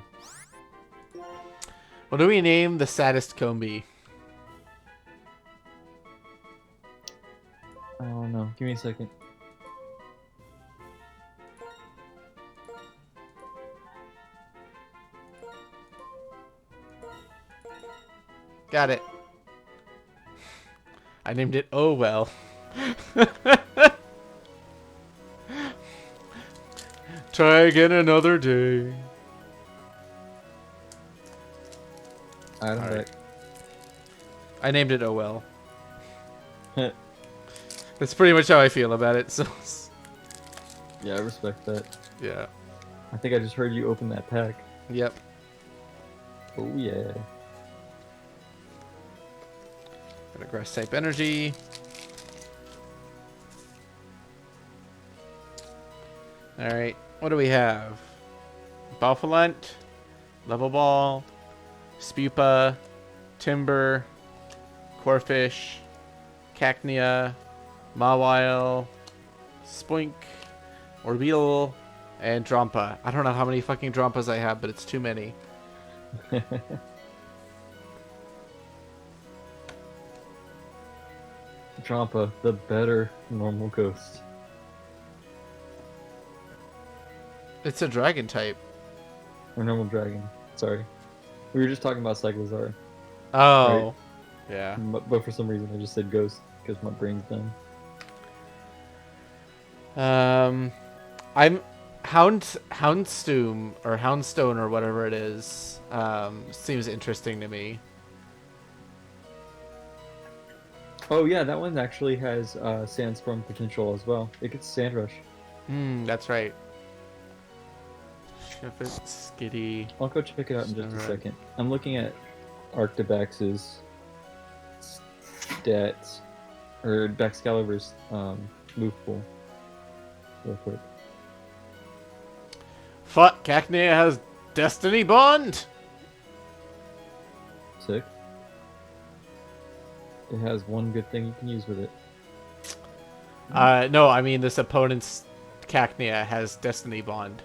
What do we name the saddest Combee?
I don't know. Give me a second.
Got it. I named it Oh Well. Try again another day.
I don't know.
I named it Oh Well. That's pretty much how I feel about it. So
Yeah, I respect that.
yeah.
I think I just heard you open that pack.
Yep.
Oh yeah.
Got a grass type energy. Alright, what do we have? Balfalunt, Level Ball, Spupa, Timber, Corfish, Cacnea, Mawile, Spoink, Orbeetle, and Drampa. I don't know how many fucking Drampas I have, but it's too many.
Drampa, the better normal ghost.
It's a dragon type.
Or normal dragon. Sorry. We were just talking about Cyclizar.
Oh.
Right.
Yeah.
But for some reason I just said ghost because my brain's done.
I'm Houndstone or whatever it is. Seems interesting to me.
Oh yeah, that one actually has Sandstorm potential as well. It gets Sand Rush.
That's right. Shifit, Skitty.
I'll go check it out in just a second. I'm looking at Arctibax's stats, or Baxcalibur's move pool. Real quick.
Fuck, Cacnea has Destiny Bond!
Sick. It has one good thing you can use with it.
No, I mean this opponent's Cacnea has Destiny Bond.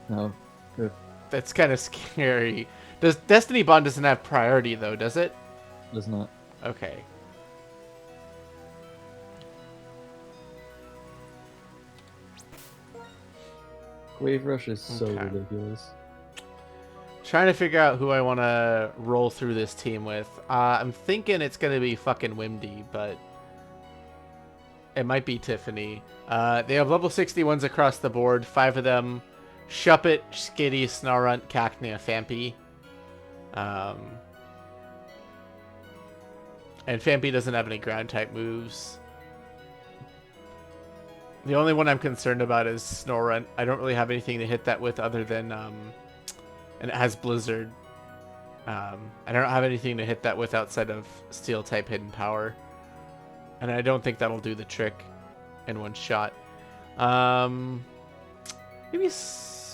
No. Good.
That's kind of scary. Does Destiny Bond doesn't have priority though, does it?
Does not.
Okay.
Wave Rush is so
Okay.
ridiculous.
Trying to figure out who I want to roll through this team with. I'm thinking it's going to be fucking Wimdy, but it might be Tiffany. They have level 61s across the board. 5 of them. Shuppet, Skitty, Snorunt, Cacnea, Fampy. And Fampy doesn't have any ground type moves. The only one I'm concerned about is Snorunt. I don't really have anything to hit that with other than... and it has Blizzard. I don't have anything to hit that with outside of Steel type Hidden Power. And I don't think that'll do the trick in one shot. Maybe...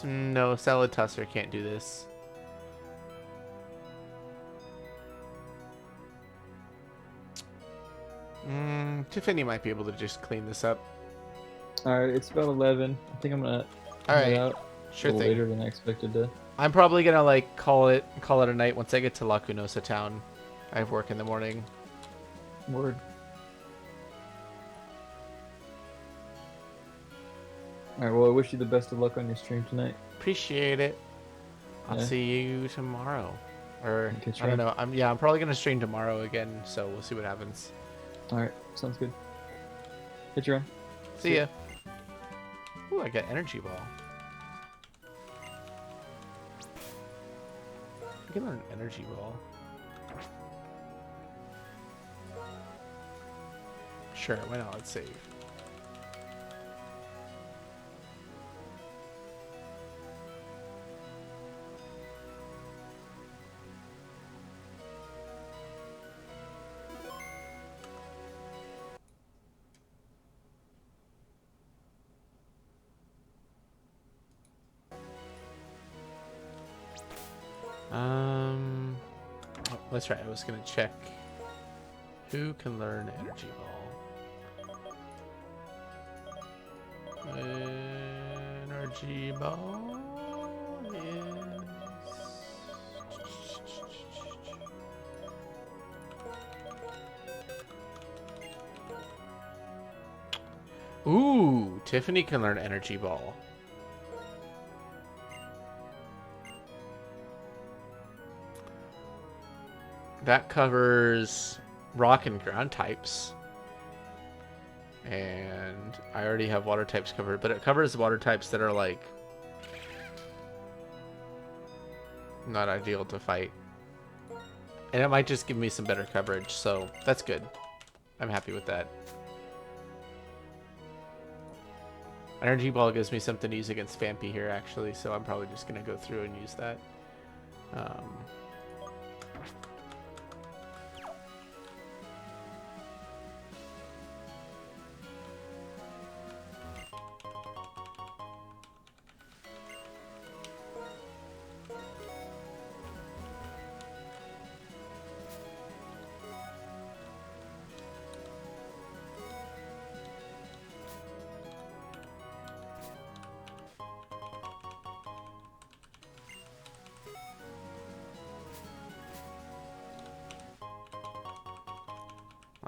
No, Salad Tosser can't do this. Tiffany might be able to just clean this up.
Alright, it's about 11. I think I'm gonna
Alright,
head out
sure
a little
thing.
later than I expected to.
I'm probably gonna like call it a night once I get to Lacunosa town. I have work in the morning.
Word. Alright, well I wish you the best of luck on your stream tonight.
Appreciate it. I'll
Yeah.
see you tomorrow. Or
Okay,
I don't know. I'm probably gonna stream tomorrow again, so we'll see what happens.
Alright, sounds good. Hit your run.
See ya. Ooh, I got Energy Ball. I can learn Energy Ball. Sure, why not? Let's save. Oh, that's right. I was gonna check who can learn Energy Ball. Energy Ball is... Ooh, Tiffany can learn Energy Ball. That covers rock and ground types. And I already have water types covered, but it covers water types that are like not ideal to fight. And it might just give me some better coverage, so that's good. I'm happy with that. Energy Ball gives me something to use against Fampy here, actually, so I'm probably just going to go through and use that.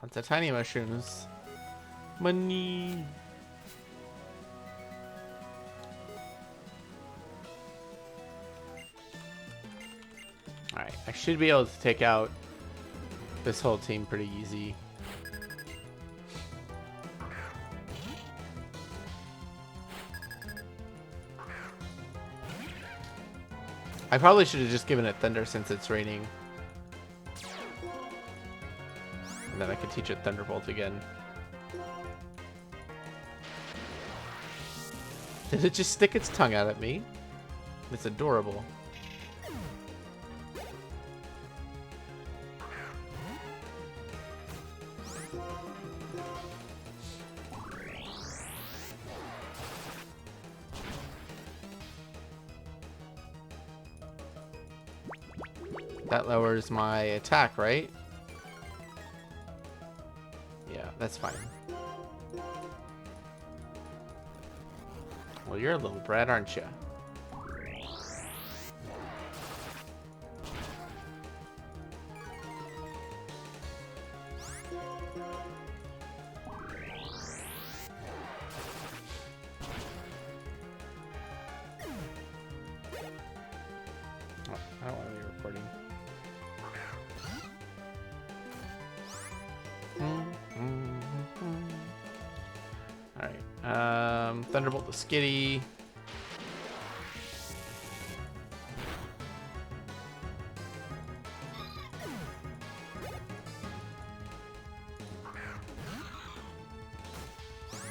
Lots of tiny mushrooms. Money. Alright, I should be able to take out this whole team pretty easy. I probably should have just given it Thunder since it's raining. And then I could teach it Thunderbolt again. Did it just stick its tongue out at me? It's adorable. That lowers my attack, right? Yeah. That's fine. Well, you're a little brat, aren't you? I don't want to be recording. Alright. Thunderbolt the Skitty.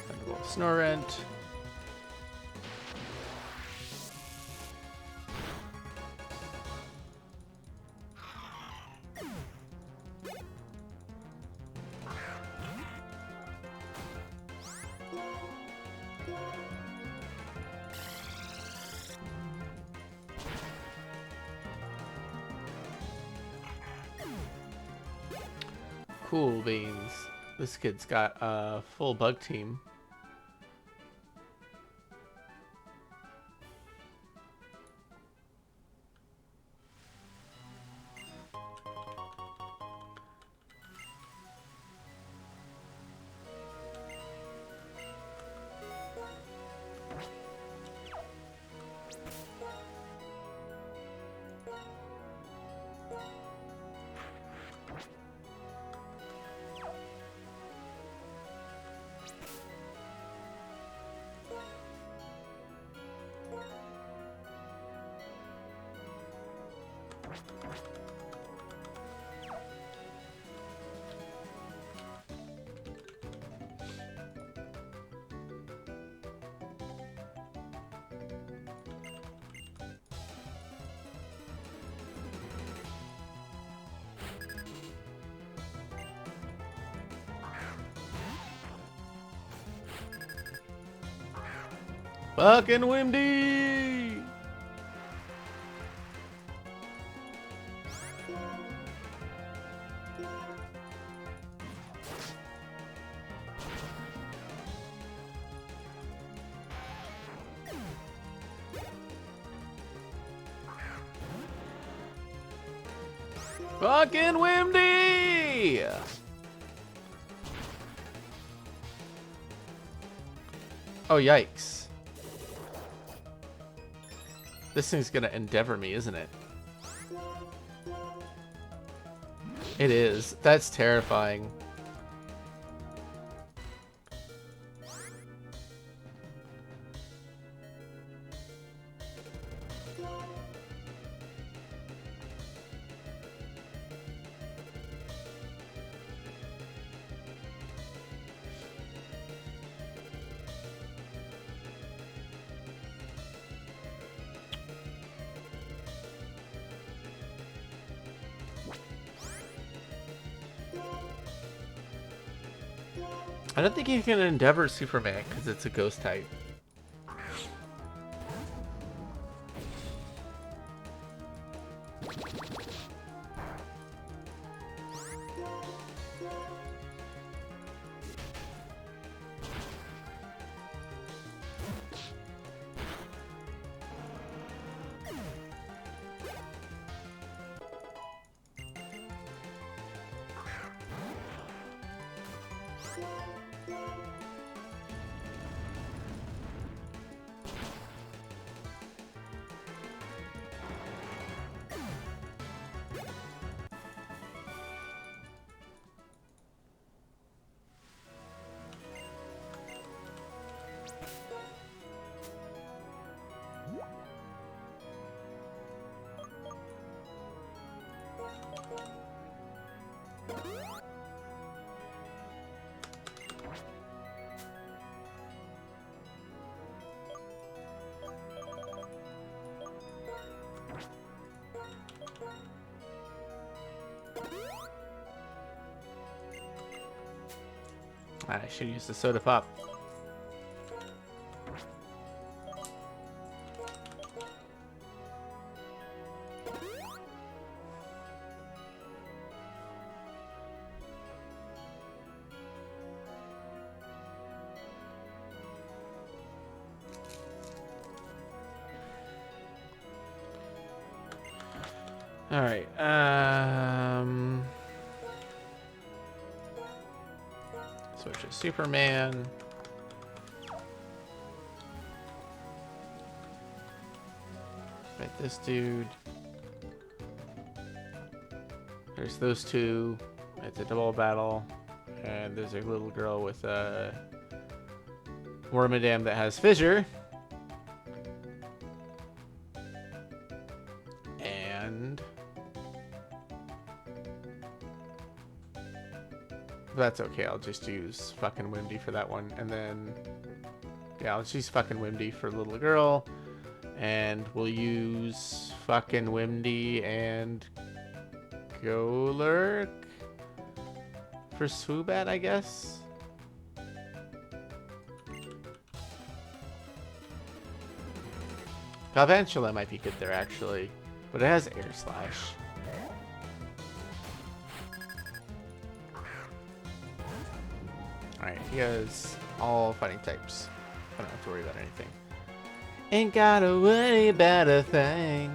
Thunderbolt Snorrent. Cool beans. This kid's got a full bug team. Fucking Windy! Fucking Windy! Oh, yikes. This thing's gonna endeavor me, isn't it? It is. That's terrifying. I don't think he can endeavor Superman because it's a ghost type. I should use the soda pop. All right. Switch to Superman. Fight this dude. There's those two. It's a double battle. And there's a little girl with a Wormadam that has fissure. And that's okay. I'll just use fucking Wimdy for that one. And then, yeah, I'll just use fucking Wimdy for little girl. And we'll use fucking Wimdy and Golurk for Swoobat, I guess. Galvantula might be good there, actually. But it has Air Slash. Alright, he has all fighting types. I don't have to worry about anything. Ain't gotta worry about a thing.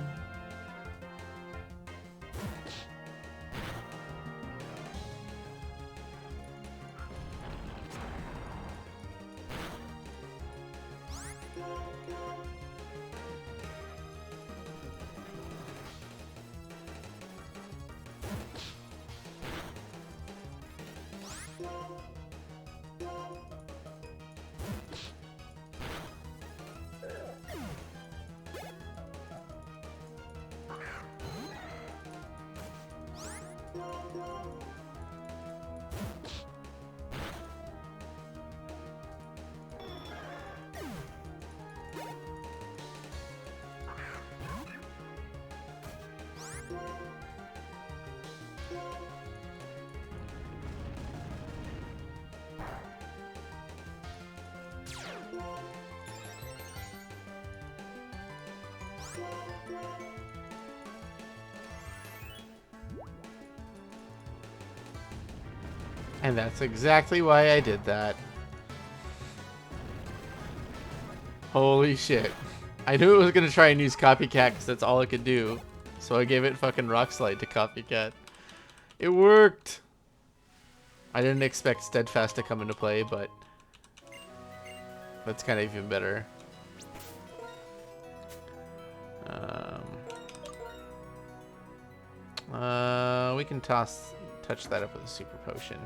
And that's exactly why I did that. Holy shit. I knew it was going to try and use Copycat because that's all it could do. So I gave it fucking Rock Slide to Copycat. It worked! I didn't expect Steadfast to come into play, but that's kind of even better. We can touch that up with a Super Potion.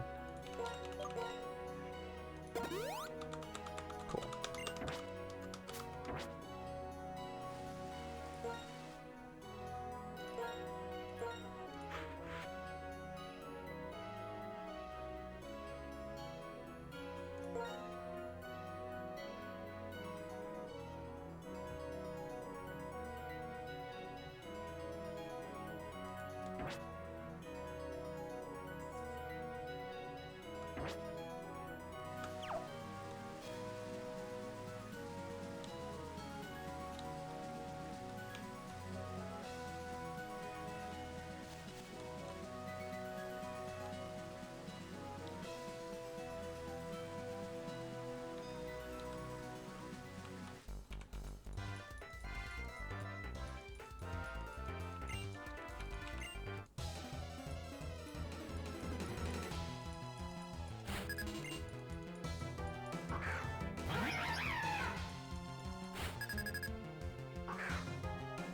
Cool.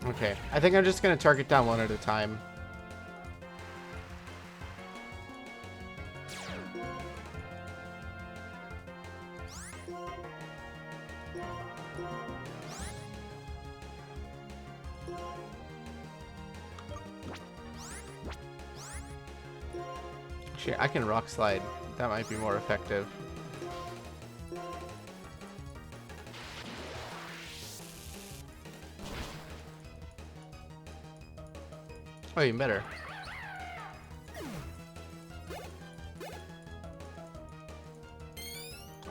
Okay, I think I'm just going to target down one at a time. Shit, I can Rock Slide. That might be more effective. Oh, even better.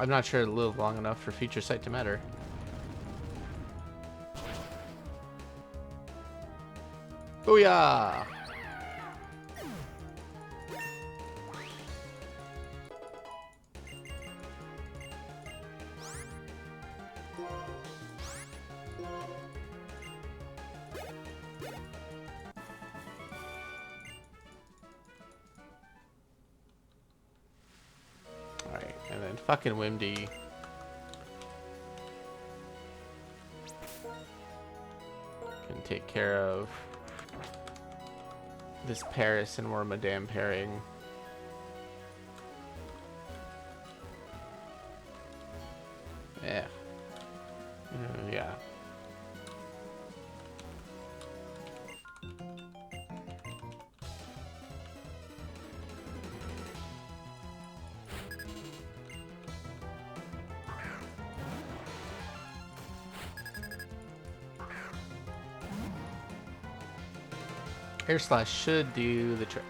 I'm not sure it'll live long enough for Future Sight to matter. Booyah! fucking Wimdy. Can take care of this Paris and more Madame pairing. Yeah. Yeah. Air Slash should do the trick.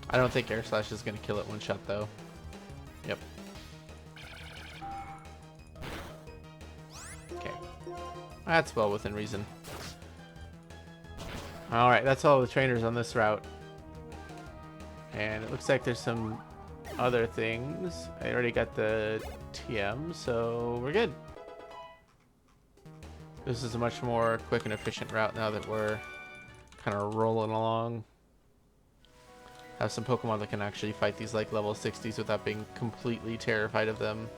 I don't think Air Slash is going to kill it one shot though. Yep. Okay. That's well within reason. Alright, that's all the trainers on this route. And it looks like there's some other things. I already got the TM, so we're good. This is a much more quick and efficient route now that we're kind of rolling along. Have some Pokemon that can actually fight these like level 60s without being completely terrified of them.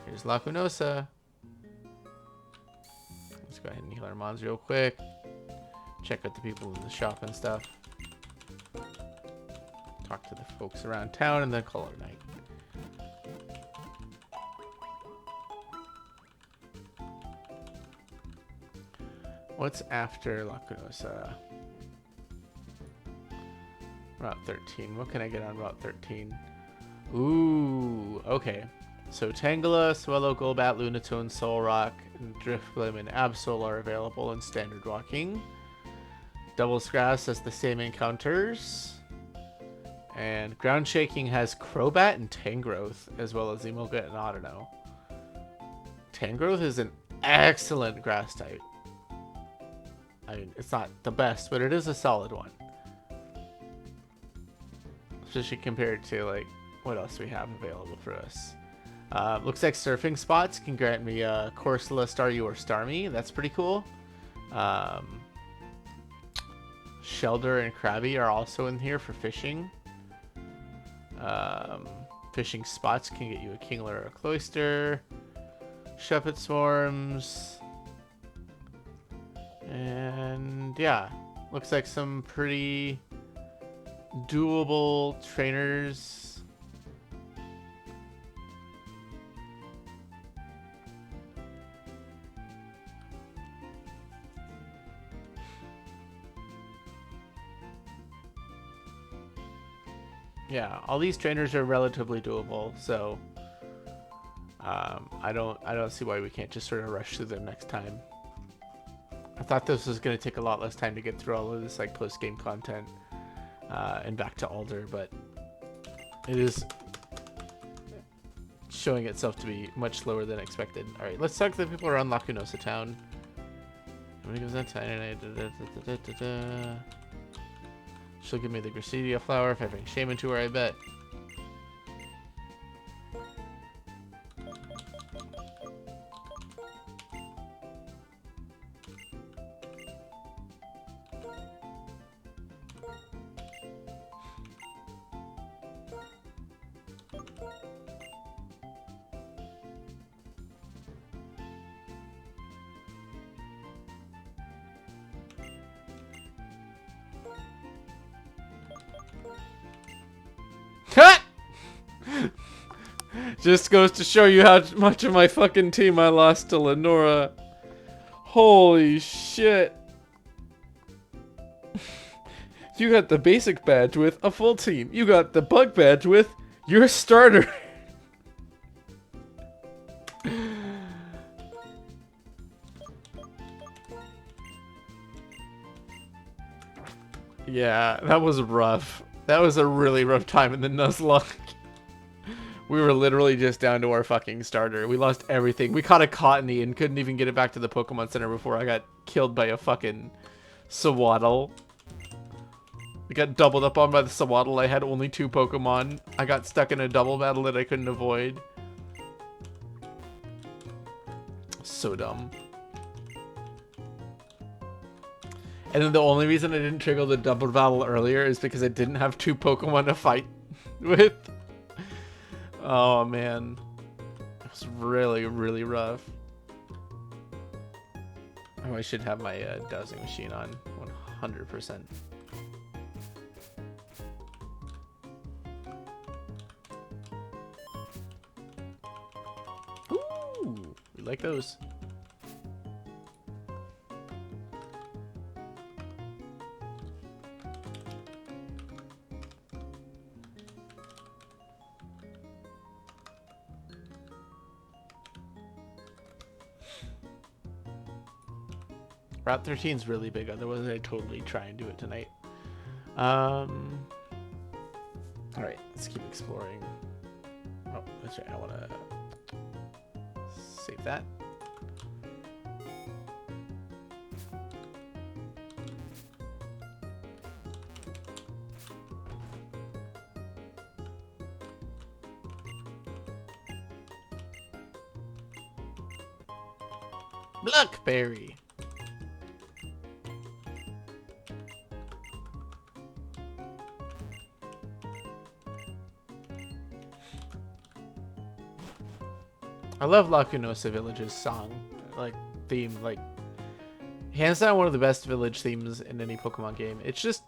Here's Lacunosa. Let's go ahead and heal our mons real quick. Check out the people in the shop and stuff. Talk to the folks around town and then call it a night. What's after Lacunosa? Route 13. What can I get on Route 13? Ooh, okay. So Tangela, Swellow, Golbat, Lunatone, Solrock, and Drifblim and Absol are available in Standard Walking. Doubles Grass has the same encounters. And Ground Shaking has Crobat and Tangrowth, as well as Emolga and Audino. Tangrowth is an excellent grass type. I mean, it's not the best, but it is a solid one. Especially compared to, like, what else we have available for us. Looks like Surfing Spots can grant me Corsola, Staryu, or Starmie. That's pretty cool. Shelder and Krabby are also in here for fishing. Fishing Spots can get you a Kingler or a Cloyster. Shuppet Swarms. And yeah, looks like some pretty doable trainers. Yeah, all these trainers are relatively doable, so I don't see why we can't just sort of rush through them next time. I thought this was going to take a lot less time to get through all of this like post-game content and back to Alder, but it is showing itself to be much slower than expected. All right, let's talk to the people around Lacunosa town. She'll give me the Gracidia flower if I bring Shaman to her, I bet. Cut! Just goes to show you how much of my fucking team I lost to Lenora. Holy shit. You got the basic badge with a full team. You got the bug badge with your starter. Yeah, that was rough. That was a really rough time in the Nuzlocke. We were literally just down to our fucking starter. We lost everything. We caught a Cottony and couldn't even get it back to the Pokemon Center before I got killed by a fucking Sawaddle. We got doubled up on by the Sawaddle. I had only 2 Pokemon. I got stuck in a double battle that I couldn't avoid. So dumb. And then the only reason I didn't trigger the double battle earlier is because I didn't have 2 Pokemon to fight with. Oh man. It was really, really rough. Oh, I should have my dowsing machine on 100%. Ooh, we like those. Route 13 is really big, otherwise I'd totally try and do it tonight. Alright, let's keep exploring. Oh, that's right, I want to save that. Blackberry. I love Lacunosa Village's song, like, theme, like, hands down one of the best village themes in any Pokemon game. It's just,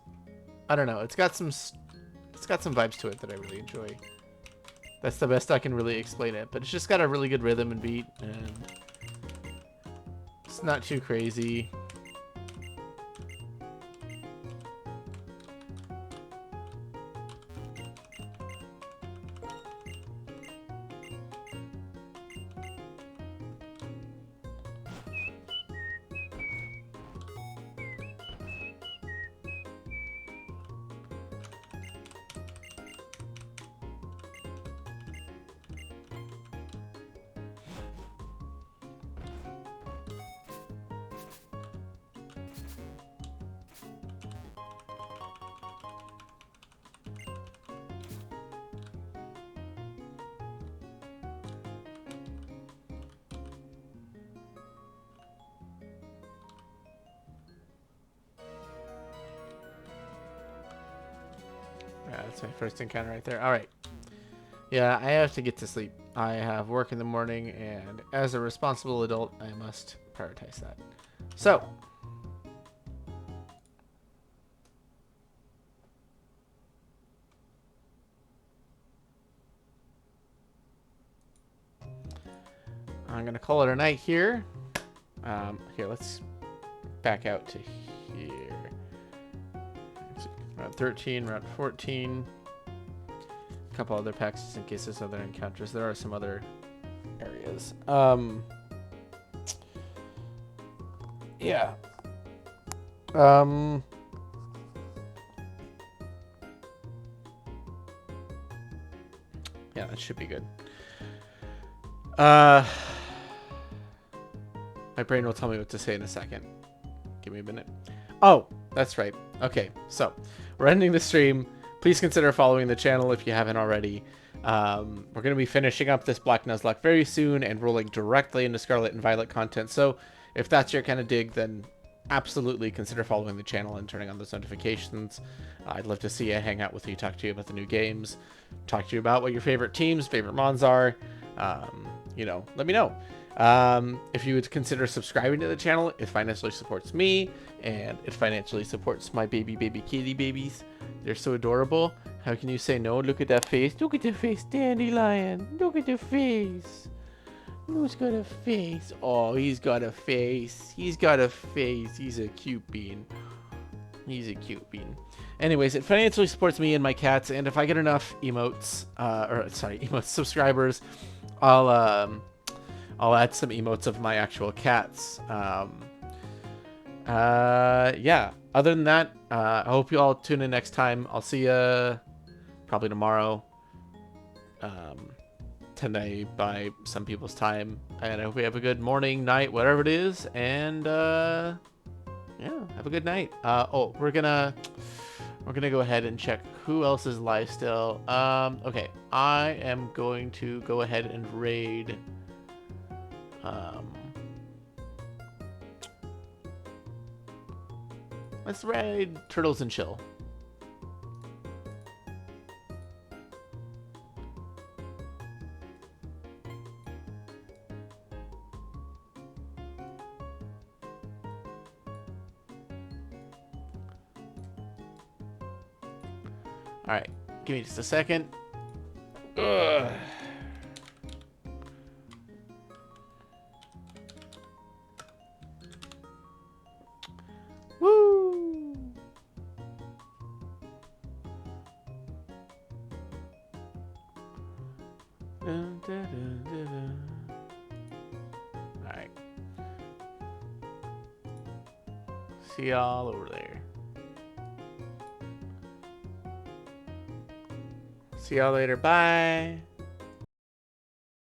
I don't know, it's got some vibes to it that I really enjoy. That's the best I can really explain it, but it's just got a really good rhythm and beat, and it's not too crazy. Yeah, that's my first encounter right there. Alright. Yeah, I have to get to sleep. I have work in the morning, and as a responsible adult, I must prioritize that. So. I'm going to call it a night here. Here, let's back out to here. Route 13, Route 14. A couple other packs just in case there's other encounters. There are some other areas. Yeah. Yeah, that should be good. My brain will tell me what to say in a second. Give me a minute. Oh, that's right. Okay, so we're ending the stream. Please consider following the channel if you haven't already. We're going to be finishing up this Black Nuzlocke very soon and rolling directly into Scarlet and Violet content. So if that's your kind of dig, then absolutely consider following the channel and turning on those notifications. I'd love to see you, hang out with you, talk to you about the new games, talk to you about what your favorite teams, favorite mons are. You know, let me know. If you would consider subscribing to the channel, it financially supports me, and it financially supports my baby kitty babies. They're so adorable. How can you say no? Look at that face. Look at the face, Dandelion. Look at the face. Who's got a face? Oh, he's got a face. He's got a face. He's a cute bean. He's a cute bean. Anyways, it financially supports me and my cats, and if I get enough emotes, subscribers, I'll add some emotes of my actual cats. Yeah, other than that, I hope you all tune in next time. I'll see you probably tomorrow. tonight by some people's time. And I hope you have a good morning, night, whatever it is. And yeah, have a good night. Oh, we're gonna go ahead and check who else is live still. Okay, I am going to go ahead and raid. Let's raid Turtles and Chill. Alright, give me just a second. Ugh. Woo! Dun, dun, dun, dun, dun. Alright. See y'all over there. See y'all later. Bye.